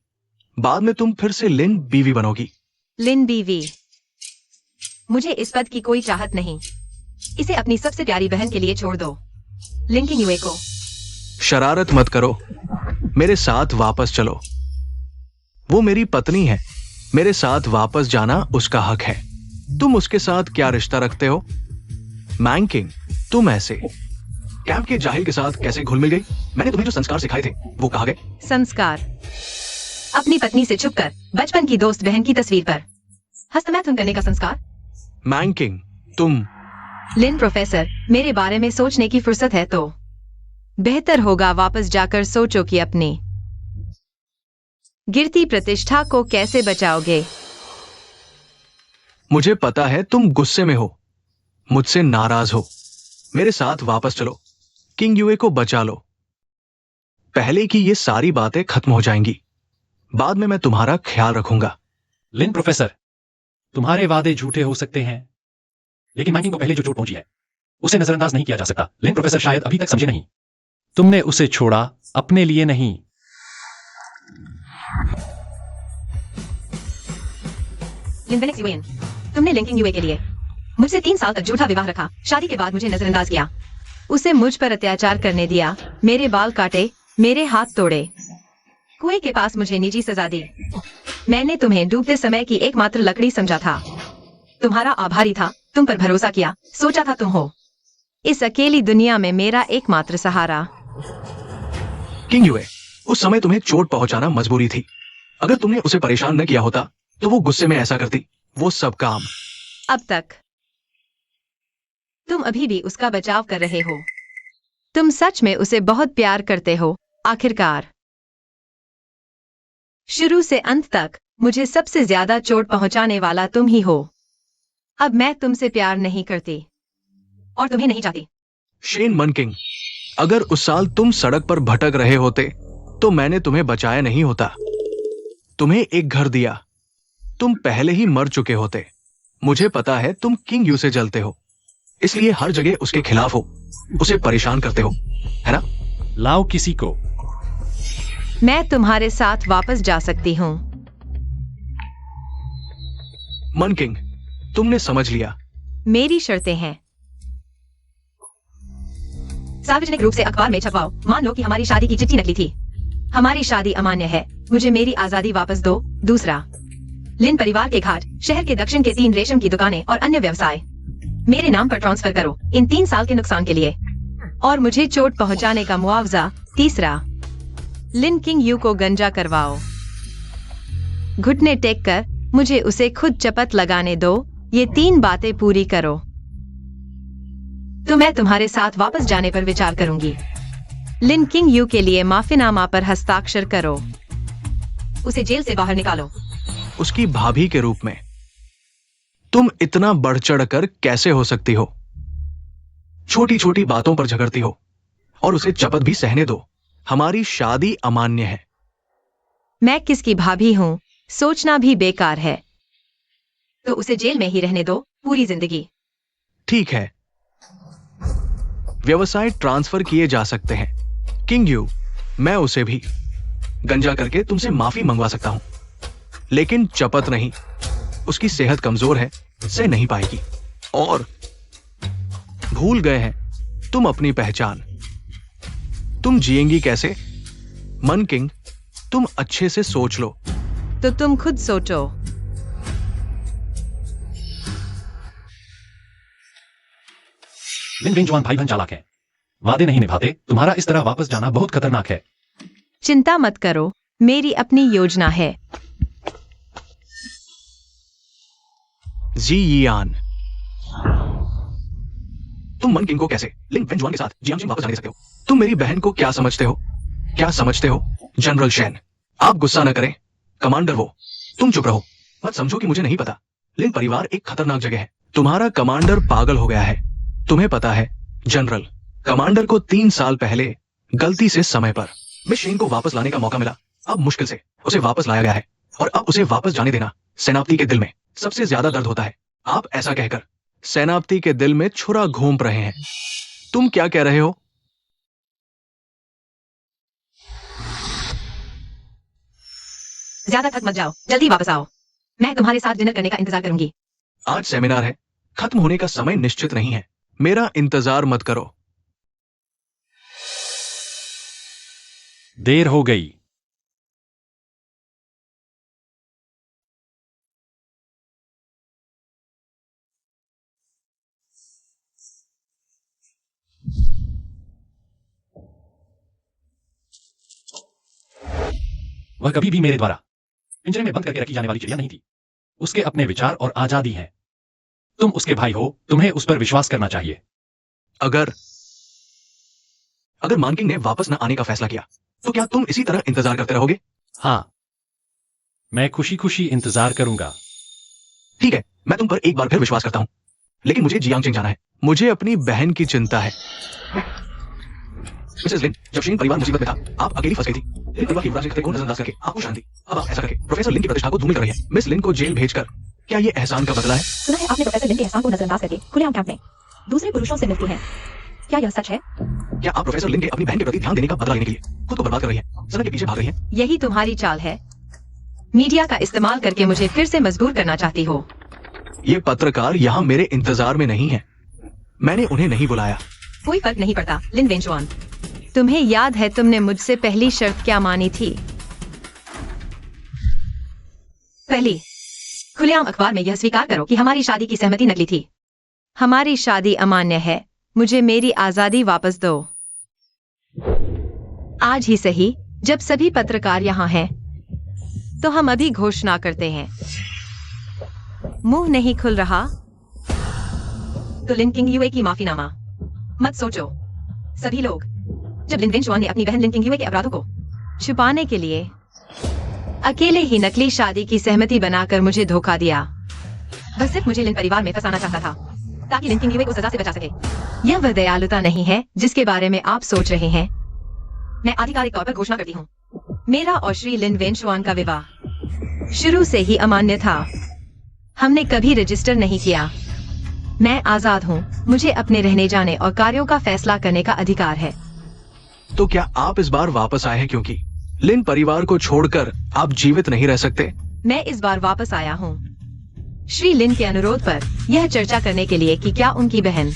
S3: बाद में तुम फिर से लिन बीवी बनोगी।
S1: लिन बीवी? मुझे इस पद की कोई चाहत नहीं। इसे अपनी सबसे प्यारी बहन के लिए छोड़ दो। लिन किंग यूए को।
S3: शरारत मत करो, मेरे साथ वापस चलो। वो मेरी पत्नी है, मेरे साथ वापस जाना उसका हक है। तुम उसके साथ क्या रिश्ता रखते हो? मैंकिंग, तुम ऐसे कैंप के जाहिल के साथ कैसे घुल मिल गई? मैंने तुम्हें जो संस्कार सिखाए थे वो कहाँ गए?
S1: संस्कार? अपनी पत्नी से छुपकर बचपन की दोस्त बहन की तस्वीर पर हस्तमैथुन करने का संस्कार?
S3: मैंकिंग, तुम।
S1: लिन प्रोफेसर, मेरे बारे में सोचने की फुर्सत है तो बेहतर होगा वापस जाकर सोचो कि अपनी गिरती प्रतिष्ठा को कैसे बचाओगे।
S3: मुझे पता है तुम गुस्से में हो, मुझसे नाराज हो। मेरे साथ वापस चलो, किंग यूए को बचा लो। पहले की ये सारी बातें खत्म हो जाएंगी। बाद में मैं तुम्हारा ख्याल रखूंगा।
S2: लिन प्रोफेसर, तुम्हारे वादे झूठे हो सकते हैं, लेकिन मैंकिंग को पहले जो चोट पहुंची है उसे नजरअंदाज नहीं किया जा सकता। लिन प्रोफेसर शायद अभी तक समझे नहीं। तुमने उसे छोड़ा अपने लिए नहीं।
S1: लिन वेनेक्स यूएन, तुमने लिन किंग यूए के लिए मुझसे 3 साल तक झूठा विवाह रखा। शादी के बाद मुझे नजरअंदाज किया। उसे मुझ पर अत्याचार करने दिया, मेरे बाल काटे, मेरे हाथ तोड़े, कुएं के पास मुझे निजी सजा दी। मैंने तुम्हें डूबते समय की एकमात्र लकड़ी समझा था, तुम्हारा आभारी था, तुम पर भरोसा किया, सोचा था तुम हो इस अकेली दुनिया में मेरा एकमात्र सहारा।
S3: किंग यूए, उस समय तुम्हें चोट पहुंचाना मजबूरी थी। अगर तुमने उसे परेशान न किया होता तो वो गुस्से में ऐसा करती। वो सब काम
S1: अब तक तुम अभी भी उसका बचाव कर रहे हो। तुम सच में उसे बहुत प्यार करते हो। आखिरकार शुरू से अंत तक मुझे सबसे ज्यादा चोट पहुंचाने वाला तुम ही हो। अब मैं तुमसे प्यार नहीं करती और तुम्हें नहीं चाहती।
S3: शेन मन किंग, अगर उस साल तुम सड़क पर भटक रहे होते तो मैंने तुम्हें बचाया नहीं होता, तुम्हें एक घर दिया। तुम पहले ही मर चुके होते। मुझे पता है तुम किंग यू से जलते हो, इसलिए हर जगह उसके खिलाफ हो, उसे परेशान करते हो, है ना?
S2: लाओ किसी को।
S1: मैं तुम्हारे साथ वापस जा सकती हूँ।
S3: मन किंग, तुमने समझ लिया।
S1: मेरी शर्तें हैं। सार्वजनिक रूप से अखबार में छपवाओ। मान लो कि हमारी शादी की चिट्ठी नकली थी। हमारी शादी अमान्य है। मुझे मेरी आजादी वापस दो। दूसरा, लिन परिवार के घाट, शहर के दक्षिण के 3 रेशम की दुकानें और अन्य व्यवसाय मेरे नाम पर ट्रांसफर करो इन 3 साल के नुकसान के लिए, और मुझे चोट पहुंचाने का मुआवजा। तीसरा, लिन किंग यू को गंजा करवाओ। घुटने टेक कर मुझे उसे खुद चपत लगाने दो। ये 3 बातें पूरी करो तो मैं तुम्हारे साथ वापस जाने पर विचार करूंगी। लिन किंग यू के लिए माफीनामा पर हस्ताक्षर करो। उसे जेल से बाहर निकालो।
S3: उसकी भाभी के रूप में तुम इतना बढ़ चढ़ कर कैसे हो सकती हो? छोटी छोटी बातों पर झगड़ती हो और उसे चपत भी सहने दो। हमारी शादी अमान्य है।
S1: मैं किसकी भाभी हूँ सोचना भी बेकार है। तो उसे जेल में ही रहने दो पूरी जिंदगी।
S3: ठीक है, व्यवसाय ट्रांसफर किए जा सकते हैं। किंग यू, मैं उसे भी गंजा करके तुमसे माफी मंगवा सकता हूं, लेकिन चपत नहीं। उसकी सेहत कमजोर है, सह नहीं पाएगी। और भूल गए हैं तुम अपनी पहचान। तुम जिएंगी कैसे? मन किंग, तुम अच्छे से सोच लो।
S1: तो तुम खुद सोचो।
S2: लिन वेंजुआन भाई बहन चालाक है, वादे नहीं निभाते। तुम्हारा इस तरह वापस जाना बहुत खतरनाक है।
S1: चिंता मत करो, मेरी अपनी योजना है।
S3: जी यियान, तुम मन किंग को कैसे लिन वेंजुआन के साथ जियांग वापस जाने दे सकते हो? तुम मेरी बहन को क्या समझते हो? क्या समझते हो? जनरल शेन, आप गुस्सा न करें। कमांडर वो, तुम चुप रहो। मत समझो कि मुझे नहीं पता। लिन परिवार एक खतरनाक जगह है। तुम्हारा कमांडर पागल हो गया है। तुम्हें पता है जनरल, कमांडर को 3 साल पहले गलती से समय पर मिस शेन को वापस लाने का मौका मिला। अब मुश्किल से उसे वापस लाया गया है और अब उसे वापस जाने देना सेनापति के दिल में सबसे ज्यादा दर्द होता है। आप ऐसा कहकर सेनापति के दिल में छुरा घोंप रहे हैं। तुम क्या कह रहे हो?
S1: ज्यादा थक मत जाओ, जल्दी वापस आओ। मैं तुम्हारे साथ डिनर करने का इंतजार करूंगी।
S3: आज सेमिनार है, खत्म होने का समय निश्चित नहीं है। मेरा इंतजार मत करो।
S2: देर हो गई। वह कभी भी मेरे द्वारा पिंजरे में बंद करके रखी जाने वाली चिड़िया नहीं थी। उसके अपने विचार और आजादी है। तुम उसके भाई हो, तुम्हें उस पर विश्वास करना चाहिए।
S3: अगर मानकिंग ने वापस न आने का फैसला किया तो क्या तुम इसी तरह इंतजार करते रहोगे?
S2: हाँ, मैं खुशी खुशी इंतजार करूंगा।
S3: ठीक है, मैं तुम पर एक बार फिर विश्वास करता हूं, लेकिन मुझे जियांग जाना है। मुझे अपनी बहन की चिंता है। मिसेस लिन, जब शेन परिवार मुसीबत में था, आप अकेली फंस गई थी। लिन परिवार की युवराज के खतरे को नजरअंदाज करके आपको शांति। अब आप ऐसा करके प्रोफेसर लिन की प्रतिष्ठा को धूमिल कर रही है। मिस लिन को जेल भेजकर क्या ये एहसान का बदला है?
S4: सुना है आपने प्रोफेसर लिन के एहसान को नजरअंदाज करके खुलेआम कैंप में दूसरे पुरुषों से मिलती हैं। क्या यह सच है?
S3: क्या आप प्रोफेसर लिन के अपनी बहन के प्रति ध्यान देने का बदला लेने के लिए खुद को बर्बाद कर रही है, सनक के पीछे भाग रही है?
S1: यही तुम्हारी चाल है? मीडिया का इस्तेमाल करके मुझे फिर से मजबूर करना चाहती हो?
S3: ये पत्रकार यहाँ मेरे इंतजार में नहीं है। मैंने उन्हें नहीं बुलाया।
S1: कोई फर्क नहीं पड़ता लिन वेंजुआन। तुम्हें याद है तुमने मुझसे पहली शर्त क्या मानी थी? पहली, खुलेआम अखबार में यह स्वीकार करो कि हमारी शादी की सहमति नकली थी। हमारी शादी अमान्य है। मुझे मेरी आजादी वापस दो। आज ही सही, जब सभी पत्रकार यहाँ हैं, तो हम अभी घोषणा करते हैं। मुंह नहीं खुल रहा तो लिन किंग यूए की माफीनामा मत सोचो। सभी लोग, जब लिन वेंजुआन ने अपनी बहन लिन किंग यूए के अपराधों को छुपाने के लिए अकेले ही नकली शादी की सहमति बनाकर मुझे धोखा दिया, वह सिर्फ मुझे लिन परिवार में फंसाना चाहता था ताकि लिन किंग यूए को सजा से बचा सके। यह वह दयालुता नहीं है जिसके बारे में आप सोच रहे हैं। मैं आधिकारिक तौर पर घोषणा करती हूँ, मेरा और श्री लिन वेंजुआन का विवाह शुरू से ही अमान्य था। हमने कभी रजिस्टर नहीं किया। मैं आजाद हूँ। मुझे अपने रहने जाने और कार्यों का फैसला करने का अधिकार है।
S3: तो क्या आप इस बार वापस आए हैं क्योंकि लिन परिवार को छोड़कर आप जीवित नहीं रह सकते?
S1: मैं इस बार वापस आया हूँ श्री लिन के अनुरोध पर यह चर्चा करने के लिए कि क्या उनकी बहन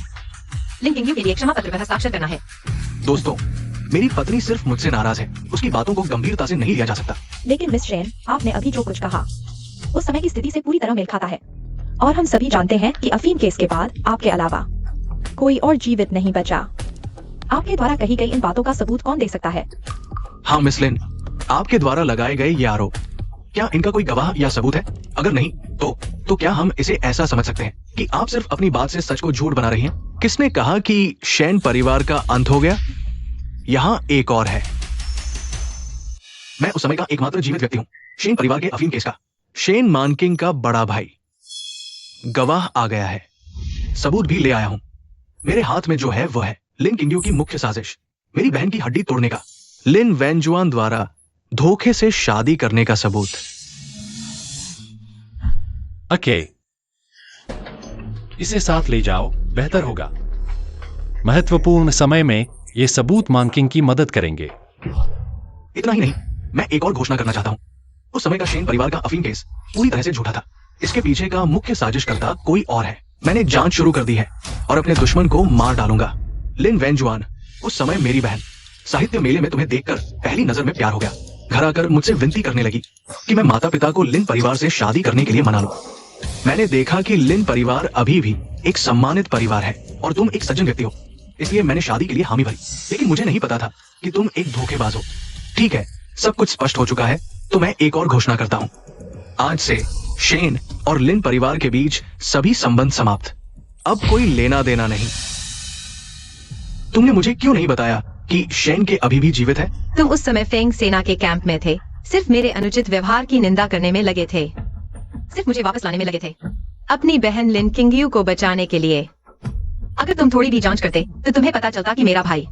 S1: लिन किंग यू के लिए क्षमा पत्र पर हस्ताक्षर करना है।
S3: दोस्तों, मेरी पत्नी सिर्फ मुझसे नाराज है। उसकी बातों को गंभीरता से नहीं लिया जा सकता।
S4: लेकिन मिस शेन, आपने अभी जो कुछ कहा उस समय की स्थिति से पूरी तरह मेल खाता है। और हम सभी जानते हैं कि अफीम केस के बाद आपके अलावा कोई और जीवित नहीं बचा। आपके द्वारा कही गई इन बातों का सबूत कौन दे सकता है?
S3: हाँ मिस लिन, आपके द्वारा लगाए गए ये आरोप, क्या इनका कोई गवाह या सबूत है? अगर नहीं तो क्या हम इसे ऐसा समझ सकते हैं कि आप सिर्फ अपनी बात से सच को झूठ बना रही हैं? किसने कहा कि शेन परिवार का अंत हो गया? यहाँ एक और है। मैं उस समय का एकमात्र जीवित व्यक्ति हूँ, शेन परिवार के अफीम केस का। शेन मानकिंग का बड़ा भाई। गवाह आ गया है, सबूत भी ले आया हूं। मेरे हाथ में जो है वो है लिन किंग यू की मुख्य साजिश, मेरी बहन की हड्डी तोड़ने का, लिन वेंजुआन द्वारा धोखे से शादी करने का सबूत।
S2: ओके, इसे साथ ले जाओ, बेहतर होगा। महत्वपूर्ण समय में ये सबूत मानकिंग की मदद करेंगे।
S3: इतना ही नहीं, मैं एक और घोषणा करना चाहता हूं। उस समय का शेन परिवार का अफीम केस पूरी तरह से झूठा था। इसके पीछे का मुख्य साजिशकर्ता कोई और है। मैंने जांच शुरू कर दी है और अपने दुश्मन को मार डालूंगा। लिन वेंजुआन, उस समय मेरी बहन, साहित्य मेले में तुम्हें देखकर पहली नजर में प्यार हो गया। घर आकर मुझसे विनती करने लगी कि मैं माता पिता को लिन परिवार से शादी करने के लिए मना लूं। मैंने देखा कि लिन परिवार अभी भी एक सम्मानित परिवार है और तुम एक सज्जन व्यक्ति हो, इसलिए मैंने शादी के लिए हामी भरी। लेकिन मुझे नहीं पता था कि तुम एक धोखेबाज हो। ठीक है, सब कुछ स्पष्ट हो चुका है, तो मैं एक और घोषणा करता हूं। आज से शेन और लिन परिवार के बीच सभी संबंध समाप्त। अब कोई लेना देना नहीं। तुमने मुझे क्यों नहीं बताया कि शेन के अभी भी जीवित है?
S1: तुम उस समय फेंग सेना के कैंप में थे, सिर्फ मेरे अनुचित व्यवहार की निंदा करने में लगे थे, सिर्फ मुझे वापस लाने में लगे थे, अपनी बहन लिन किंगयू को बचाने के लिए। अगर तुम थोड़ी भी जांच करते तो तुम्हें पता चलता कि मेरा भाई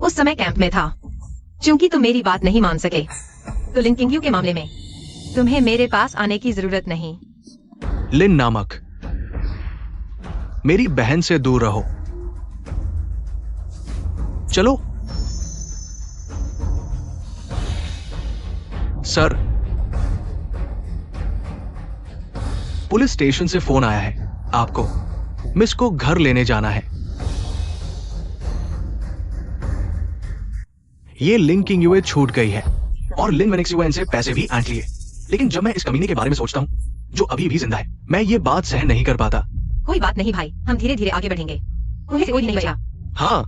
S1: उस समय कैंप में था। क्योंकि तुम मेरी बात नहीं मान सके, तो लिन किंगयू के मामले में तुम्हें मेरे पास आने की जरूरत नहीं।
S3: लिन नामक मेरी बहन से दूर रहो। चलो। सर, पुलिस स्टेशन से फोन आया है। आपको मिस को घर लेने जाना है। ये लिन किंगयू छूट गई है और लिन वेनेक्सुआ से पैसे भी ऐंठ लिए। लेकिन जब मैं इस कमीने के बारे में सोचता हूं जो अभी भी जिंदा है, मैं ये बात सहन नहीं कर पाता।
S1: कोई बात नहीं भाई, हम धीरे धीरे आगे बढ़ेंगे। तुम्हें कोई नहीं बचा।
S3: हाँ,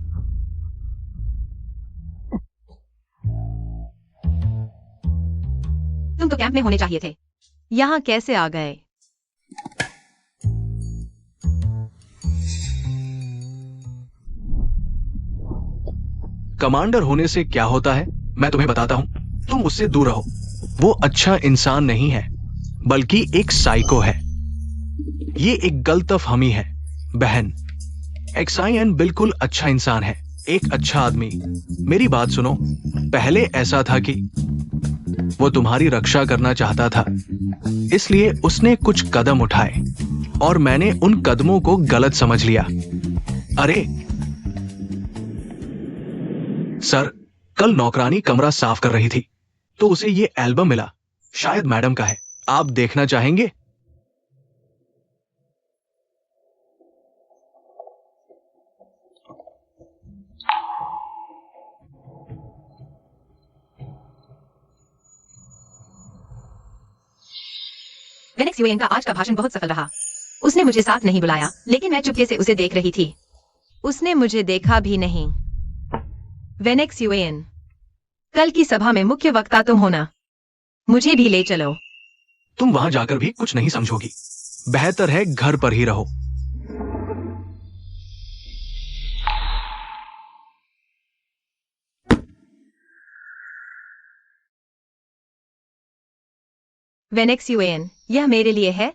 S1: तुम तो कैंप में होने चाहिए थे। यहाँ कैसे आ गए?
S3: कमांडर होने से क्या होता है मैं तुम्हें बताता हूं। तुम उससे दूर रहो। वो अच्छा इंसान नहीं है, बल्कि एक साइको है। ये एक गलतफहमी है बहन। एक्साइन बिल्कुल अच्छा इंसान है, एक अच्छा आदमी। मेरी बात सुनो, पहले ऐसा था कि वो तुम्हारी रक्षा करना चाहता था, इसलिए उसने कुछ कदम उठाए और मैंने उन कदमों को गलत समझ लिया। अरे सर, कल नौकरानी कमरा साफ कर रही थी तो उसे ये एल्बम मिला, शायद मैडम का है। आप देखना चाहेंगे?
S1: वेनेक्स यूएन का आज का भाषण बहुत सफल रहा। उसने मुझे साथ नहीं बुलाया, लेकिन मैं चुपके से उसे देख रही थी। उसने मुझे देखा भी नहीं। वेनेक्स यूएन, कल की सभा में मुख्य वक्ता तुम होना। मुझे भी ले चलो।
S3: तुम वहां जाकर भी कुछ नहीं समझोगी। बेहतर है घर पर ही रहो।
S1: वेनेक्स यूएन, यह मेरे लिए है।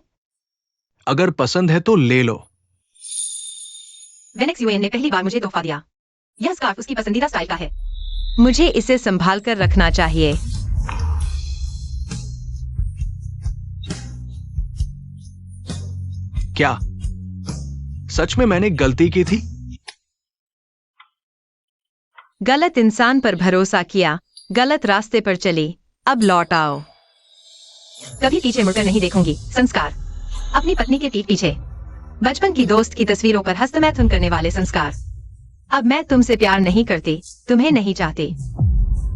S3: अगर पसंद है तो ले लो।
S1: वेनेक्स यूएन ने पहली बार मुझे तोहफा दिया। यह स्कार्फ उसकी पसंदीदा स्टाइल का है। मुझे इसे संभाल कर रखना चाहिए।
S3: क्या सच में मैंने गलती की थी?
S1: गलत इंसान पर भरोसा किया, गलत रास्ते पर चली। अब लौट आओ। कभी पीछे मुड़कर नहीं देखूंगी। संस्कार। अपनी पत्नी के पीठ पीछे बचपन की दोस्त की तस्वीरों पर हस्तमैथुन करने वाले संस्कार। अब मैं तुमसे प्यार नहीं करती, तुम्हें नहीं चाहती।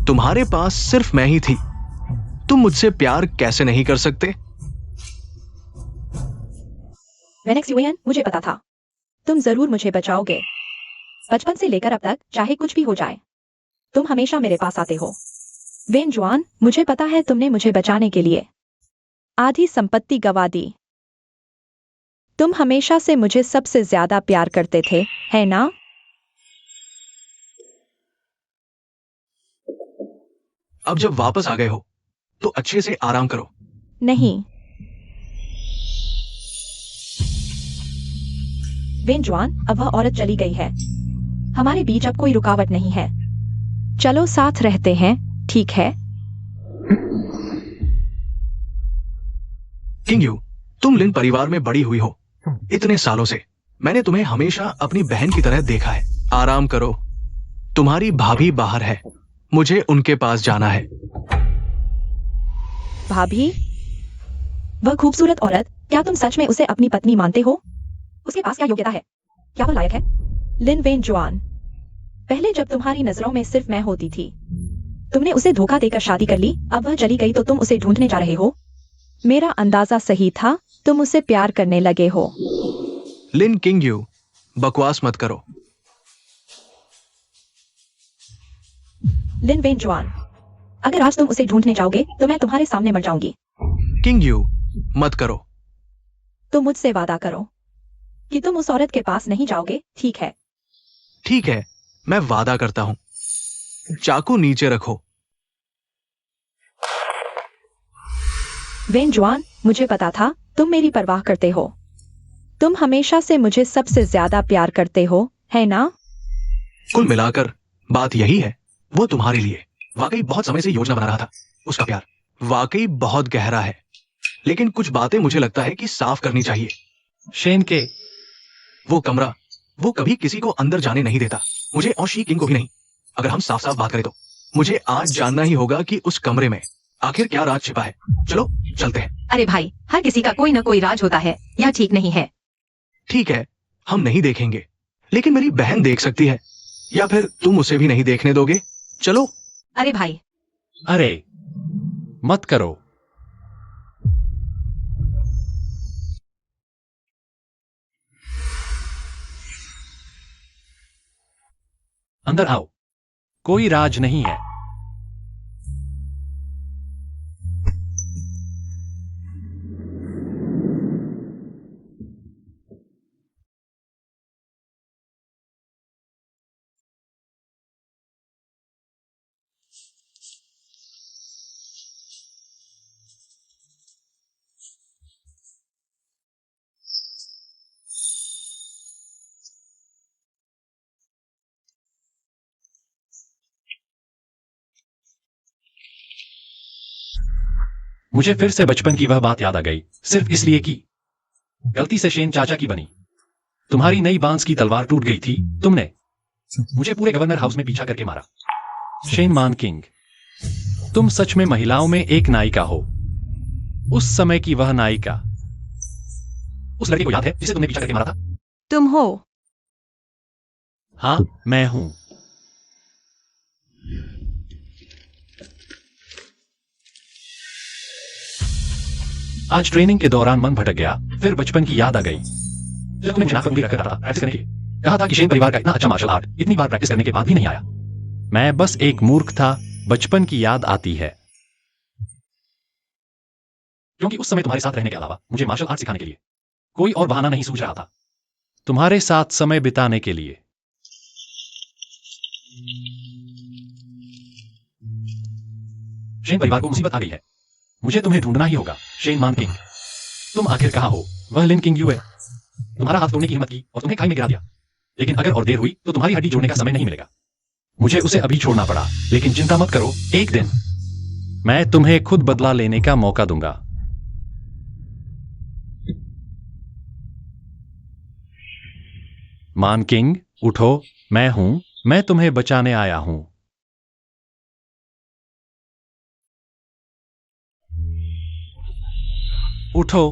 S3: तुम्हारे पास सिर्फ मैं ही थी। तुम मुझसे प्यार कैसे नहीं कर सकते?
S4: वेनेक्स यूएन, मुझे पता था तुम जरूर मुझे बचाओगे। बचपन से लेकर अब तक, चाहे कुछ भी हो जाए, तुम हमेशा मेरे पास आते हो। वेन जुआन, मुझे पता है तुमने मुझे बचाने के लिए आधी संपत्ति गंवा दी। तुम हमेशा से मुझे सबसे ज्यादा प्यार करते थे, है ना?
S3: अब जब वापस आ गए हो तो अच्छे से आराम करो।
S4: नहीं। वेन जुआन, अब वह औरत चली गई है। हमारे बीच अब कोई रुकावट नहीं है। चलो साथ रहते हैं, ठीक है?
S3: किंग यू, तुम लिन परिवार में बड़ी हुई हो। इतने सालों से मैंने तुम्हें हमेशा अपनी बहन की तरह देखा है। आराम करो। तुम्हारी भाभी बाहर है, मुझे उनके पास जाना है।
S4: भाभी? वह खूबसूरत औरत, क्या तुम सच में उसे अपनी पत्नी मानते हो? उसके पास क्या योग्यता है? क्या वह लायक है? लिन वेन जुआन, पहले जब तुम्हारी नजरों में सिर्फ मैं होती थी, तुमने उसे धोखा देकर शादी कर ली। अब वह चली गई तो तुम उसे ढूंढने जा रहे हो। मेरा अंदाजा सही था, तुम उसे प्यार करने लगे हो।
S3: लिन किंग यू, बकवास मत करो।
S4: लिन वेन जुआन, अगर आज तुम उसे ढूंढने जाओगे तो मैं तुम्हारे सामने मर जाऊंगी।
S3: किंग यू, मत करो।
S4: तुम मुझसे वादा करो कि तुम उस औरत के पास नहीं जाओगे, ठीक है?
S3: ठीक है, मैं वादा करता हूं। चाकू नीचे रखो।
S4: वेन जुआन, मुझे पता था तुम मेरी परवाह करते हो। तुम हमेशा से मुझे सबसे ज्यादा प्यार करते हो, है ना?
S3: कुल मिलाकर बात यही है। वो तुम्हारे लिए वाकई बहुत समय से योजना बना रहा था। उसका प्यार वाकई बहुत गहरा है, लेकिन कुछ बातें मुझे लगता है कि साफ करनी चाहिए।
S2: शेन के
S3: वो कमरा, वो कभी किसी को अंदर जाने नहीं देता, मुझे और शी किंग को भी नहीं। अगर हम साफ साफ बात करें तो मुझे आज जानना ही होगा कि उस कमरे में आखिर क्या राज छिपा है। चलो चलते हैं।
S1: अरे भाई, हर किसी का कोई ना कोई राज होता है। यह ठीक नहीं है।
S3: ठीक है, हम नहीं देखेंगे, लेकिन मेरी बहन देख सकती है। या फिर तुम उसे भी नहीं देखने दोगे? चलो।
S1: अरे भाई,
S2: अरे मत करो। अंदर आओ। कोई राज नहीं है। मुझे फिर से बचपन की वह बात याद आ गई, सिर्फ इसलिए कि गलती से शेन चाचा की बनी। तुम्हारी नई बांस की तलवार टूट गई थी। तुमने मुझे पूरे गवर्नर हाउस में पीछा करके मारा। शेन मान किंग, तुम सच में महिलाओं में एक नायिका हो। उस समय की वह नायिका, उस लड़की को याद है जिसे तुमने पीछा करके मारा था?
S1: तुम हो।
S2: हाँ, मैं हूं। आज ट्रेनिंग के दौरान मन भटक गया, फिर बचपन की याद आ गई जब तुम्हें मुझे उंगली रखकर प्रैक्टिस करने के लिए कहा था कि शेन परिवार का इतना अच्छा मार्शल आर्ट इतनी बार प्रैक्टिस करने के बाद भी नहीं आया। मैं बस एक मूर्ख था। बचपन की याद आती है क्योंकि उस समय तुम्हारे साथ रहने के अलावा मुझे मार्शल आर्ट सिखाने के लिए कोई और बहाना नहीं सूझ रहा था। तुम्हारे साथ समय बिताने के लिए। शेन परिवार को मुसीबत आ गई है। मुझे तुम्हें ढूंढना ही होगा। शेन मान किंग, तुम आखिर कहां हो? वह लिन किंग यू है। तुम्हारा हाथ तोड़ने की हिम्मत की और तुम्हें खाई में गिरा दिया, लेकिन अगर और देर हुई तो तुम्हारी हड्डी जोड़ने का समय नहीं मिलेगा। मुझे उसे अभी छोड़ना पड़ा, लेकिन चिंता मत करो, एक दिन मैं तुम्हें खुद बदला लेने का मौका दूंगा। मान किंग, उठो, मैं हूं, मैं तुम्हें बचाने आया हूं। उठो।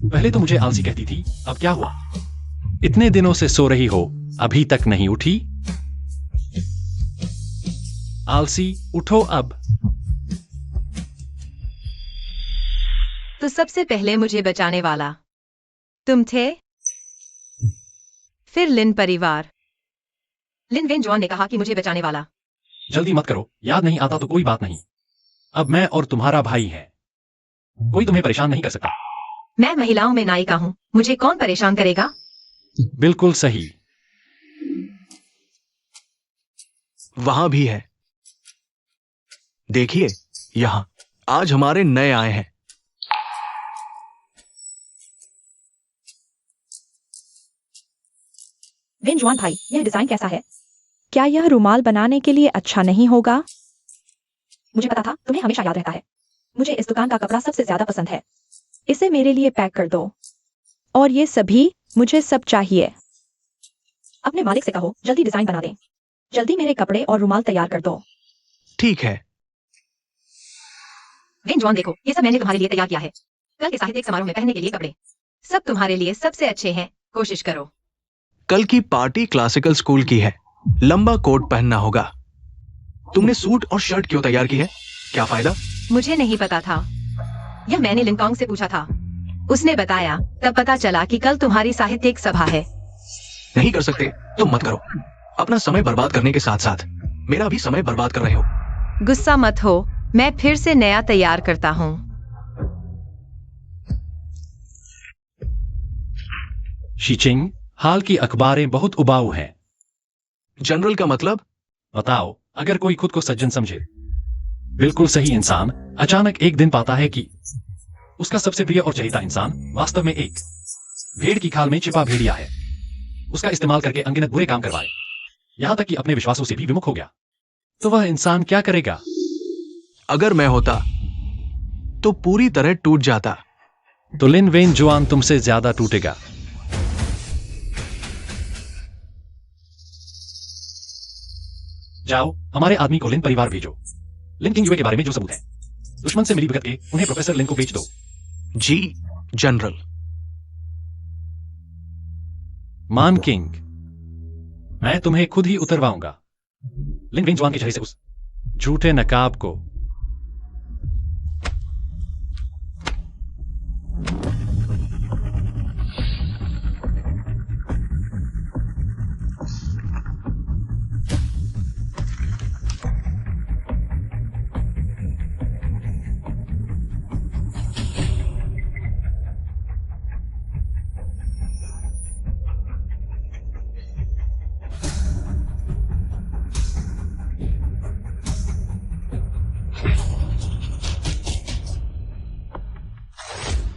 S2: पहले तो मुझे आलसी कहती थी, अब क्या हुआ? इतने दिनों से सो रही हो, अभी तक नहीं उठी? आलसी, उठो अब।
S1: तो सबसे पहले मुझे बचाने वाला तुम थे, फिर लिन परिवार। लिन वेनजुआन ने कहा कि मुझे बचाने वाला।
S2: जल्दी मत करो, याद नहीं आता तो कोई बात नहीं। अब मैं और तुम्हारा भाई है, कोई तुम्हें परेशान नहीं कर सकता।
S1: मैं महिलाओं में नायिका हूं, मुझे कौन परेशान करेगा?
S2: बिल्कुल सही।
S3: वहां भी है, देखिए यहां। आज हमारे नए आए हैं।
S4: वेनजुआन भाई, यह डिजाइन कैसा है? क्या यह रुमाल बनाने के लिए अच्छा नहीं होगा? मुझे पता था तुम्हें हमेशा याद रहता है। मुझे इस दुकान का कपड़ा सबसे ज्यादा पसंद है। इसे मेरे लिए पैक कर दो। और ये सभी, मुझे सब चाहिए। अपने मालिक से कहो जल्दी डिजाइन बना दें। जल्दी मेरे कपड़े और रुमाल तैयार कर दो।
S3: ठीक है।
S1: वेनजुआन देखो, ये सब मैंने तुम्हारे लिए तैयार किया है। कल के साहित्यिक समारोह में पहनने के लिए कपड़े सब तुम्हारे लिए सबसे अच्छे हैं, कोशिश करो।
S3: कल की पार्टी क्लासिकल स्कूल की है, लंबा कोट पहनना होगा। तुमने सूट और शर्ट क्यों तैयार की है? क्या फायदा?
S1: मुझे नहीं पता था, यह मैंने लिंकॉन्ग से पूछा था। उसने बताया, तब पता चला कि कल तुम्हारी साहित्यिक सभा है।
S3: नहीं कर सकते, तुम मत करो। अपना समय बर्बाद करने के साथ साथ मेरा भी समय बर्बाद कर रहे हो।
S1: गुस्सा मत हो, मैं फिर से नया तैयार करता हूँ।
S2: शीचिंग, हाल की अखबारें बहुत उबाऊ हैं।
S3: जनरल का मतलब?
S2: बताओ, अगर कोई खुद को सज्जन समझे, बिल्कुल सही इंसान अचानक एक दिन पाता है कि उसका सबसे प्रिय और चहेता इंसान वास्तव में एक भेड़ की खाल में छिपा भेड़िया है। उसका इस्तेमाल करके अनगिनत बुरे काम करवाए, यहां तक कि अपने विश्वासों से भी विमुख हो गया। तो वह इंसान क्या करेगा?
S3: अगर मैं होता तो पूरी तरह टूट जाता।
S2: तो लिन वेनजुआन तुमसे ज्यादा टूटेगा। जाओ, हमारे आदमी को लिन परिवार भेजो। लिन किंग यूए के बारे में जो सबूत है, दुश्मन से मिली भगत के उन्हें प्रोफेसर लिन को बेच दो।
S3: जी जनरल।
S2: मान किंग, मैं तुम्हें खुद ही उतरवाऊंगा, लिन वेनजुआन के चेहरे से उस झूठे नकाब को।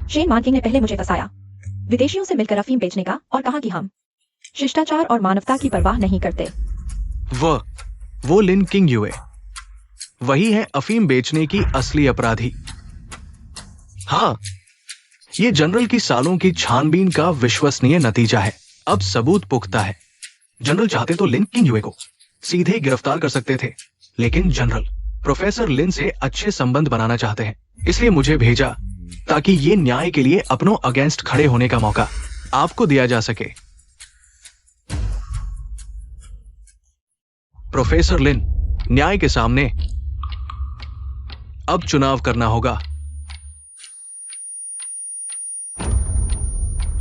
S4: शेन मान किंग ने पहले मुझे फंसाया, विदेशियों से मिलकर अफीम बेचने का, और कहा कि हम शिष्टाचार और मानवता की परवाह नहीं करते।
S3: वो लिन किंग यूए, वही है अफीम बेचने की असली अपराधी। हाँ, ये जनरल की सालों की छानबीन का विश्वसनीय नतीजा है। अब सबूत पुख्ता है। जनरल चाहते तो लिन किंग यूए को सीधे गिरफ्तार कर सकते थे, लेकिन जनरल प्रोफेसर लिन से अच्छे संबंध बनाना चाहते हैं, इसलिए मुझे भेजा ताकि ये न्याय के लिए अपनों अगेंस्ट खड़े होने का मौका आपको दिया जा सके। प्रोफेसर लिन, न्याय के सामने अब चुनाव करना होगा।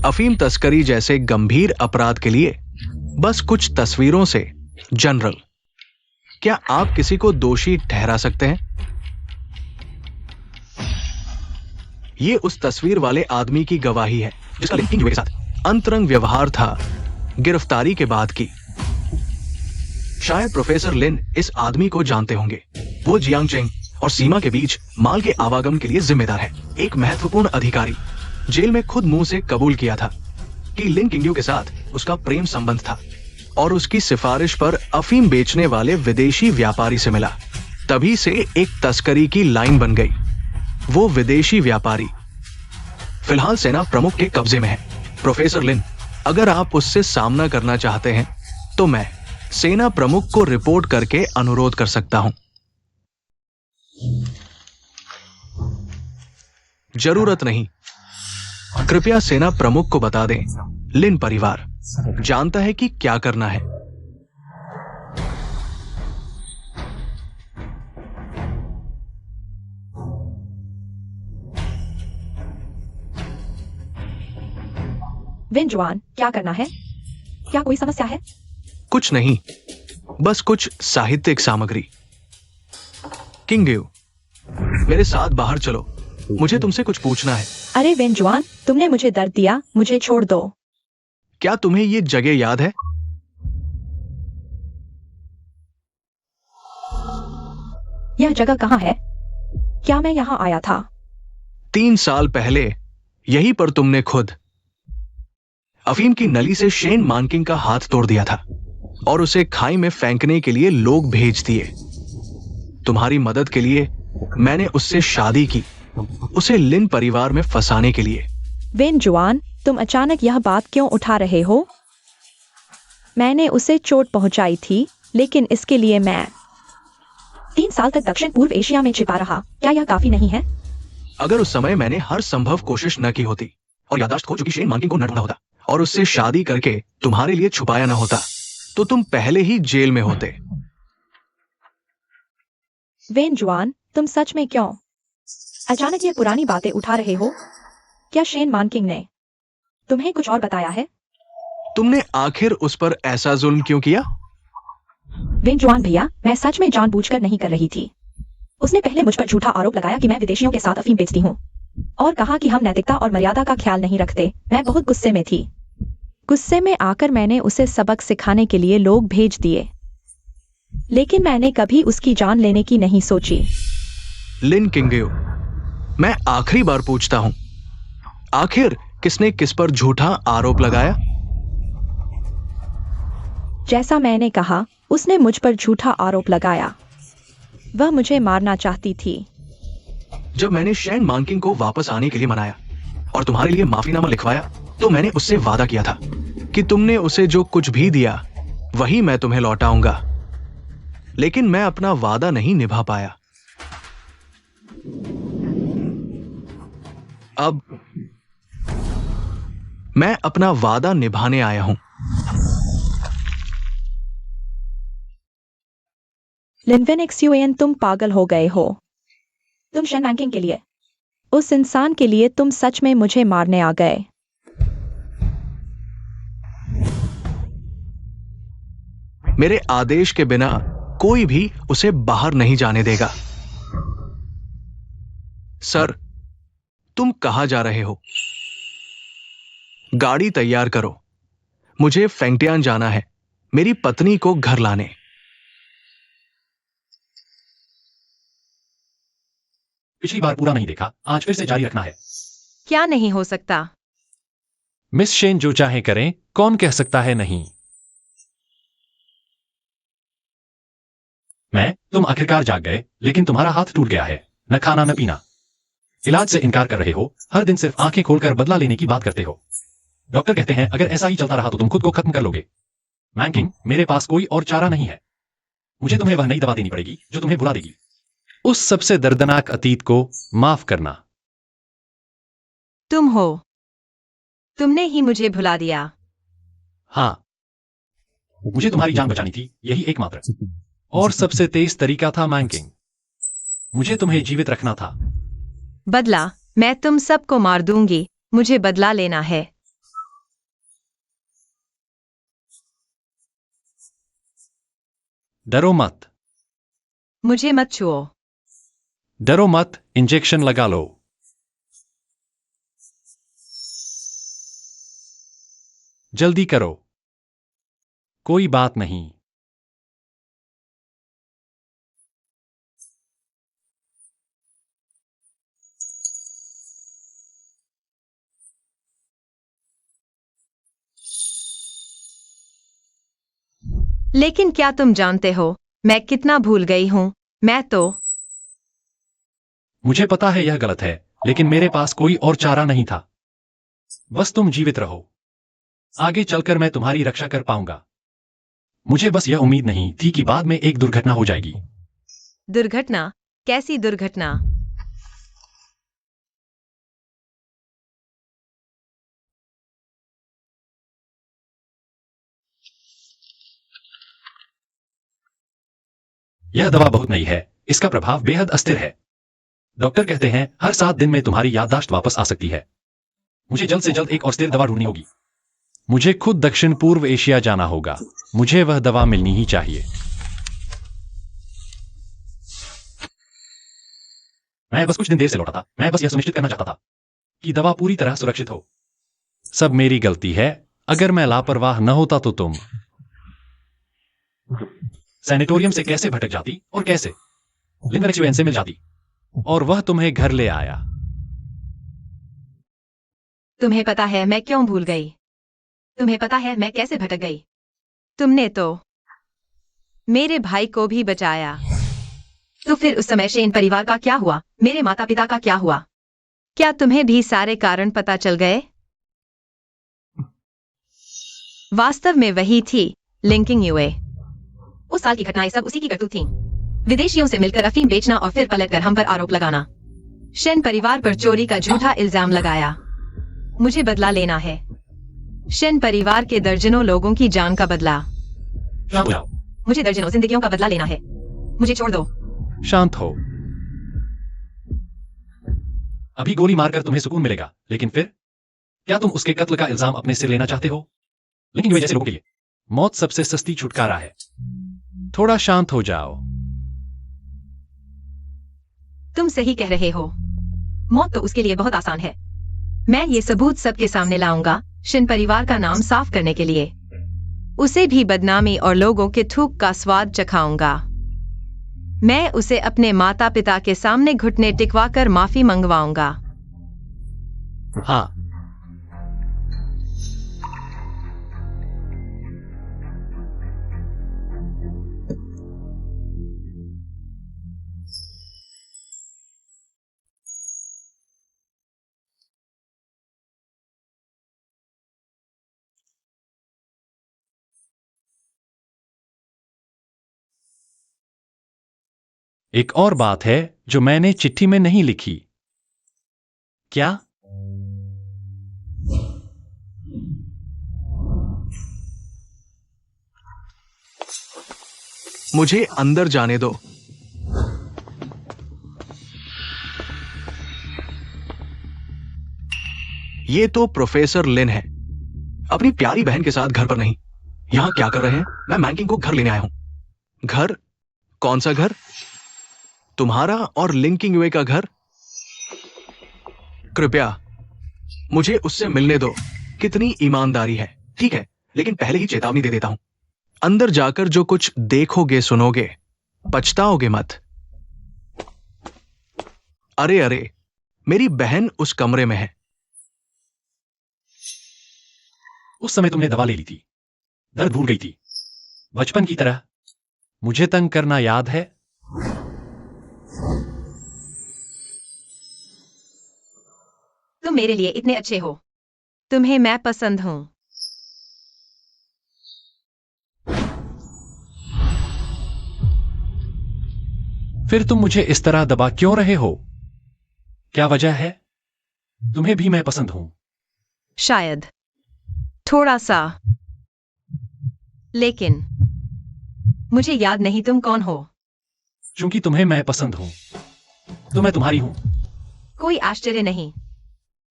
S3: अफीम तस्करी जैसे गंभीर अपराध के लिए बस कुछ तस्वीरों से जनरल, क्या आप किसी को दोषी ठहरा सकते हैं? ये उस तस्वीर वाले आदमी की गवाही है जिसका लिन किंगवे के साथ अंतरंग व्यवहार था गिरफ्तारी के बाद की। शायद प्रोफेसर लिन इस आदमी को जानते होंगे। वो जियांग चेंग और सीमा के बीच माल के आवागमन के लिए जिम्मेदार है। एक महत्वपूर्ण अधिकारी जेल में खुद मुंह से कबूल किया था कि लिन किंगयू के साथ उसका प्रेम संबंध था और उसकी सिफारिश पर अफीम बेचने वाले विदेशी व्यापारी से मिला। तभी से एक तस्करी की लाइन बन गई। वो विदेशी व्यापारी फिलहाल सेना प्रमुख के कब्जे में है। प्रोफेसर लिन, अगर आप उससे सामना करना चाहते हैं तो मैं सेना प्रमुख को रिपोर्ट करके अनुरोध कर सकता हूं। जरूरत नहीं, कृपया सेना प्रमुख को बता दें। लिन परिवार जानता है कि क्या करना है।
S4: विन जुआन, क्या करना है? क्या कोई समस्या है?
S3: कुछ नहीं, बस कुछ साहित्यिक सामग्री। किंगयू, मेरे साथ बाहर चलो, मुझे तुमसे कुछ पूछना है।
S4: अरे विन जुआन, तुमने मुझे दर्द दिया, मुझे छोड़ दो।
S3: क्या तुम्हें ये जगह याद है?
S4: यह जगह कहाँ है? क्या मैं यहाँ आया था?
S3: 3 साल पहले यहीं पर तुमने खुद अफीम की नली से शेन मानकिंग का हाथ तोड़ दिया था और उसे खाई में फेंकने के लिए लोग भेज दिए। तुम्हारी मदद के लिए मैंने उससे शादी की, उसे लिन परिवार में फंसाने के लिए।
S4: विन जुआन, तुम अचानक यह बात क्यों उठा रहे हो? मैंने उसे चोट पहुंचाई थी, लेकिन इसके लिए मैं 3 साल तक दक्षिण पूर्व एशिया में छिपा रहा। क्या यह काफी नहीं है?
S3: अगर उस समय मैंने हर संभव कोशिश न की होती और याददाश्त खो चुकी शेन मानकिंग को न ढूंढा होता और उससे शादी करके तुम्हारे लिए छुपाया न होता, तो तुम पहले ही जेल में होते।
S4: विन जुआन, तुम सच में क्यों अचानक ये पुरानी बातें उठा रहे हो? क्या शेन मानकिंग ने तुम्हें कुछ और बताया है?
S3: तुमने आखिर उस पर ऐसा जुल्म क्यों किया?
S4: विन जुआन भैया, मैं सच में जानबूझकर नहीं कर रही थी। उसने पहले मुझ पर झूठा आरोप लगाया कि मैं विदेशियों के साथ अफीम बेचती हूँ और कहा कि हम नैतिकता और मर्यादा का ख्याल नहीं रखते। मैं बहुत गुस्से में थी। गुस्से में आकर मैंने उसे सबक सिखाने के लिए लोग भेज दिए, लेकिन मैंने कभी उसकी जान लेने की नहीं सोची।
S3: लिन किंगयू, मैं आखिरी बार पूछता हूं, आखिर किसने किस पर झूठा आरोप लगाया?
S4: जैसा मैंने कहा, उसने मुझ पर झूठा आरोप लगाया। वह मुझे मारना चाहती थी।
S3: जब मैंने शेन मानकिंग को वापस आने के लिए मनाया और तुम्हारे लिए माफीनामा लिखवाया, तो मैंने उससे वादा किया था कि तुमने उसे जो कुछ भी दिया वही मैं तुम्हें लौटाऊंगा, लेकिन मैं अपना वादा नहीं निभा पाया। अब मैं अपना वादा निभाने आया हूं।
S4: लिनविन एक्सयूएन, तुम पागल हो गए हो। तुम शेन मानकिंग के लिए, उस इंसान के लिए तुम सच में मुझे मारने आ गए।
S3: मेरे आदेश के बिना कोई भी उसे बाहर नहीं जाने देगा। सर, तुम कहां जा रहे हो? गाड़ी तैयार करो, मुझे फेंगटियान जाना है, मेरी पत्नी को घर लाने।
S2: पिछली बार पूरा नहीं देखा, आज फिर से जारी रखना है।
S1: क्या नहीं हो सकता?
S2: मिस शेन जो चाहे करें, कौन कह सकता है नहीं? तुम आखिरकार जाग गए, लेकिन तुम्हारा हाथ टूट गया है। न खाना न पीना, इलाज से इनकार कर रहे हो, हर दिन सिर्फ आंखें खोलकर बदला लेने की बात करते हो। डॉक्टर कहते हैं अगर ऐसा ही चलता रहा तो तुम खुद को खत्म कर लोगे। मैनकिंग, मेरे पास कोई और चारा नहीं है। मुझे तुम्हें वह नई दवा देनी पड़ेगी जो तुम्हें भुला देगी। उस सबसे दर्दनाक अतीत को माफ करना।
S1: तुम हो। तुमने ही मुझे भुला दिया।
S2: हाँ, मुझे तुम्हारी जान बचानी थी, यही एकमात्र और सबसे तेज तरीका था मैंकिंग। मुझे तुम्हें जीवित रखना था।
S1: बदला? मैं तुम सबको मार दूंगी। मुझे बदला लेना है।
S2: डरो मत।
S1: मुझे मत छुओ।
S2: डरो मत, इंजेक्शन लगा लो। जल्दी करो। कोई बात नहीं।
S1: लेकिन क्या तुम जानते हो मैं कितना भूल गई हूं? मैं तो
S2: मुझे पता है यह गलत है, लेकिन मेरे पास कोई और चारा नहीं था। बस तुम जीवित रहो। आगे चलकर मैं तुम्हारी रक्षा कर पाऊंगा। मुझे बस यह उम्मीद नहीं थी कि बाद में एक दुर्घटना हो जाएगी।
S1: दुर्घटना? कैसी दुर्घटना?
S2: यह दवा बहुत नई है, इसका प्रभाव बेहद अस्थिर है। डॉक्टर कहते हैं हर 7 दिन में तुम्हारी याददाश्त वापस आ सकती है। मुझे जल्द से जल्द एक और स्थिर दवा ढूंढनी होगी। मुझे खुद दक्षिण पूर्व एशिया जाना होगा। मुझे वह दवा मिलनी ही चाहिए। मैं बस कुछ दिन देर से लौटा था। मैं बस यह सुनिश्चित करना चाहता था कि दवा पूरी तरह सुरक्षित हो। सब मेरी गलती है। अगर मैं लापरवाह न होता तो तुम सैनिटोरियम से कैसे भटक जाती और कैसे लिंगरेक्सुएन से मिल जाती और वह तुम्हें घर ले आया।
S1: तुम्हें पता है मैं क्यों भूल गई? तुम्हें पता है मैं कैसे भटक गई? तुमने तो मेरे भाई को भी बचाया। तो फिर उस समय शेन परिवार का क्या हुआ? मेरे माता पिता का क्या हुआ? क्या तुम्हें भी सारे कारण पता चल गए? वास्तव में वही थी लिंकिंग यूए। उस साल की घटनाएं सब उसी की करतूत थीं। विदेशियों से मिलकर अफीम बेचना और फिर पलटकर हम पर आरोप लगाना। शेन परिवार पर चोरी का झूठा इल्जाम लगाया। मुझे बदला लेना है। शेन परिवार के दर्जनों लोगों की जान का बदला।
S2: शांत हो जाओ।
S1: मुझे दर्जनों जिंदगियों का बदला लेना है। मुझे छोड़ दो।
S2: शांत हो। अभी गोली मारकर तुम्हें सुकून मिलेगा, लेकिन फिर क्या तुम उसके कत्ल का इल्जाम अपने सिर लेना चाहते हो? लेकिन वे जैसे लोगों के लिए मौत सबसे सस्ती छुटकारा है। थोड़ा शांत हो जाओ।
S1: तुम सही कह रहे हो। मौत तो उसके लिए बहुत आसान है। मैं ये सबूत सबके सामने लाऊंगा, शिन परिवार का नाम साफ करने के लिए। उसे भी बदनामी और लोगों के थूक का स्वाद चखाऊंगा। मैं उसे अपने माता पिता के सामने घुटने टिकवाकर माफी मंगवाऊंगा।
S2: हाँ, एक और बात है जो मैंने चिट्ठी में नहीं लिखी। क्या?
S3: मुझे अंदर जाने दो। ये तो प्रोफेसर लिन है, अपनी प्यारी बहन के साथ घर पर नहीं। यहां क्या कर रहे हैं? मैं मैंकिंग को घर लेने आया हूं। घर? कौन सा घर? तुम्हारा और लिंकिंग वे का घर? कृपया मुझे उससे मिलने दो। कितनी ईमानदारी है। ठीक है, लेकिन पहले ही चेतावनी दे देता हूं, अंदर जाकर जो कुछ देखोगे सुनोगे, पछताओगे मत। अरे अरे, मेरी बहन उस कमरे में है।
S2: उस समय तुमने दवा ले ली थी, दर्द भूल गई थी, बचपन की तरह। मुझे तंग करना याद है?
S1: तुम मेरे लिए इतने अच्छे हो। तुम्हें मैं पसंद हूं।
S2: फिर तुम मुझे इस तरह दबा क्यों रहे हो? क्या वजह है? तुम्हें भी मैं पसंद हूं।
S1: शायद थोड़ा सा, लेकिन मुझे याद नहीं तुम कौन हो।
S2: क्योंकि तुम्हें मैं पसंद हूं, तो मैं तुम्हारी हूं।
S1: कोई आश्चर्य नहीं,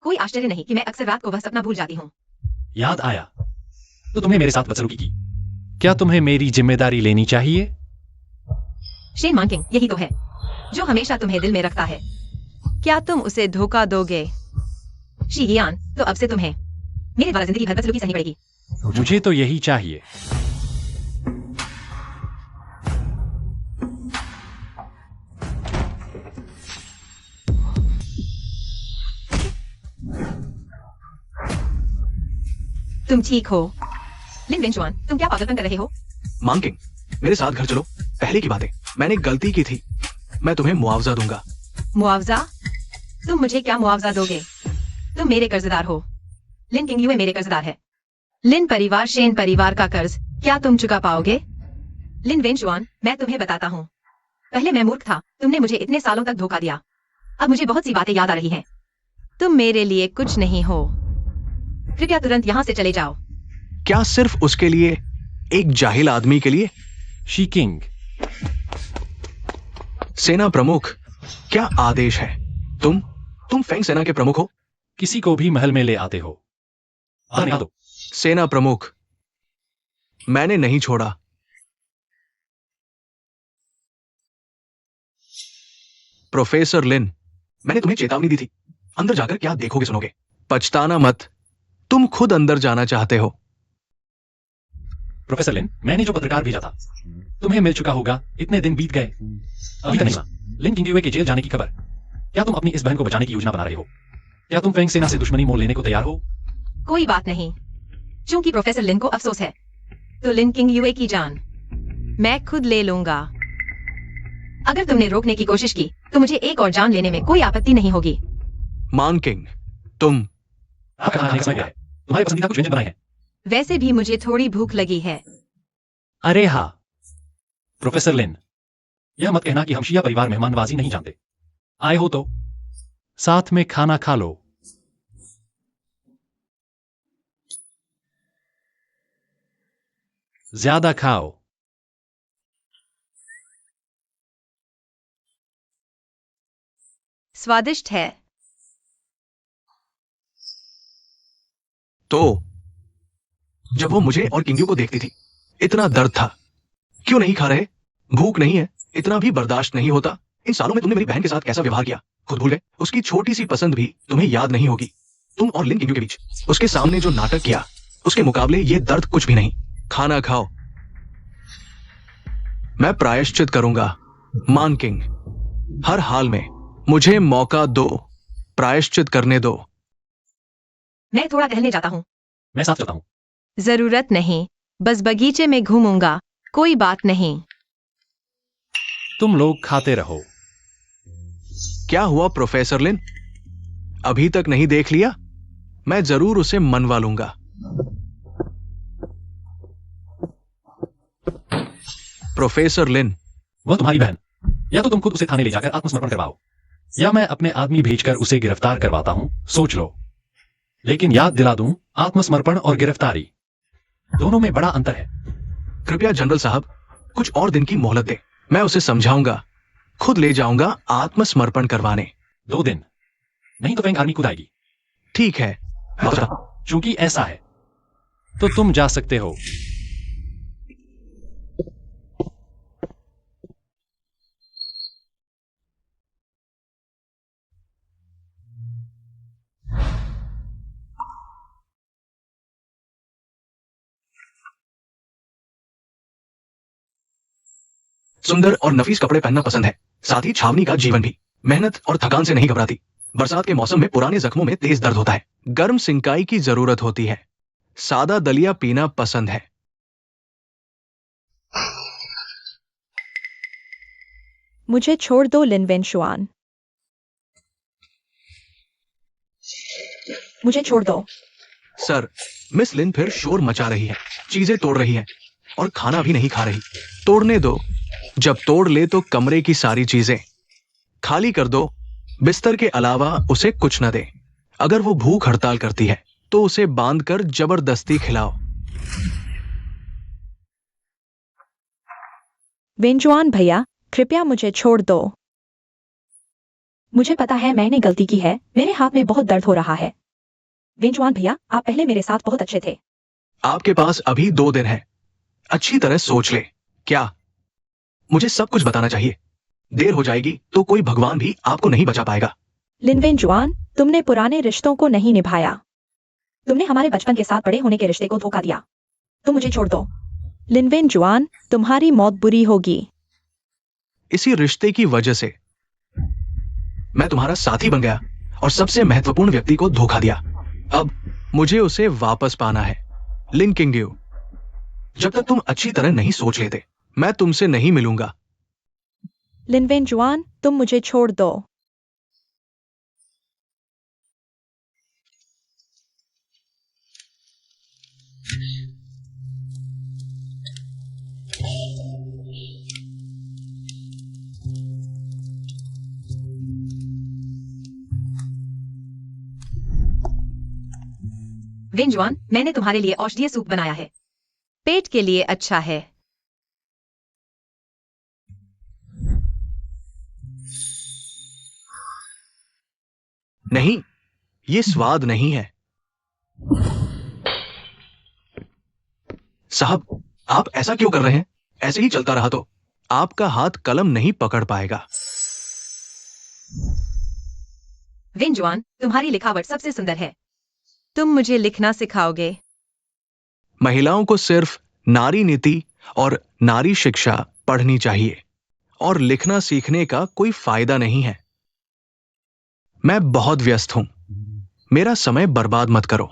S1: कोई आश्चर्य नहीं कि मैं अक्सर रात को वह सपना भूल जाती हूँ।
S2: याद आया तो तुमने मेरे साथ बदसलूकी की। क्या तुम्हें मेरी जिम्मेदारी लेनी चाहिए?
S1: शेन मांकिंग यही तो है जो हमेशा तुम्हें दिल में रखता है। क्या तुम उसे धोखा दोगे? शीगियान, तो अब से तुम्हें मेरे द्वारा जिंदगी भर बदसलूकी सहनी पड़ेगी।
S2: मुझे तो यही चाहिए।
S1: तुम ठीक हो? लिन वेंजुआन, तुम क्या पागलपन कर रहे हो?
S3: मांकिंग, मेरे साथ घर चलो। पहले की बातें, मैंने गलती की थी। मैं तुम्हें मुआवजा दूंगा।
S1: मुआवजा? तुम मुझे क्या मुआवजा दोगे? तुम मेरे कर्जदार हो। लिन किंग यूए मेरे कर्जदार है। लिन परिवार शेन परिवार का कर्ज क्या तुम चुका पाओगे? लिन वेंजुआन, मैं तुम्हें बताता हूँ। पहले मैं मूर्ख था, तुमने मुझे इतने सालों तक धोखा दिया। अब मुझे बहुत सी बातें याद आ रही हैं। तुम मेरे लिए कुछ नहीं हो। कृपया तुरंत यहाँ से चले जाओ।
S3: क्या सिर्फ उसके लिए, एक जाहिल आदमी के लिए?
S2: शी किंग,
S3: सेना प्रमुख, क्या आदेश है? तुम फेंग सेना के प्रमुख हो।
S2: किसी को भी महल में ले आते हो। आने आ दो।
S3: सेना प्रमुख, मैंने नहीं छोड़ा। प्रोफेसर लिन, मैंने तुम्हें चेतावनी दी थी। अंदर जाकर क्या देखोगे सुनोगे। पछताना मत, तुम खुद अंदर जाना चाहते हो।
S2: प्रोफेसर लिन, मैंने जो पत्रकार भेजा था तुम्हें मिल चुका होगा। इतने दिन बीत गए, अभी तक नहीं हुआ। लिन किंग यूए के जेल जाने की खबर। क्या तुम अपनी इस बहन को बचाने की योजना बना रहे हो? क्या तुम फेंग सेना से दुश्मनी मोल लेने को तैयार हो?
S1: कोई बात नहीं। चूंकि प्रोफेसर लिन को अफसोस है, तो लिन किंग यूए की जान मैं खुद ले लूंगा। अगर तुमने रोकने की कोशिश की तो मुझे एक और जान लेने में कोई आपत्ति नहीं होगी।
S3: मांकिंग, तुम
S2: आपका खाना खाने का समय क्या है? तुम्हारे पसंदीदा कुछ व्यंजन बनाए हैं?
S1: वैसे भी मुझे थोड़ी भूख लगी है।
S2: अरे हाँ प्रोफेसर लिन, यह मत कहना कि हम शिया परिवार मेहमानबाजी नहीं जानते। आए हो तो साथ में खाना खा लो। ज्यादा खाओ।
S1: स्वादिष्ट है।
S3: तो जब वो मुझे और किंग्यू को देखती थी, इतना दर्द था। क्यों नहीं खा रहे? भूख नहीं है? इतना भी बर्दाश्त नहीं होता? इन सालों में तुमने मेरी बहन के साथ कैसा व्यवहार किया, खुद भूल गए? उसकी छोटी सी पसंद भी तुम्हें याद नहीं होगी। तुम और लिन किंग्यू के बीच उसके सामने जो नाटक किया, उसके मुकाबले ये दर्द कुछ भी नहीं। खाना खाओ, मैं प्रायश्चित करूंगा। मान किंग, हर हाल में मुझे मौका दो, प्रायश्चित करने दो।
S1: मैं थोड़ा टहलने जाता हूँ।
S2: मैं साथ चलता हूं।
S1: जरूरत नहीं, बस बगीचे में घूमूंगा। कोई बात नहीं।
S2: तुम लोग खाते रहो।
S3: क्या हुआ प्रोफेसर लिन? अभी तक नहीं देख लिया? मैं जरूर उसे मनवा लूंगा। प्रोफेसर लिन,
S2: वह तुम्हारी बहन। या तो तुम खुद उसे थाने ले जाकर आत्मसमर्पण करवाओ, या मैं अपने आदमी भेजकर उसे गिरफ्तार करवाता हूं। सोच लो। लेकिन याद दिला दूं, आत्मसमर्पण और गिरफ्तारी दोनों में बड़ा अंतर है।
S3: कृपया जनरल साहब कुछ और दिन की मोहलत दे। मैं उसे समझाऊंगा, खुद ले जाऊंगा आत्मसमर्पण करवाने।
S2: 2 दिन नहीं तो फेंग आर्मी खुद आएगी।
S3: ठीक है।
S2: चूंकि ऐसा है तो तुम जा सकते हो।
S3: सुंदर और नफीस कपड़े पहनना पसंद है, साथ ही छावनी का जीवन भी। मेहनत और थकान से नहीं घबराती। बरसात के मौसम में पुराने जख्मों में तेज दर्द होता है। गर्म सिंकाई की जरूरत होती है। सादा दलिया पीना पसंद है।
S4: मुझे छोड़ दो लिन वेंशुआन, मुझे छोड़ दो।
S3: सर, मिस लिन फिर शोर मचा रही है, चीजें तोड़ रही है और खाना भी नहीं खा रही। तोड़ने दो। जब तोड़ ले तो कमरे की सारी चीजें खाली कर दो। बिस्तर के अलावा उसे कुछ न दे। अगर वो भूख हड़ताल करती है तो उसे बांधकर जबरदस्ती खिलाओ।
S4: वेंजुआन भैया, कृपया मुझे छोड़ दो। मुझे पता है मैंने गलती की है, मेरे हाथ में बहुत दर्द हो रहा है। वेंजुआन भैया, आप पहले मेरे साथ बहुत अच्छे थे।
S3: आपके पास अभी 2 दिन है, अच्छी तरह सोच ले। क्या मुझे सब कुछ बताना चाहिए? देर हो जाएगी तो कोई भगवान भी आपको नहीं बचा पाएगा।
S4: लिन वेंजुआन, तुमने पुराने रिश्तों को नहीं निभाया। तुमने हमारे बचपन के साथ बड़े होने के रिश्ते को धोखा दिया। तुम मुझे छोड़ दो। लिन वेंजुआन, तुम्हारी मौत बुरी होगी।
S3: इसी रिश्ते की वजह से मैं तुम्हारा साथी बन गया और सबसे महत्वपूर्ण व्यक्ति को धोखा दिया। अब मुझे उसे वापस पाना है। लिन किंगड्यू, जब तक तुम अच्छी तरह नहीं सोच लेते मैं तुमसे नहीं मिलूंगा।
S4: लिन वेंजुआन, तुम मुझे छोड़ दो।
S1: वेंजुआन, मैंने तुम्हारे लिए औषधीय सूप बनाया है। पेट के लिए अच्छा है।
S3: नहीं, ये स्वाद नहीं है। साहब, आप ऐसा क्यों कर रहे हैं? ऐसे ही चलता रहा तो आपका हाथ कलम नहीं पकड़ पाएगा।
S1: वेंजुआन, तुम्हारी लिखावट सबसे सुंदर है। तुम मुझे लिखना सिखाओगे?
S3: महिलाओं को सिर्फ नारी नीति और नारी शिक्षा पढ़नी चाहिए और लिखना सीखने का कोई फायदा नहीं है। मैं बहुत व्यस्त हूं, मेरा समय बर्बाद मत करो।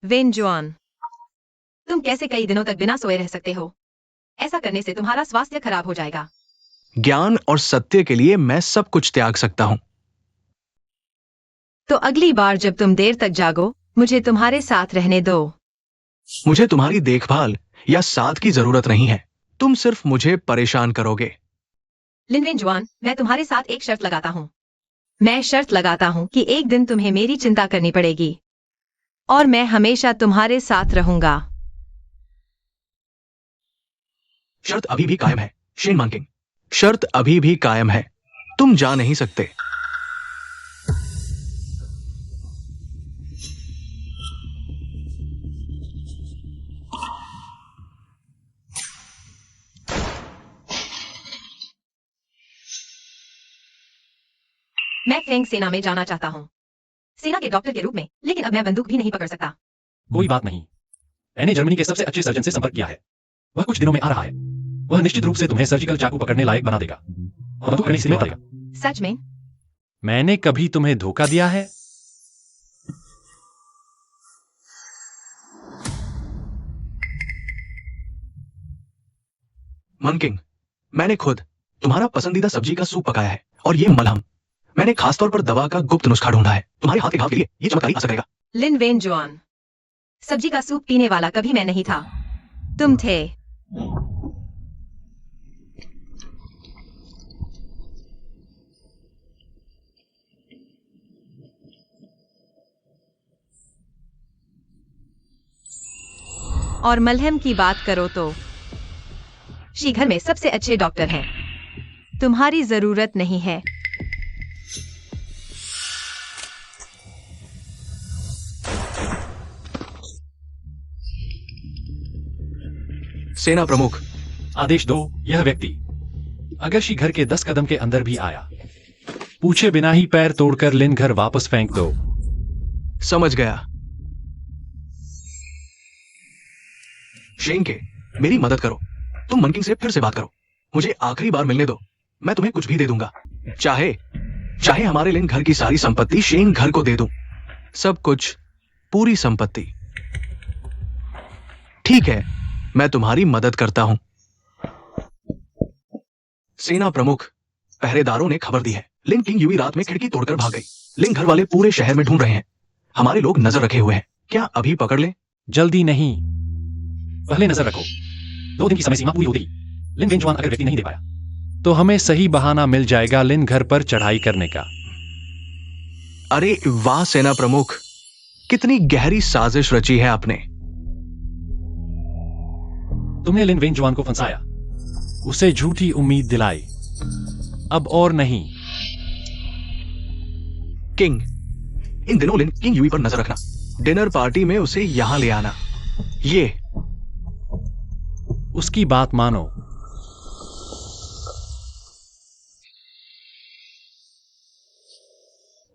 S1: वेंजुआन, तुम कैसे कई दिनों तक बिना सोए रह सकते हो? ऐसा करने से तुम्हारा स्वास्थ्य खराब हो जाएगा।
S3: ज्ञान और सत्य के लिए मैं सब कुछ त्याग सकता हूं।
S1: तो अगली बार जब तुम देर तक जागो, मुझे तुम्हारे साथ रहने दो।
S3: मुझे तुम्हारी देखभाल या साथ की जरूरत नहीं है। तुम सिर्फ मुझे परेशान करोगे।
S1: लिन वेंजुआन, मैं तुम्हारे साथ एक शर्त लगाता हूँ। मैं शर्त लगाता हूँ कि एक दिन तुम्हें मेरी चिंता करनी पड़ेगी और मैं हमेशा तुम्हारे साथ रहूंगा।
S3: शर्त अभी भी कायम है, शेन मानकिंग। शर्त अभी भी कायम है। तुम जा नहीं सकते।
S1: मैं फेंग सेना में जाना चाहता हूँ, सेना के डॉक्टर के रूप में, लेकिन अब मैं बंदूक भी नहीं पकड़ सकता।
S2: कोई बात नहीं, मैंने जर्मनी के सबसे अच्छे सर्जन से संपर्क किया है। वह कुछ दिनों में आ रहा है। वह निश्चित रूप से तुम्हें सर्जिकल चाकू पकड़ने लायक बना देगा और बंदूक करने से बता देगा।
S1: सच में?
S2: मैंने कभी तुम्हें धोखा दिया है?
S3: मनकिंग, मैंने खुद तुम्हारा पसंदीदा सब्जी का सूप पकाया है और ये मलहम मैंने खासतौर पर दवा का गुप्त नुस्खा ढूंढा है। तुम्हारे हाथ के घाव के लिए ये चमत्कारी असर करेगा।
S1: लिन वेंजुआन, सब्जी का सूप पीने वाला कभी मैं नहीं था, तुम थे। और मलहम की बात करो तो श्रीघर में सबसे अच्छे डॉक्टर हैं। तुम्हारी जरूरत नहीं है।
S3: सेना प्रमुख,
S2: आदेश दो। यह व्यक्ति अगर श्रीघर के 10 कदम के अंदर भी आया, पूछे बिना ही पैर तोड़कर लिन घर वापस फेंक दो।
S3: समझ गया। शेंके, मेरी मदद करो। तुम मनकिंग से फिर से बात करो। मुझे आखिरी बार मिलने दो। मैं तुम्हें कुछ भी दे दूंगा। चाहे हमारे लिन घर की सारी संपत्ति शेंग घर को दे दूं। सब कुछ, पूरी संपत्ति। ठीक है, मैं तुम्हारी मदद करता हूं। सेना प्रमुख, पहरेदारों ने खबर दी है लिन किंग यूई रात में खिड़की तोड़कर भाग गई। लिन घर वाले पूरे शहर में ढूंढ रहे हैं। हमारे लोग नजर रखे हुए हैं, क्या अभी पकड़ लें?
S2: जल्दी नहीं, पहले नजर रखो। 2 दिन की समय सीमा पूरी होती लिन वेंजुआन अगर व्यक्ति नहीं दे पाया तो हमें सही बहाना मिल जाएगा लिन घर पर चढ़ाई करने का।
S3: अरे वाह सेना प्रमुख, कितनी गहरी साजिश रची है आपने।
S2: तुमने लिन वेंजुआन को फंसाया, उसे झूठी उम्मीद दिलाई, अब और नहीं।
S3: किंग, इन दिनों लिन किंग यूई पर नजर रखना, डिनर पार्टी में उसे यहां ले आना। ये
S2: उसकी बात मानो।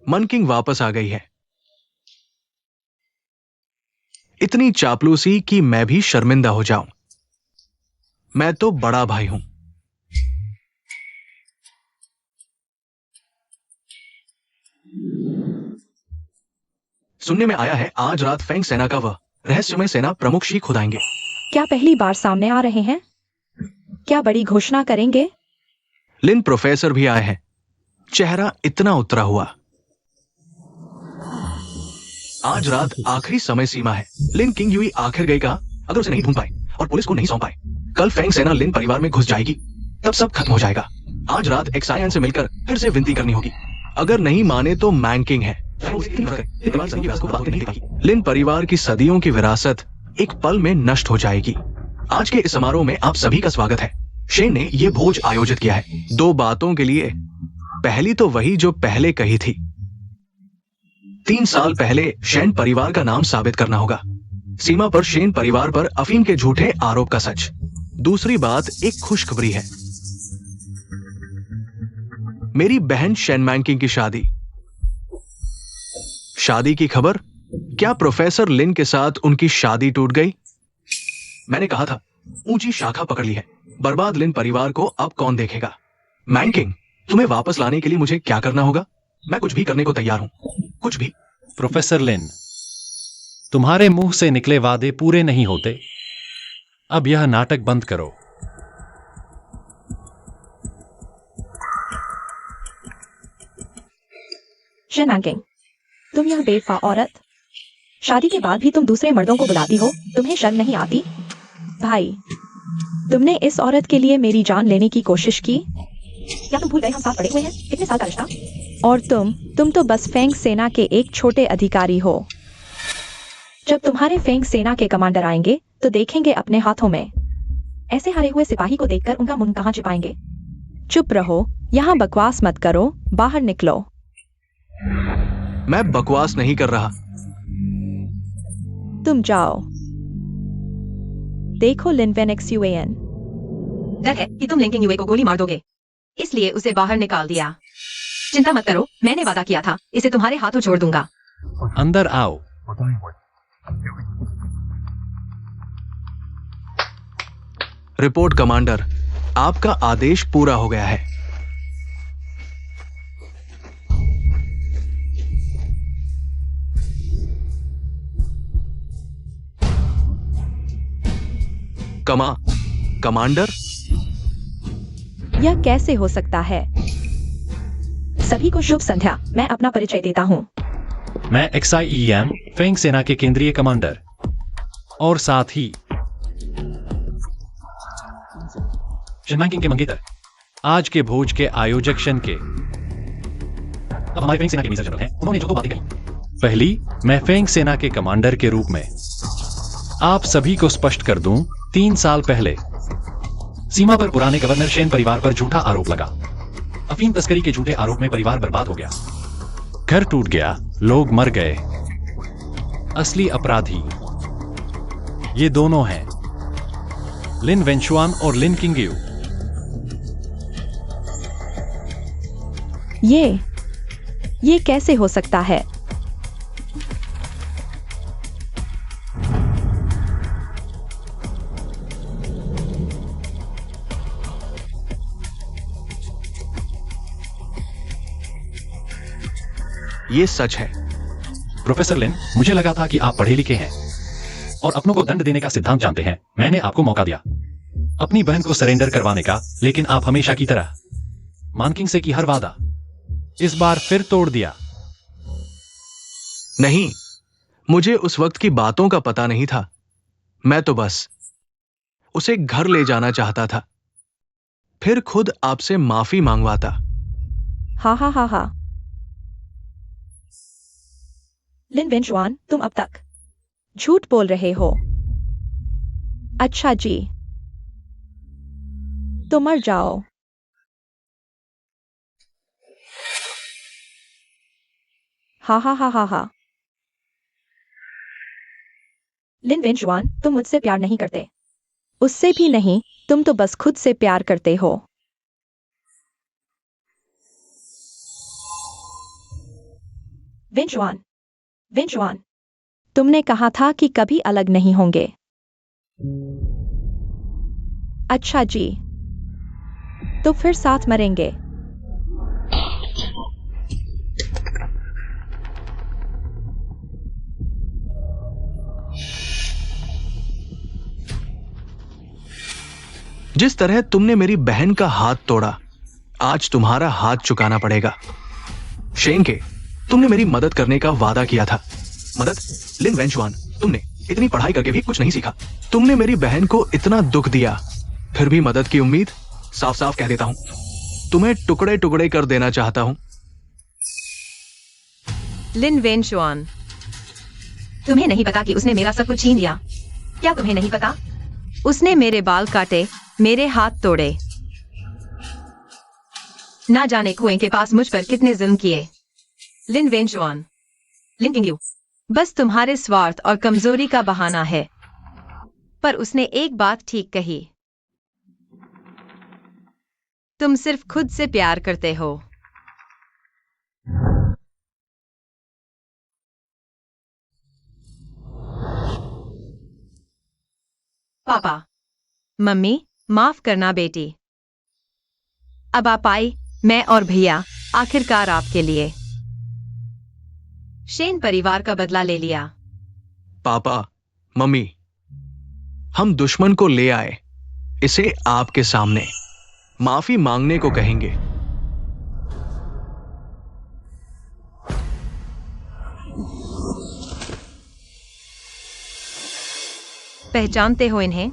S3: मन किंग वापस आ गई है। इतनी चापलूसी कि मैं भी शर्मिंदा हो जाऊं। मैं तो बड़ा भाई हूं। सुनने में आया है आज रात फेंग सेना का वह रहस्यमय सेना प्रमुख शी खुद आएंगे।
S4: क्या पहली बार सामने आ रहे हैं? क्या बड़ी घोषणा करेंगे?
S3: लिन प्रोफेसर भी आए हैं। चेहरा इतना उतरा हुआ। आज रात आखिरी समय सीमा है। लिन किंग यूई आखिर गई कहा, अगर उसे नहीं ढूंढ पाए और पुलिस को नहीं सौंप पाए, कल फेंग सेना लिन परिवार में घुस जाएगी, तब सब खत्म हो जाएगा। आज रात एक्सायन से मिलकर फिर से विनती करनी होगी। अगर नहीं माने तो मैंकिंग है। लिन परिवार की सदियों की विरासत एक पल में नष्ट हो जाएगी। आज के इस समारोह में आप सभी का स्वागत है। शेन ने यह भोज आयोजित किया है 2 बातों के लिए। पहली तो वही जो पहले कही थी, 3 साल पहले शेन परिवार का नाम साबित करना होगा। सीमा पर शेन परिवार पर अफीम के झूठे आरोप का सच। दूसरी बात एक खुशखबरी है, मेरी बहन शेन मैंकिंग की शादी। शादी की खबर? क्या प्रोफेसर लिन के साथ उनकी शादी टूट गई? मैंने कहा था, ऊंची शाखा पकड़ ली है। बर्बाद लिन परिवार को अब कौन देखेगा? मैंकिंग, तुम्हें वापस लाने के लिए मुझे क्या करना होगा? मैं कुछ भी करने को तैयार हूं, कुछ भी।
S2: प्रोफेसर लिन, तुम्हारे मुंह से निकले वादे पूरे नहीं होते। अब यह नाटक बंद करो।
S4: शेन मैंकिंग, तुम यह बेवफा औरत, शादी के बाद भी तुम दूसरे मर्दों को बुलाती हो, तुम्हें शर्म नहीं आती? भाई, तुमने इस औरत के लिए मेरी जान लेने की कोशिश की। क्या तुम भूल गए हम साथ पड़े हुए हैं? कितने साल का रिश्ता? और तुम तो बस फेंग सेना के एक छोटे अधिकारी हो। जब तुम्हारे फेंग सेना के कमांडर आएंगे तो देखेंगे अपने हाथों में। ऐसे हारे हुए सिपाही को देखकर उनका मुंह कहां छिपाएंगे? चुप रहो, यहाँ बकवास मत करो, बाहर निकलो।
S3: मैं बकवास नहीं कर रहा।
S4: तुम जाओ। देखो लिन एक्सयूएन।
S1: डर है कि तुम लिन किंग यूई को गोली मार दोगे, इसलिए उसे बाहर निकाल दिया। चिंता मत करो, मैंने वादा किया था, इसे तुम्हारे हाथों छोड़ दूंगा।
S2: अंदर आओ।
S3: रिपोर्ट कमांडर, आपका आदेश पूरा हो गया है। कमांडर,
S4: यह कैसे हो सकता है? सभी को शुभ संध्या। मैं अपना परिचय देता हूँ।
S2: मैं XIEM फेंग सेना के केंद्रीय कमांडर और साथ ही शेन मैंकिंग के मंगेतर, आज के भोज के आयोजक शन के। अब हमारे फेंग सेना के मेजर जनरल हैं, उन्होंने जो 2 बातें कही। पहली, मैं फेंग सेना के कमांडर के रूप में आप सभी को स्पष्ट कर दूं, 3 साल पहले सीमा पर पुराने गवर्नर शेन परिवार पर झूठा आरोप लगा। अफीम तस्करी के झूठे आरोप में परिवार बर्बाद हो गया, घर टूट गया, लोग मर गए। असली अपराधी ये दोनों हैं, लिन वेंचुआन और लिन किंगयू।
S4: ये कैसे हो सकता है?
S3: ये सच है।
S2: प्रोफेसर लिन, मुझे लगा था कि आप पढ़े लिखे हैं और अपनों को दंड देने का सिद्धांत जानते हैं। मैंने आपको मौका दिया अपनी बहन को सरेंडर करवाने का, लेकिन आप हमेशा की तरह मानकिंग से की हर वादा इस बार फिर तोड़ दिया।
S3: नहीं, मुझे उस वक्त की बातों का पता नहीं था। मैं तो बस उसे घर ले जाना चाहता था, फिर खुद आपसे माफी मांगवाता।
S4: हा हा हा हा। लिन वेंजुआन, तुम अब तक झूठ बोल रहे हो। अच्छा जी, तो मर जाओ। हा हा हा हा हा। लिन वेंजुआन, तुम मुझसे प्यार नहीं करते। उससे भी नहीं, तुम तो बस खुद से प्यार करते हो। वेंजुआन, वेंजुआन, तुमने कहा था कि कभी अलग नहीं होंगे। अच्छा जी, तो फिर साथ मरेंगे।
S3: जिस तरह तुमने मेरी बहन का हाथ तोड़ा, आज तुम्हारा हाथ चुकाना पड़ेगा। शेन के, तुमने मेरी मदद करने का वादा किया था। मदद? लिन वेंजुआन, तुमने इतनी पढ़ाई करके भी कुछ नहीं सीखा। तुमने मेरी बहन को इतना दुख दिया, फिर भी मदद की उम्मीद? साफ साफ कह देता हूं, तुम्हें टुकड़े टुकड़े कर देना चाहता हूं।
S1: लिन वेंजुआन, तुम्हें नहीं पता कि उसने मेरा सब कुछ छीन लिया? क्या तुम्हें नहीं पता? उसने मेरे बाल काटे, मेरे हाथ तोड़े। ना जाने कुएं के पास मुझ पर कितने जुल्म किए। लिन वेंजुआन, लिन किंगयू, बस तुम्हारे स्वार्थ और कमजोरी का बहाना है। पर उसने एक बात ठीक कही। तुम सिर्फ खुद से प्यार करते हो। पापा, मम्मी, माफ करना बेटी। अब आप आई, मैं और भैया, आखिरकार आपके लिए। शेन परिवार का बदला ले लिया।
S3: पापा, मम्मी, हम दुश्मन को ले आए, इसे आपके सामने माफी मांगने को कहेंगे।
S1: पहचानते हो इन्हें?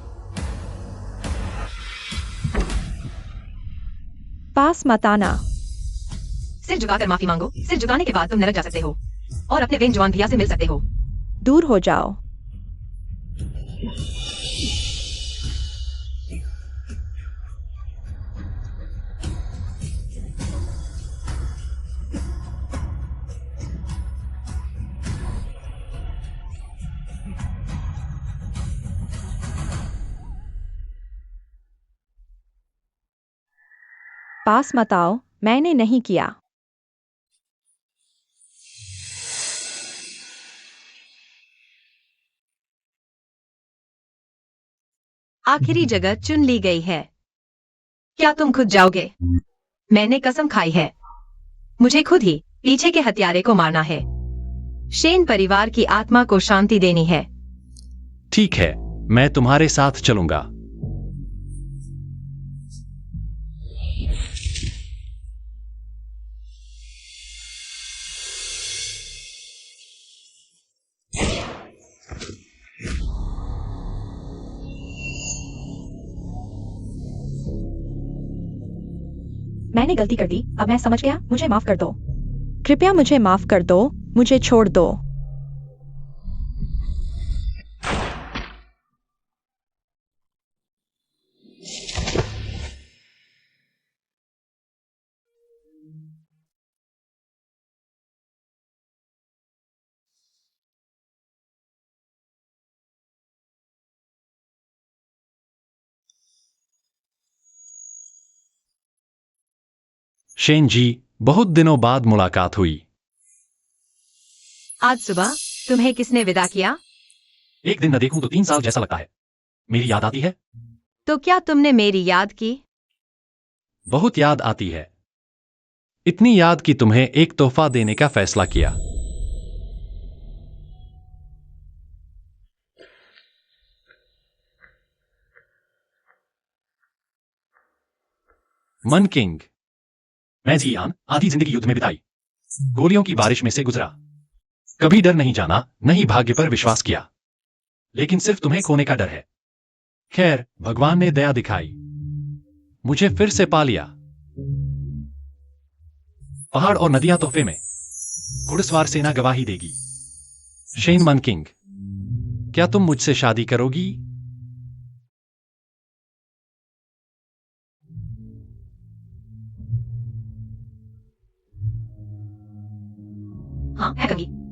S4: पास मत आना।
S1: सिर झुकाकर माफी मांगो। सिर झुकाने के बाद तुम नरक जा सकते हो और अपने वेंजुआन भैया से मिल सकते हो।
S4: दूर हो जाओ। पास मत आओ, मैंने नहीं किया।
S1: आखिरी जगह चुन ली गई है। क्या तुम खुद जाओगे? मैंने कसम खाई है। मुझे खुद ही पीछे के हत्यारे को मारना है। शेन परिवार की आत्मा को शांति देनी है।
S2: ठीक है, मैं तुम्हारे साथ चलूंगा।
S4: मैंने गलती कर दी, अब मैं समझ गया, मुझे माफ कर दो। कृपया मुझे माफ कर दो, मुझे छोड़ दो।
S2: शेन जी, बहुत दिनों बाद मुलाकात हुई।
S1: आज सुबह तुम्हें किसने विदा किया?
S2: एक दिन न देखूं तो 3 साल जैसा लगता है। मेरी याद आती है?
S1: तो क्या तुमने मेरी याद की?
S2: बहुत याद आती है। इतनी याद कि तुम्हें एक तोहफा देने का फैसला किया। मन किंग, मैं जियान आधी जिंदगी युद्ध में बिताई, गोलियों की बारिश में से गुजरा। कभी डर नहीं जाना, नहीं भाग्य पर विश्वास किया, लेकिन सिर्फ तुम्हें खोने का डर है। खैर, भगवान ने दया दिखाई, मुझे फिर से पा लिया। पहाड़ और नदियां तोहफे में, घुड़सवार सेना गवाही देगी। शेन मन किंग, क्या तुम मुझसे शादी करोगी?
S1: हाँ, मैं करूंगी।